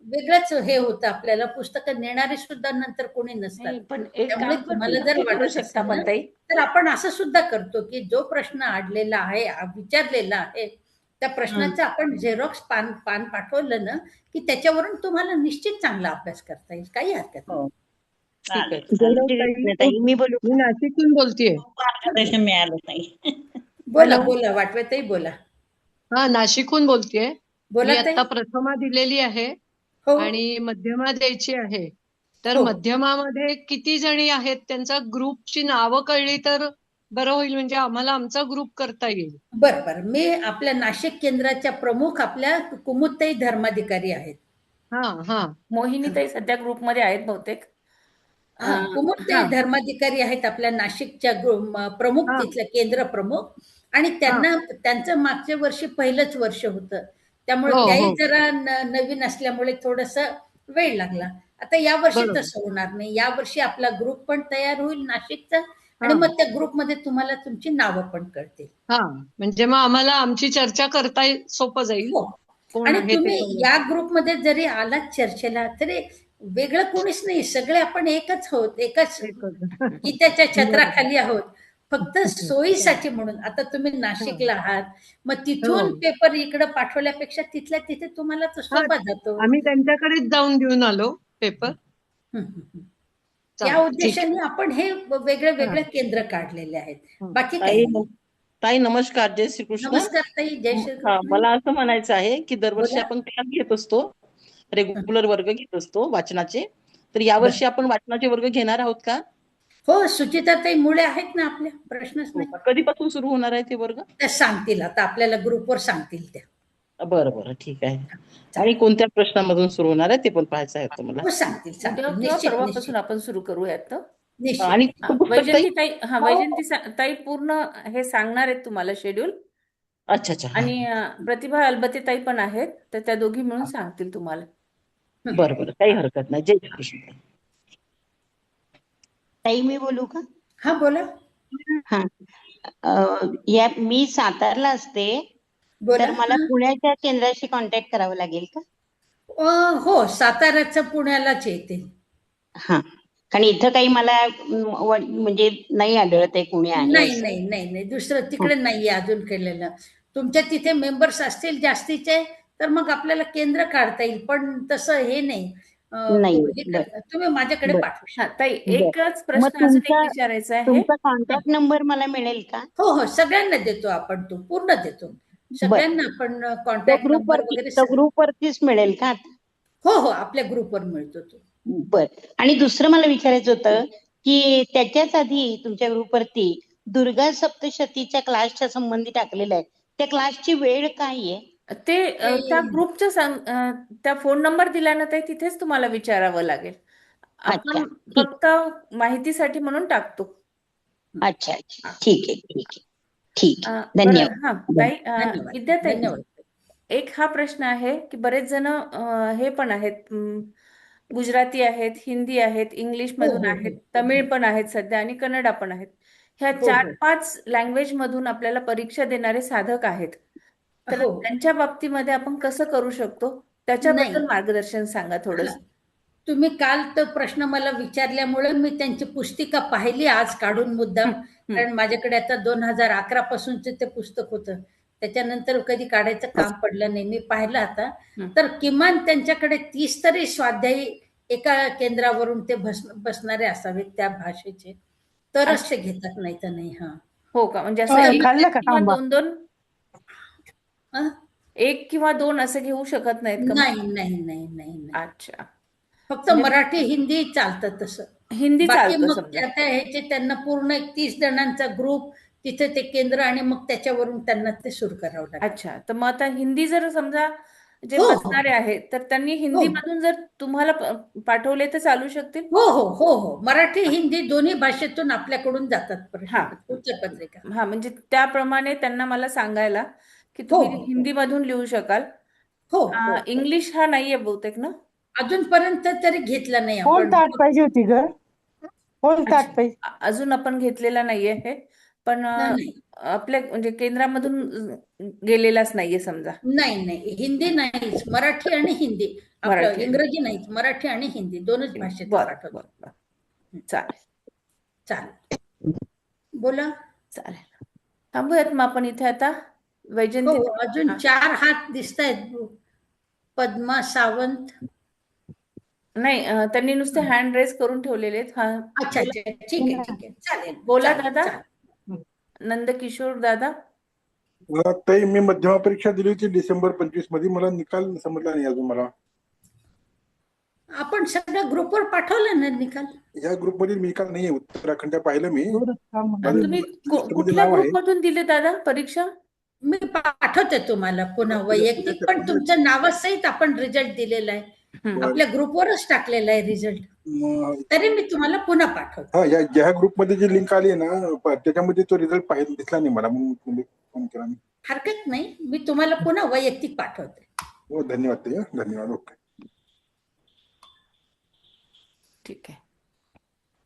वेगळंच हे होतं आपल्याला. पुस्तकं नेणारे सुद्धा नंतर कोणी नसतात. पण एक त्यामुळे काम तुम्हाला करू जर करू वाटत शकता असेल पण ना, ताई. तर आपण असं सुद्धा करतो की जो प्रश्न अडलेला आहे, विचारलेला आहे, त्या प्रश्नाचं आपण झेरॉक्स पान पाठवलं ना, की त्याच्यावरून तुम्हाला निश्चित चांगला अभ्यास करता येईल. काही हरकत नाही. ठीक आहे. ताई, मी बोलू मी नाशिकहून बोलतेय. मार्गदर्शन मिळालं नाही. बोला हॅलो. बोला वाटवेताई बोला. हा, नाशिकहून बोलतेय. बोला मी ताई. आता प्रथमा दिलेली आहे हो आणि मध्यमा द्यायची आहे. तर हो. मध्यमामध्ये किती जणी आहेत, त्यांचा ग्रुपची नावं कळली तर बरं होईल, म्हणजे आम्हाला आमचा ग्रुप करता येईल. बरं बरं. मी आपल्या नाशिक केंद्राच्या प्रमुख आपल्या कुमुदताई धर्माधिकारी आहेत. हा हा. मोहिनीताई सध्या ग्रुपमध्ये आहेत बहुतेक. कुमुदताई हा. धर्माधिकारी आहेत आपल्या नाशिकच्या प्रमुख, हा. तिथल्या केंद्र प्रमुख. आणि त्यांचं मागच्या वर्षी पहिलंच वर्ष होतं, त्यामुळे हो त्याही हो जरा नवीन असल्यामुळे थोडस वेळ लागला. आता या वर्षी बरोबर. तसं होणार नाही. या वर्षी आपला ग्रुप पण तयार होईल नाशिकचा, हा आणि मग त्या ग्रुपमध्ये तुम्हाला तुमची नावं पण कळतील. हा, म्हणजे मग आम्हाला आमची चर्चा करता सोपं जाईल. हो. कोण आणि आहे ते तुम्ही कळलं. या ग्रुपमध्ये जरी आलात चर्चेला, तरी वेगळं कोणीच नाही, सगळे आपण एकच आहोत, एकाच गीतेच्या छत्राखाली आहोत. फक्त सोयीसाठी म्हणून. आता तुम्ही नाशिकला आहात, मग तिथून हो. पेपर इकडे पाठवल्यापेक्षा तिथल्या तिथे तुम्हाला तो हा, सोपा जातो. आम्ही त्यांच्याकडेच जाऊन घेऊन आलो पेपर. या चालेल, ठीक आहे. उद्देशाने आपण हे वेगळे वेगळे केंद्र काढलेले आहेत. बाकी ताई काही नाही. ताई नमस्कार, जय श्रीकृष्ण. नमस्कार ताई, जय श्री हा, कृष्ण. मला असं म्हणायचं आहे की दरवर्षी बोला. आपण क्लास घेत असतो, रेग्युलर वर्ग घेत असतो वाचनाचे. तर यावर्षी आपण वाचनाचे वर्ग घेणार आहोत का? हो, सुचिताताई मुळे आहेत ना आपल्या, प्रश्नच हो नाही. का? कधीपासून सुरू होणार आहे ते वर्ग? त्या सांगतील, आता आपल्याला ग्रुपवर सांगतील त्या. बरं बरं, ठीक आहे. आणि कोणत्या प्रश्नामधून सुरू होणार आहे ते पण पाहायचं आहे तुम्हाला. हो, सांगतील उद्या सांगतील. किंवा निश्चित परवापासून निश्चित आपण सुरू करूयात. निश्चित. आणि हा, पुस्तक ताई? वैजंती ताई, हा हो. वैजंती ताई पूर्ण हे सांगणार आहेत तुम्हाला शेड्यूल. अच्छा अच्छा. हा. आणि प्रतिभा अलबते ताई पण आहेत, तर त्या दोघी मिळून सांगतील तुम्हाला. बरं बरं, काही हरकत नाही. जय श्रीकृष्ण. ताई मी बोलू का? हा बोला. हा. या मी सातारला असते, बोला. तर मला पुण्याच्या केंद्राशी कॉन्टॅक्ट करावं लागेल का? हो, साताऱ्याचं पुण्यालाच येते. हा, कारण इथं काही मला म्हणजे नाही आढळत आहे कुणी आहे नाही असं. नाही नाही नाही, दुसरं तिकडे नाहीये अजून केलेलं. तुमच्या तिथे मेंबर्स असतील जास्तीचे, तर मग आपल्याला केंद्र काढता येईल, पण तसं हे नाही. नाही, तुम्ही माझ्याकडे बरं. पाठवू शकता. हा ताई, बरं. एकच मग प्रश्न अजून एक विचारायचा आहे. तुमचा कॉन्टॅक्ट नंबर मला मिळेल का? हो हो, सगळ्यांना देतो आपण, तो पूर्ण देतो. सगळ्यांना आपण कॉन्टॅक्ट नंबर वगैरे ग्रुपवरतीच मिळेल का? हो हो, आपल्या ग्रुपवर मिळतो तो. बर. आणि दुसरं मला विचारायचं होतं की त्याच्याच आधी तुमच्या ग्रुपवरती दुर्गा सप्तशतीच्या क्लासच्या संबंधी टाकलेलं आहे, त्या क्लासची वेळ काय आहे? ते त्या ग्रुपच्या त्या फोन नंबर दिला ना ताई, तिथेच तुम्हाला विचारावं लागेल. आपण फक्त माहितीसाठी म्हणून टाकतो. अच्छा अच्छा, ठीक आहे ठीक आहे, ठीक आहे. बरं, धन्यवाद. हा ताई, धन्यवाद. विद्याताई, धन्यवाद. एक हा प्रश्न आहे की बरेच जण हे पण आहेत, गुजराती आहेत, हिंदी आहेत, इंग्लिश हो, मधून हो, आहेत, हो. तमिळ पण आहेत सध्या, आणि कन्नडा पण आहेत. ह्या हो, हो. 4-5 लँग्वेज मधून आपल्याला परीक्षा देणारे साधक आहेत. तर हो. त्यांच्या बाबतीमध्ये आपण कसं करू शकतो, त्याच्याबद्दल मार्गदर्शन सांगा थोडंसं. तुम्ही काल तो प्रश्न मला विचारल्यामुळे मी त्यांची पुस्तिका पाहिली आज काढून मुद्दाम, कारण माझ्याकडे आता 2011 पासूनच ते पुस्तक होतं. त्याच्यानंतर कधी काढायचं काम पडलं नाही. मी पाहिलं आता, तर किमान त्यांच्याकडे 30 तरी स्वाध्यायी एका केंद्रावरून ते बसणारे असावेत त्या भाषेचे, तरच ते घेतात, नाही तर नाही. हा, हो का? म्हणजे असं एक किंवा 2-2, 1 किंवा 2 असं घेऊ शकत नाहीत का? नाही नाही नाही नाही. अच्छा, फक्त मराठी हिंदी चालतं तसं. हिंदी बाकी चालतं मग समजा. आता ह्याचे त्यांना पूर्ण 30 जणांचा ग्रुप, तिथे ते केंद्र, आणि मग त्याच्यावरून त्यांना ते सुरू करावं लागतं. अच्छा, तर मग आता हिंदी जर समजा जे हो, हो. बसणारे आहेत, तर त्यांनी हिंदी मधून जर तुम्हाला पाठवले तर चालू शकतील? हो हो हो हो, मराठी हिंदी दोन्ही भाषेतून आपल्याकडून जातात उत्तरपत्रिका. हा, म्हणजे त्याप्रमाणे त्यांना मला सांगायला की तुम्ही हिंदी मधून लिहू शकाल. हो, इंग्लिश हा नाहीये बहुतेक ना अजूनपर्यंत तरी घेतला नाही कोण आपण. ताट पाहिजे होती ग? कोण ताट पाहिजे? अजून आपण घेतलेला नाहीये हे, पण आपल्या म्हणजे केंद्रामधून गेलेलाच नाहीये समजा. नाही नाही, हिंदी नाहीच, मराठी आणि हिंदी आपलं मराठी. इंग्रजी नाही, मराठी आणि हिंदी दोनच भाषेत बरं पाठवतो. बरं चालेल. चालेल, बोला. चालेल, थांबूयात मग आपण इथे आता. हो, वैजंती अजून 4 हात दिसत आहेत. पद्मा सावंत. नाही, त्यांनी नुसते हँड रेस करून ठेवलेले आहेत. हा, अच्छा अच्छा, ठीक आहे ठीक आहे, चालेल. बोला चालेल, दादा. चालेल. नंदकिशोर दादा. ताई, मी मध्यमा परीक्षा दिली होती डिसेंबर 25 मध्ये. मला निकाल समजला नाही अजून. मला आपण सगळ्या ग्रुपवर पाठवलं ना निकाल? या ग्रुप मध्ये निकाल नाहीये. उत्तराखंड पाहिलं मी. तुम्ही कुठल्या ग्रुप मधून दिले दादा परीक्षा? मी पाठवते तुम्हाला पुन्हा वैयक्तिक, पण तुमच्या नावासहित आपण रिझल्ट दिलेला आहे. आपल्या ग्रुपवरच टाकलेला आहे रिझल्ट. तरी मी तुम्हाला पुन्हा पाठवते. हा, ज्या ग्रुप मध्ये जी लिंक आली ना त्याच्यामध्ये तो रिझल्ट दिसला नाही मला, म्हणून फोन केला मी. हरकत नाही, मी तुम्हाला पुन्हा वैयक्तिक पाठवते. हो, धन्यवाद ताई. धन्यवाद. ओके, ठीक आहे.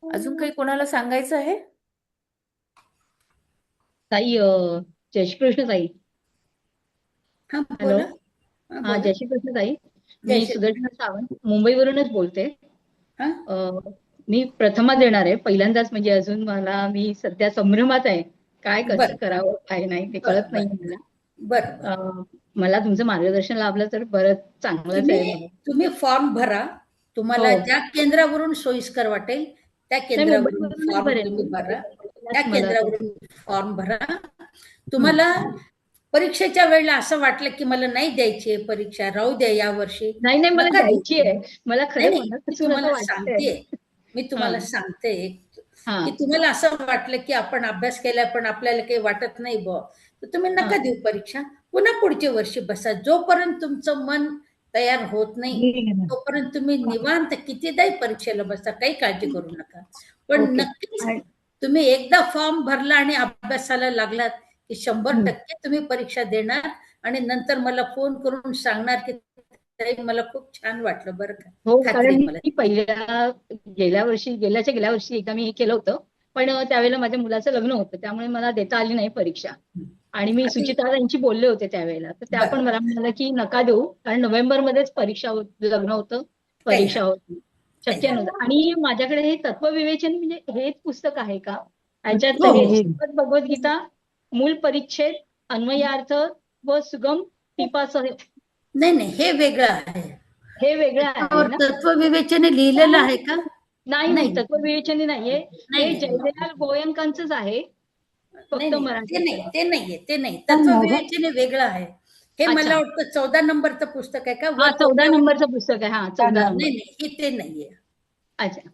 अजून काही कोणाला सांगायचं आहे? ताई, जय श्री कृष्ण ताई. हॅलो. हा, जय श्री कृष्ण ताई. मी सुदर्शना सावंत मुंबईवरूनच बोलते. मी प्रथमा देणार आहे पहिल्यांदाच. म्हणजे अजून मी सध्या संभ्रमात आहे, काय कसं करावं काय नाही ते कळत नाही मला. बरं, मला तुमचं मार्गदर्शन लाभलं तर बरंच चांगलंच आहे. तुम्ही फॉर्म भरा. तुम्हाला ज्या केंद्रावरून सोयीस्कर वाटेल त्या केंद्रावरून फॉर्म तुम्ही भरा. त्या केंद्रावरून फॉर्म भरा. तुम्हाला परीक्षेच्या वेळेला असं वाटलं की मला नाही द्यायची आहे परीक्षा, राहू द्या या वर्षी. नाही, मला द्यायची आहे. मला मी तुम्हाला सांगते की तुम्हाला असं वाटलं की आपण अभ्यास केलाय पण आपल्याला काही वाटत नाही बुवा, तर तुम्ही नका देऊ परीक्षा. पुन्हा पुढच्या वर्षी बसा. जोपर्यंत तुमचं मन तयार होत नाही तोपर्यंत तुम्ही निवांत कितीदाही परीक्षेला बसा, काही काळजी करू नका. पण नक्कीच तुम्ही एकदा फॉर्म भरला आणि अभ्यासाला लागलात की 100% तुम्ही परीक्षा देणार आणि नंतर मला फोन करून सांगणार की मला खूप छान वाटलं बरं का. हो, कारण मी गेल्या वर्षी एकदा मी हे केलं होतं, पण त्यावेळेला माझ्या मुलाचं लग्न होतं, त्यामुळे मला देता आली नाही परीक्षा. आणि मी सुचिता यांची बोलले होते त्यावेळेला, तर त्या पण मला म्हणाल्या की नका देऊ, कारण नोव्हेंबर मध्येच लग्न होतं, परीक्षा होती, शक्य नव्हतं. आणि माझ्याकडे हे तत्वविवेचन म्हणजे हेच पुस्तक आहे का? याच्यात भगवद्गीता, मूल परिच्छेद, अन्वयार्थ व सुगम टिपासह. नाही, हे वेगळं आहे. हे वेगळं आहे ना? तत्वविवेचन लिहिलेलं आहे का? नाही, तत्वविवेचन नाहीये. हे जयदयाल गोयंकांचंच आहे, फक्त मराठी. ते नाही. तत्वविवेचन वेगळं आहे. हे मला वाटतं 14 नंबरचं पुस्तक आहे का? 14 नंबरचं पुस्तक आहे. 14 नंबर. नाही, ते नाहीये. अच्छा,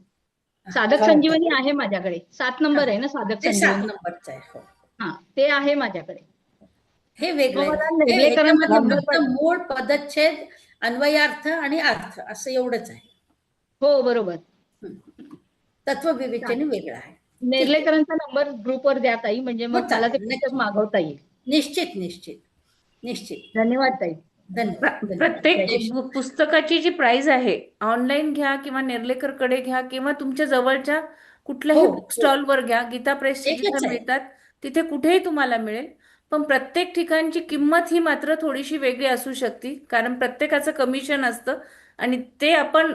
साधक संजीवनी आहे माझ्याकडे. 7 नंबर आहे ना साधक संजीवनी? 7 नंबरचं आहे. हा, ते आहे माझ्याकडे. हे वेगळं मूळ, पदच्छेद, अन्वयार्थ आणि अर्थ असं एवढंच आहे. हो, बरोबर. तत्वविवेचन वेगळं आहे. नेर्लेकरांचा नंबर ग्रुपवर द्या ताई, म्हणजे मग मला ते पुस्तक मागवता येईल. निश्चित. धन्यवाद ताई. प्रत्येक पुस्तकाची जी प्राइस आहे, ऑनलाईन घ्या किंवा नेर्लेकरकडे घ्या किंवा तुमच्या जवळच्या कुठल्याही बुक स्टॉलवर घ्या. गीता प्रेसचे जिथे मिळतात तिथे कुठेही तुम्हाला मिळेल. पण प्रत्येक ठिकाणची किंमत ही मात्र थोडीशी वेगळी असू शकते, कारण प्रत्येकाचं कमिशन असतं आणि ते आपण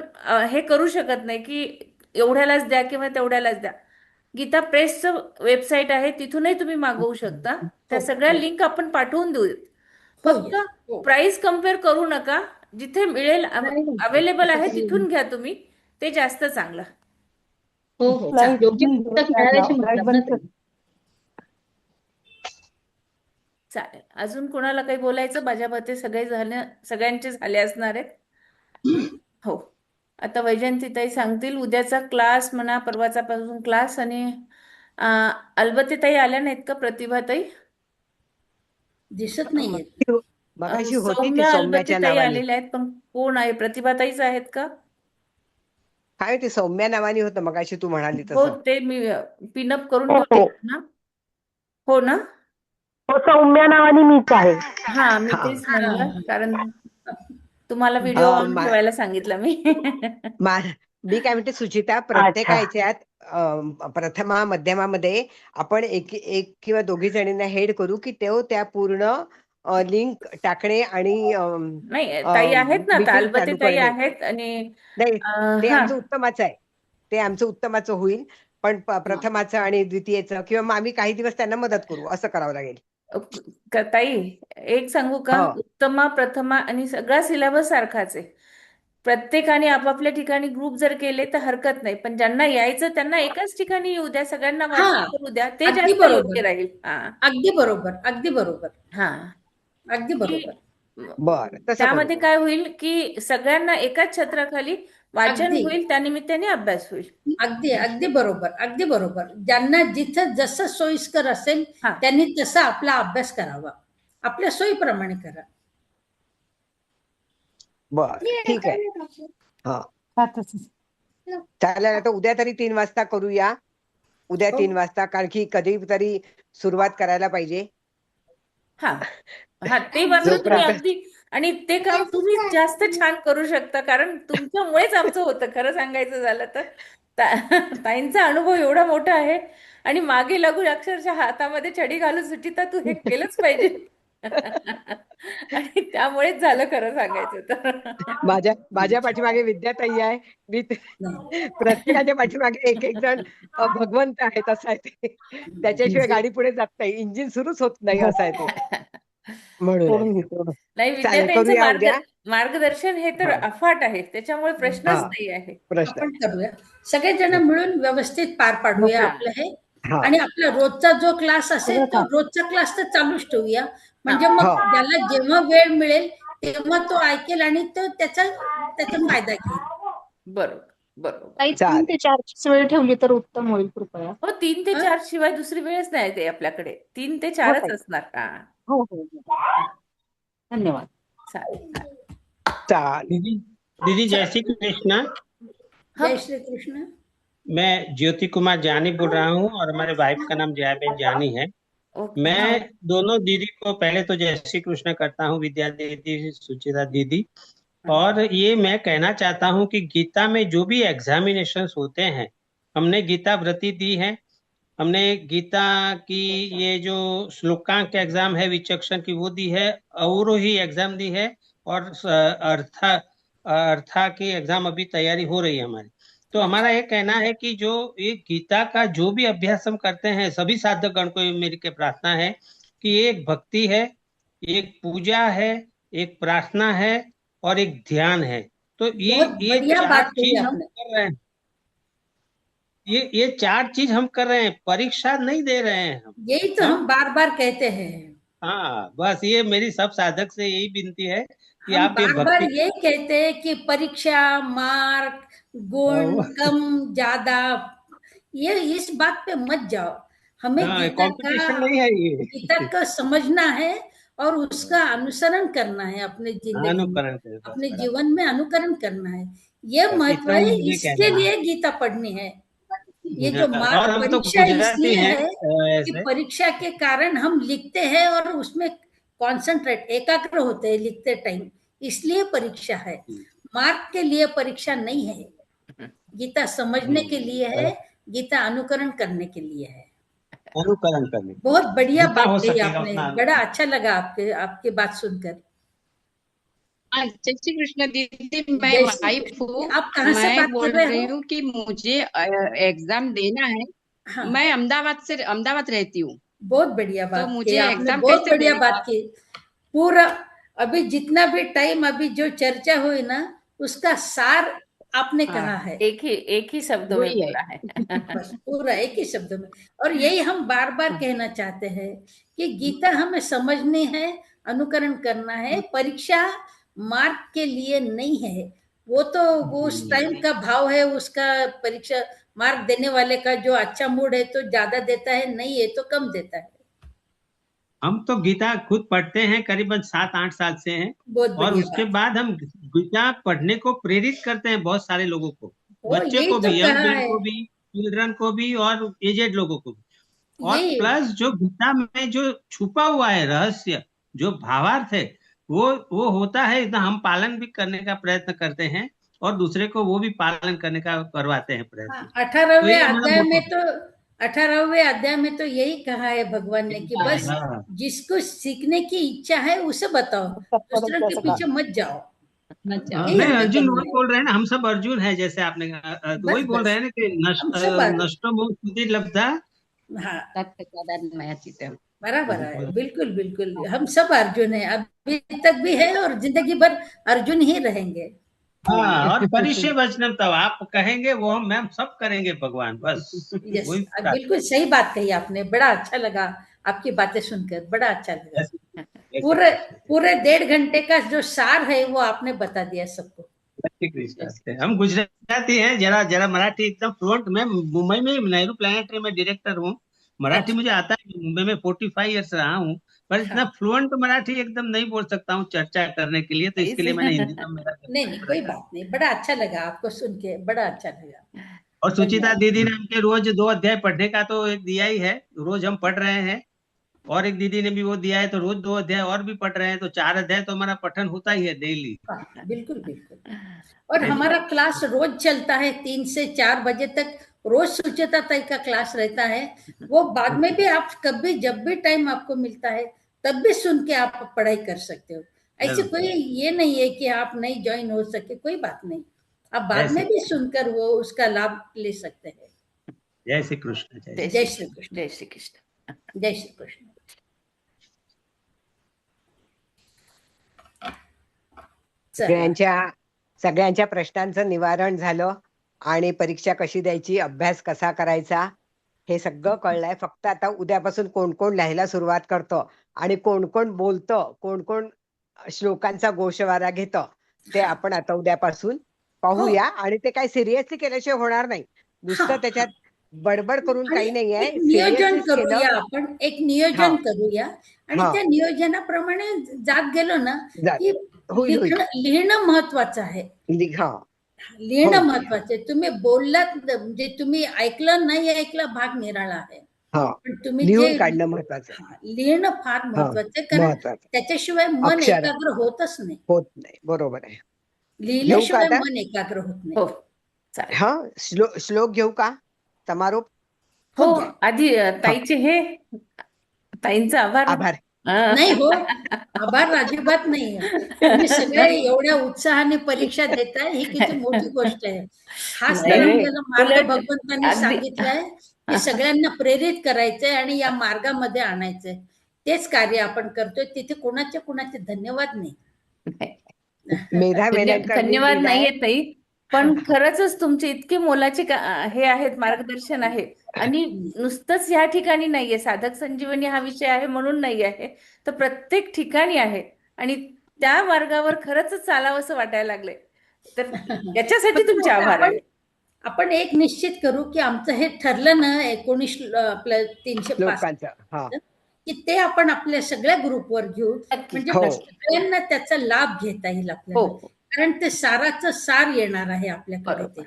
हे करू शकत नाही की एवढ्यालाच द्या किंवा तेवढ्यालाच द्या. गीता प्रेसचं वेबसाईट आहे, तिथूनही तुम्ही मागवू शकता. त्या सगळ्या लिंक आपण पाठवून देऊ. फक्त प्राइस कम्पेअर करू नका. जिथे मिळेल, अवेलेबल आहे तिथून घ्या तुम्ही, ते जास्त चांगलं. हो, चालेल. अजून कोणाला काही बोलायचं? माझ्या मते सगळ्यांचे झाले असणार आहेत. हो, आता वैजयंतीताई सांगतील. उद्याचा क्लास म्हणा, परवाचा पासून क्लास. आणि अलबत्तेताई आल्या नाहीत का? प्रतिभाताई दिसत नाहीये. सौम्या अलबत्तेताई आलेल्या आहेत, पण कोण आहे? प्रतिभाताईच आहेत का? काय ते सौम्या नावाने होतं मगाशी तू म्हणाली हो, तसं. ते मी पिनअप करून ठेवले ना. हो ना, सौम्या नावाने मीच आहे. हा, मी तेच म्हणलं, कारण तुम्हाला व्हिडिओ ऑन ठेवायला सांगितलं मी. मी काय म्हणते सुचिता, प्रत्येक ह्याच्यात प्रथमा मध्यमामध्ये आपण एक किंवा दोघी जणींना हेड करू की त्या पूर्ण लिंक टाकणे आणि नाही ताई आहेत ना, मीटिंग तालबते चालू ताई करणे. आहेत आणि नाही, ते हा आमचं उत्तमाचं आहे. ते आमचं उत्तमाचं होईल. पण प्रथमाचं आणि द्वितीयेचं किंवा मग आम्ही काही दिवस त्यांना मदत करू, असं करावं लागेल. ताई एक सांगू का, हो. उत्तमा प्रथमा आणि सगळा सिलेबस सारखाच आहे. प्रत्येकाने आपापल्या ठिकाणी ग्रुप जर केले तर हरकत नाही, पण ज्यांना यायचं त्यांना एकाच ठिकाणी येऊ द्या, सगळ्यांना हा वाटप करू द्या, ते अगदी जास्त बरोबर योग्य राहील. हा अगदी बरोबर अगदी बरोबर हा अगदी की बरोबर बरं, तसं करू. त्यामध्ये काय होईल की सगळ्यांना एकाच छत्राखाली वाचन अगदी होईल, त्यानिमित्ताने अभ्यास होईल. अगदी अगदी बरोबर अगदी बरोबर. ज्यांना जिथं जसं सोयीस्कर असेल हा त्यांनी तसा आपला अभ्यास करावा, आपल्या सोयीप्रमाणे करा. बरं, ठीक आहे. हा चालेल. आता उद्या तरी 3 वाजता करूया. उद्या हो 3 वाजता, कारण की कधीतरी सुरुवात करायला पाहिजे. हा हा ते मात्र तुम्ही जोपर्यंत अगदी, आणि ते काम तुम्ही जास्त छान करू शकता, कारण तुमच्यामुळेच आमचं होतं खरं सांगायचं झालं तर. ताईंचा अनुभव एवढा मोठा आहे आणि मागे लागून अक्षरशः हातामध्ये छडी घालून, सुचिता तू हे केलंच पाहिजे. आणि त्यामुळेच झालं खरं सांगायचं तर. माझ्या पाठीमागे विद्याताई आहे. मी प्रत्येकाच्या पाठीमागे एक एक जण भगवंत आहेत, असं आहे ते. त्याच्याशिवाय गाडी पुढे जात नाही, इंजिन सुरूच होत नाही, असं आहे ते. म्हणून नाही, चालेल, विद्यार्थ्यांचं करूया उद्या. मार्गदर्शन हे तर हा अफाट आहे, त्याच्यामुळे प्रश्नच हा नाही आहे. प्रश्न आपण करूया सगळेजण मिळून व्यवस्थित पार पाडूया हा आपलं हे. हा आणि आपला रोजचा जो क्लास असेल तो रोजचा क्लास तर चालूच ठेवूया, म्हणजे हा मग हो ज्याला जेव्हा वेळ मिळेल तेव्हा तो ऐकेल आणि तो त्याचा फायदा घेईल. बरोबर बरोबर. ताई 3 चालेल. ते 4 वेळ ठेवली तर उत्तम होईल कृपया. हो 3 ते 4 शिवाय दुसरी वेळच नाही ते आपल्याकडे, 3 ते 4च असणार. हा हो हो धन्यवाद. चालेल. चालेल. दीदी जय श्री कृष्ण। जय श्री कृष्ण। मैं ज्योति कुमार जानी बोल रहा हूँ और हमारे वाइफ का नाम जयाबेन जानी है। मैं दोनों दीदी को पहले तो जय श्री कृष्ण करता हूँ, विद्या दीदी, सुचिता दीदी। और ये मैं कहना चाहता हूँ कि गीता में जो भी एग्जामिनेशंस होते हैं, हमने गीता व्रति दी है, हमने गीता की ये जो श्लोकांक एग्जाम है विचक्षण की वो दी है, अवरोही एग्जाम दी है, और अर्था की एग्जाम अभी तैयारी हो रही है हमारी। तो हमारा ये कहना है कि जो ये गीता का जो भी अभ्यास हम करते हैं, सभी साधक गण को मेरी के प्रार्थना है कि ये एक भक्ति है, एक पूजा है, एक प्रार्थना है और एक ध्यान है। तो ये चार चीज हम कर रहे हैं, ये चार चीज हम कर रहे हैं, परीक्षा नहीं दे रहे हैं हम। यही तो हम बार बार कहते हैं। हाँ, बस ये मेरी सब साधक से यही विनती है कि हम आप ये बार बार भक्ति ये कहते हैं कि परीक्षा, मार्क, गुण कम ज्यादा, ये इस बात पे मत जाओ। हमें कंपटीशन नहीं है ये। गीता का समझना है और उसका अनुसरण करना है, अपने जिंदगी में, अपने जीवन में अनुकरण करना है। ये महत्व है, इसके लिए गीता पढ़नी है। ये जो परीक्षा इसलिए है कि परीक्षा के कारण हम लिखते हैं और उसमें कॉन्सेंट्रेट, एकाग्र होते हैं लिखते टाइम, इसलिए परीक्षा है। मार्क के लिए परीक्षा नहीं है, गीता समझने के लिए है, गीता अनुकरण करने के लिए है। अनुकरण करने। बहुत बढ़िया बात कही आपने, बड़ा अच्छा लगा आपके बात सुनकर। जय श्री कृष्ण दीदी, मैं वाइफ हूँ। आप कहाँ से बात बोल कर रहे रही हो? हूँ कि मुझे एग्जाम देना है। हाँ। मैं अहमदाबाद रहती हूँ। बहुत बढ़िया बात तो की मुझे आपने, एग्जाम बहुत कैसे बढ़िया देना? बात की। पूरा अभी जितना भी टाइम अभी जो चर्चा हुई ना, उसका सार आपने कहा है। एक ही शब्द में वही है। बोला है। बस पूरा एक ही शब्द में। और यही हम बार बार कहना चाहते हैं कि गीता हमें समझनी है, अनुकरण करना है। परीक्षा मार्क के लिए नहीं है, वो तो उस टाइम का भाव है उसका। परीक्षा मार्क देने वाले का जो अच्छा मूड है तो ज्यादा देता है, नहीं है तो कम देता है। हम तो गीता खुद पढ़ते हैं, करीबन 7-8 साल से हैं, बहुत और बढ़िया उसके बात। बाद हम गीता पढ़ने को प्रेरित करते हैं बहुत सारे लोगों को, बच्चे यही को तो भी, यंग कहा मैन है। को भी, चिल्ड्रन को भी और एजेड लोगों को भी। और यही प्लस जो गीता में जो छुपा हुआ है रहस्य, जो भावार्थ है, वो होता है, इतना हम पालन भी करने का प्रयत्न करते हैं और दूसरे को वो भी पालन करने का करवाते हैं प्रयत्न। 18वें अध्याय में तो 18वें अध्याय में तो यही कहा है भगवान ने कि बस हाँ जिसको सीखने की इच्छा है उसे बताओ, दूसरों के पीछे मत जाओ। यही नहीं, हमें अर्जुन करना वही है। बोल रहे हैं ना, हम सब अर्जुन हैं, जैसे आपने कहा, तो बस वही बोल रहे हैं ना कि हम सब अर्जुन। नष्टो मोह स्मृति लब्धा। हाँ बराबर है, बिल्कुल बिल्कुल, हम सब अर्जुन हैं, अभी तक भी है और जिंदगी भर अर्जुन ही रहेंगे। हाँ, और परिचय वचनम, तब आप कहेंगे वो हम मैम सब करेंगे भगवान, बस यस, वही बिल्कुल सही बात कही आपने, बड़ा अच्छा लगा आपकी बातें सुनकर, बड़ा अच्छा लगा। पूरे 1.5 घंटे का जो सार है वो आपने बता दिया सबको। हम गुजराती हैं, जरा जरा मराठी एकदम फ्लुएंट। मैं मुंबई में नेहरू प्लानिटरी में डायरेक्टर हूँ, मराठी मुझे आता है, मुंबई में 45 ईयर्स रहा हूँ, पर इतना फ्लुएंट मराठी एकदम नहीं बोल सकता हूँ चर्चा करने के लिए, तो इसके लिए मैंने हिंदी में मेरा नहीं कोई बात नहीं, बड़ा अच्छा लगा आपको सुन के, बड़ा अच्छा लगा। और सुचिता दीदी ने हमके रोज 2 अध्याय पढ़ने का तो एक दिया ही है, रोज हम पढ़ रहे हैं, और एक दीदी ने भी वो दिया है, तो रोज 2 अध्याय और भी पढ़ रहे हैं, तो 4 अध्याय तो हमारा पठन होता ही है डेली। बिल्कुल बिल्कुल। और हमारा क्लास रोज चलता है 3 से 4 बजे तक, रोज सुचिता ताई का क्लास रहता है। वो बाद में भी आप कभी जब भी टाइम आपको मिलता है तब भी सुन के आप पढ़ाई कर सकते हो। ऐसे कोई ये नहीं है कि आप नहीं ज्वाइन हो सके, कोई बात नहीं, आप बाद में भी सुनकर वो उसका लाभ ले सकते हैं। जय श्री कृष्ण। जय श्री कृष्ण। जय श्री कृष्ण। जय श्री कृष्ण। सगळ्यांच्या प्रश्नांचं निवारण झालं आणि परीक्षा कशी द्यायची, अभ्यास कसा करायचा, हे सगळं कळलंय. फक्त आता उद्यापासून कोण कोण लिहायला सुरुवात करतं आणि कोण कोण बोलतं, कोण कोण श्लोकांचा गोषवारा घेतं, ते आपण आता उद्यापासून पाहूया. आणि ते काही सिरियसली केल्याशिवाय होणार नाही. नुसतं त्याच्यात बडबड करून काही नाहीये. नियोजन करूया, आपण एक नियोजन करूया आणि त्या नियोजनाप्रमाणे जात गेलो ना की लिहिणं महत्वाचं आहे. लिहिणं महत्वाचं आहे. तुम्ही बोललात म्हणजे तुम्ही ऐकलं नाही ऐकलं भाग निराळा आहे, पण तुम्ही लिहून काढणं महत्वाचं, लिहिणं फार महत्वाचं आहे, कारण त्याच्याशिवाय मन एकाग्र होतच नाही. होत नाही, बरोबर आहे. लिहिल्याशिवाय मन एकाग्र होत नाही. हा श्लोक घेऊ का समारोप? हो, आधी ताईचे हे ताईंचा आभार. नाही हो, आभार अजिबात नाही. तुम्ही सगळे एवढ्या उत्साहाने परीक्षा देताय, ही किती मोठी गोष्ट आहे. खास तर आपल्याला मार्ग भगवंतांनी सांगितलंय की सगळ्यांना प्रेरित करायचंय आणि या मार्गामध्ये आणायचंय. तेच कार्य आपण करतोय. तिथे कोणाचे धन्यवाद नाही. धन्यवाद नाहीये ताई, पण खरंच तुमचे इतके मोलाचे हे आहेत, मार्गदर्शन आहे. आणि नुसतंच ह्या ठिकाणी नाहीये, साधक संजीवनी हा विषय आहे म्हणून नाही आहे, तर प्रत्येक ठिकाणी आहे. आणि त्या मार्गावर खरंच चालावंसं वाटायला लागले, तर याच्यासाठी तुमचे आभार आहे. आपण एक निश्चित करू की आमचं हे ठरलं ना 19 आपलं 305 की ते आपण आपल्या सगळ्या ग्रुपवर घेऊ, म्हणजे सगळ्यांना त्याचा लाभ घेता येईल आपल्याला. कारण ते साराचं सार येणार आहे आपल्याकडे ते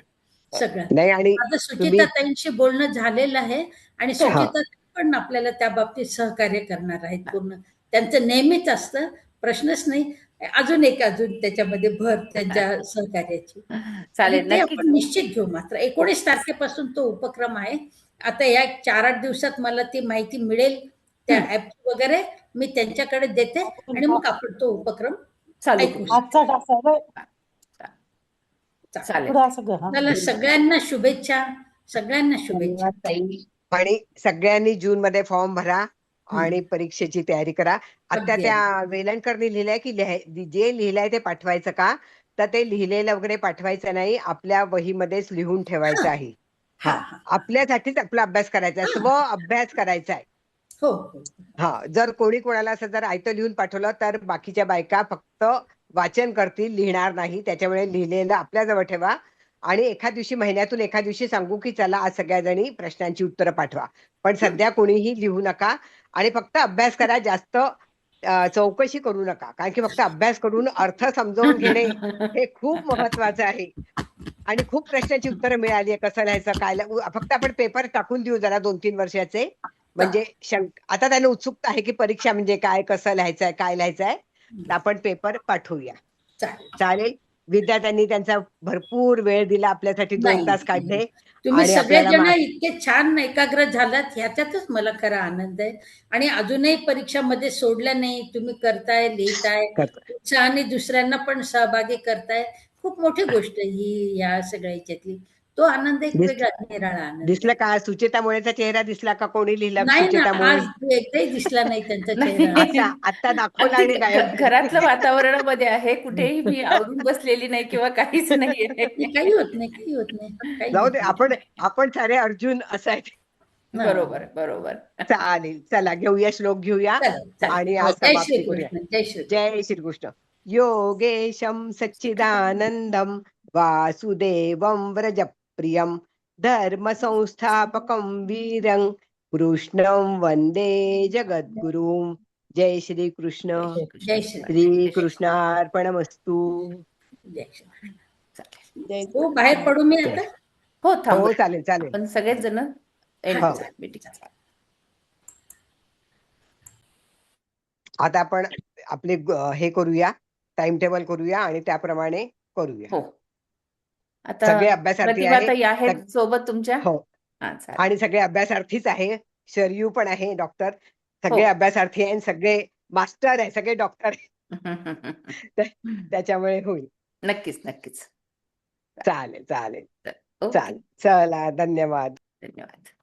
सगळं. आता सुचिता ताईंशी बोलणं झालेलं आहे आणि सुचिता पण आपल्याला त्या बाबतीत सहकार्य करणार आहेत पूर्ण. त्यांचं नेहमीच असतं, प्रश्नच नाही. अजून त्याच्यामध्ये भर त्यांच्या सहकार्याची. चालेल, ते आपण निश्चित घेऊ. मात्र 19 तारखेपासून तो उपक्रम आहे. आता या 4-8 दिवसात मला ती माहिती मिळेल त्या ऍप वगैरे, मी त्यांच्याकडे देते आणि मग आपण तो उपक्रम चला, सगळ्यांना शुभेच्छा. आणि सगळ्यांनी जून मध्ये फॉर्म भरा आणि परीक्षेची तयारी करा. आता त्या वेलणकरनी लिहिलंय की जे लिहिलंय ते पाठवायचं का, तर ते लिहिलेलं वगैरे पाठवायचं नाही, आपल्या वहीमध्येच लिहून ठेवायचं आहे. आपल्यासाठीच आपला अभ्यास करायचा आहे, स्व अभ्यास करायचा आहे. जर कोणी कोणाला असं जर आयतं लिहून पाठवलं तर बाकीच्या बायका फक्त वाचन करतील, लिहिणार नाही. त्याच्यामुळे लिहिलेलं आपल्याजवळ ठेवा आणि एखाद दिवशी, महिन्यातून एखाद दिवशी सांगू की चला आज सगळ्याजणी प्रश्नांची उत्तरं पाठवा. पण सध्या कोणीही लिहू नका आणि फक्त अभ्यास करा, जास्त चौकशी करू नका. कारण की फक्त अभ्यास करून अर्थ समजावून घेणे हे खूप महत्वाचं आहे. आणि खूप प्रश्नांची उत्तरं मिळाली आहे, कसं लिहायचं काय. फक्त आपण पेपर टाकून देऊ जरा 2-3 वर्षाचे, म्हणजे आता त्यांना उत्सुकता आहे की परीक्षा म्हणजे काय, कसं लिहायचंय, काय लिहायचंय. आपण पेपर पाठवूया. चालेल. विद्यार्थ्यांनी त्यांचा भरपूर वेळ दिला, आपल्यासाठी 2 तास काढले तुम्ही आणि आपल्याला सगळेजण इतके छान एकाग्र झालात, ह्याच्यातच मला खरा आनंद आहे. आणि अजूनही परीक्षामध्ये सोडलं नाही, तुम्ही करताय, लिहिताय, उत्साहाने दुसऱ्यांना पण सहभागी करताय. खूप मोठी गोष्ट ही या सगळ्या ह्याच्यातली. तो आनंद एक वेगळा निराळा आनंद. दिसलं का सुचेता मुळेचा चेहरा दिसला का? कोणी लिहिला नाही ना, सुचेता मुळे? आज एकदाही दिसला नाही त्यांचा चेहरा. आता दाखवला आणि गायब. घरातलं वातावरणामध्ये आहे, कुठेही मी आवरून बसलेली नाही किंवा काहीच नाहीये. काही होत नाही, काही होत नाही. जाऊ दे, आपण सारे अर्जुन असायचे. बरोबर बरोबर. चालेल, चला घेऊया, श्लोक घेऊया आणि आज जय समाप्ती करूया. श्रीकृष्ण. जय श्रीकृष्ण. योगेशं सच्चिदानंदं वासुदेवं व्रजप्रियं धर्म संस्थापकं वीरं कृष्णं वंदे जगद्गुरुं. जय श्रीकृष्ण. जय श्रीकृष्णार्पणमस्तु. जय श्री. हो, बाहेर पडू मी आता? हो, थांब. हो, चालेल चालेल. आपण सगळेच जण आता आपण आपले हे करूया, टाइम टेबल करूया आणि त्याप्रमाणे करूया. हो. आता सगळे अभ्यासार्थी आहेत सोबत तुमच्या. हो, आणि सगळे अभ्यासार्थीच आहे. शरयू पण आहे, डॉक्टर. सगळे अभ्यासार्थी आहे, सगळे मास्टर आहे, सगळे डॉक्टर आहे. त्याच्यामुळे होईल. नक्कीच नक्कीच. चालेल चालेल चालेल. चला, धन्यवाद. धन्यवाद.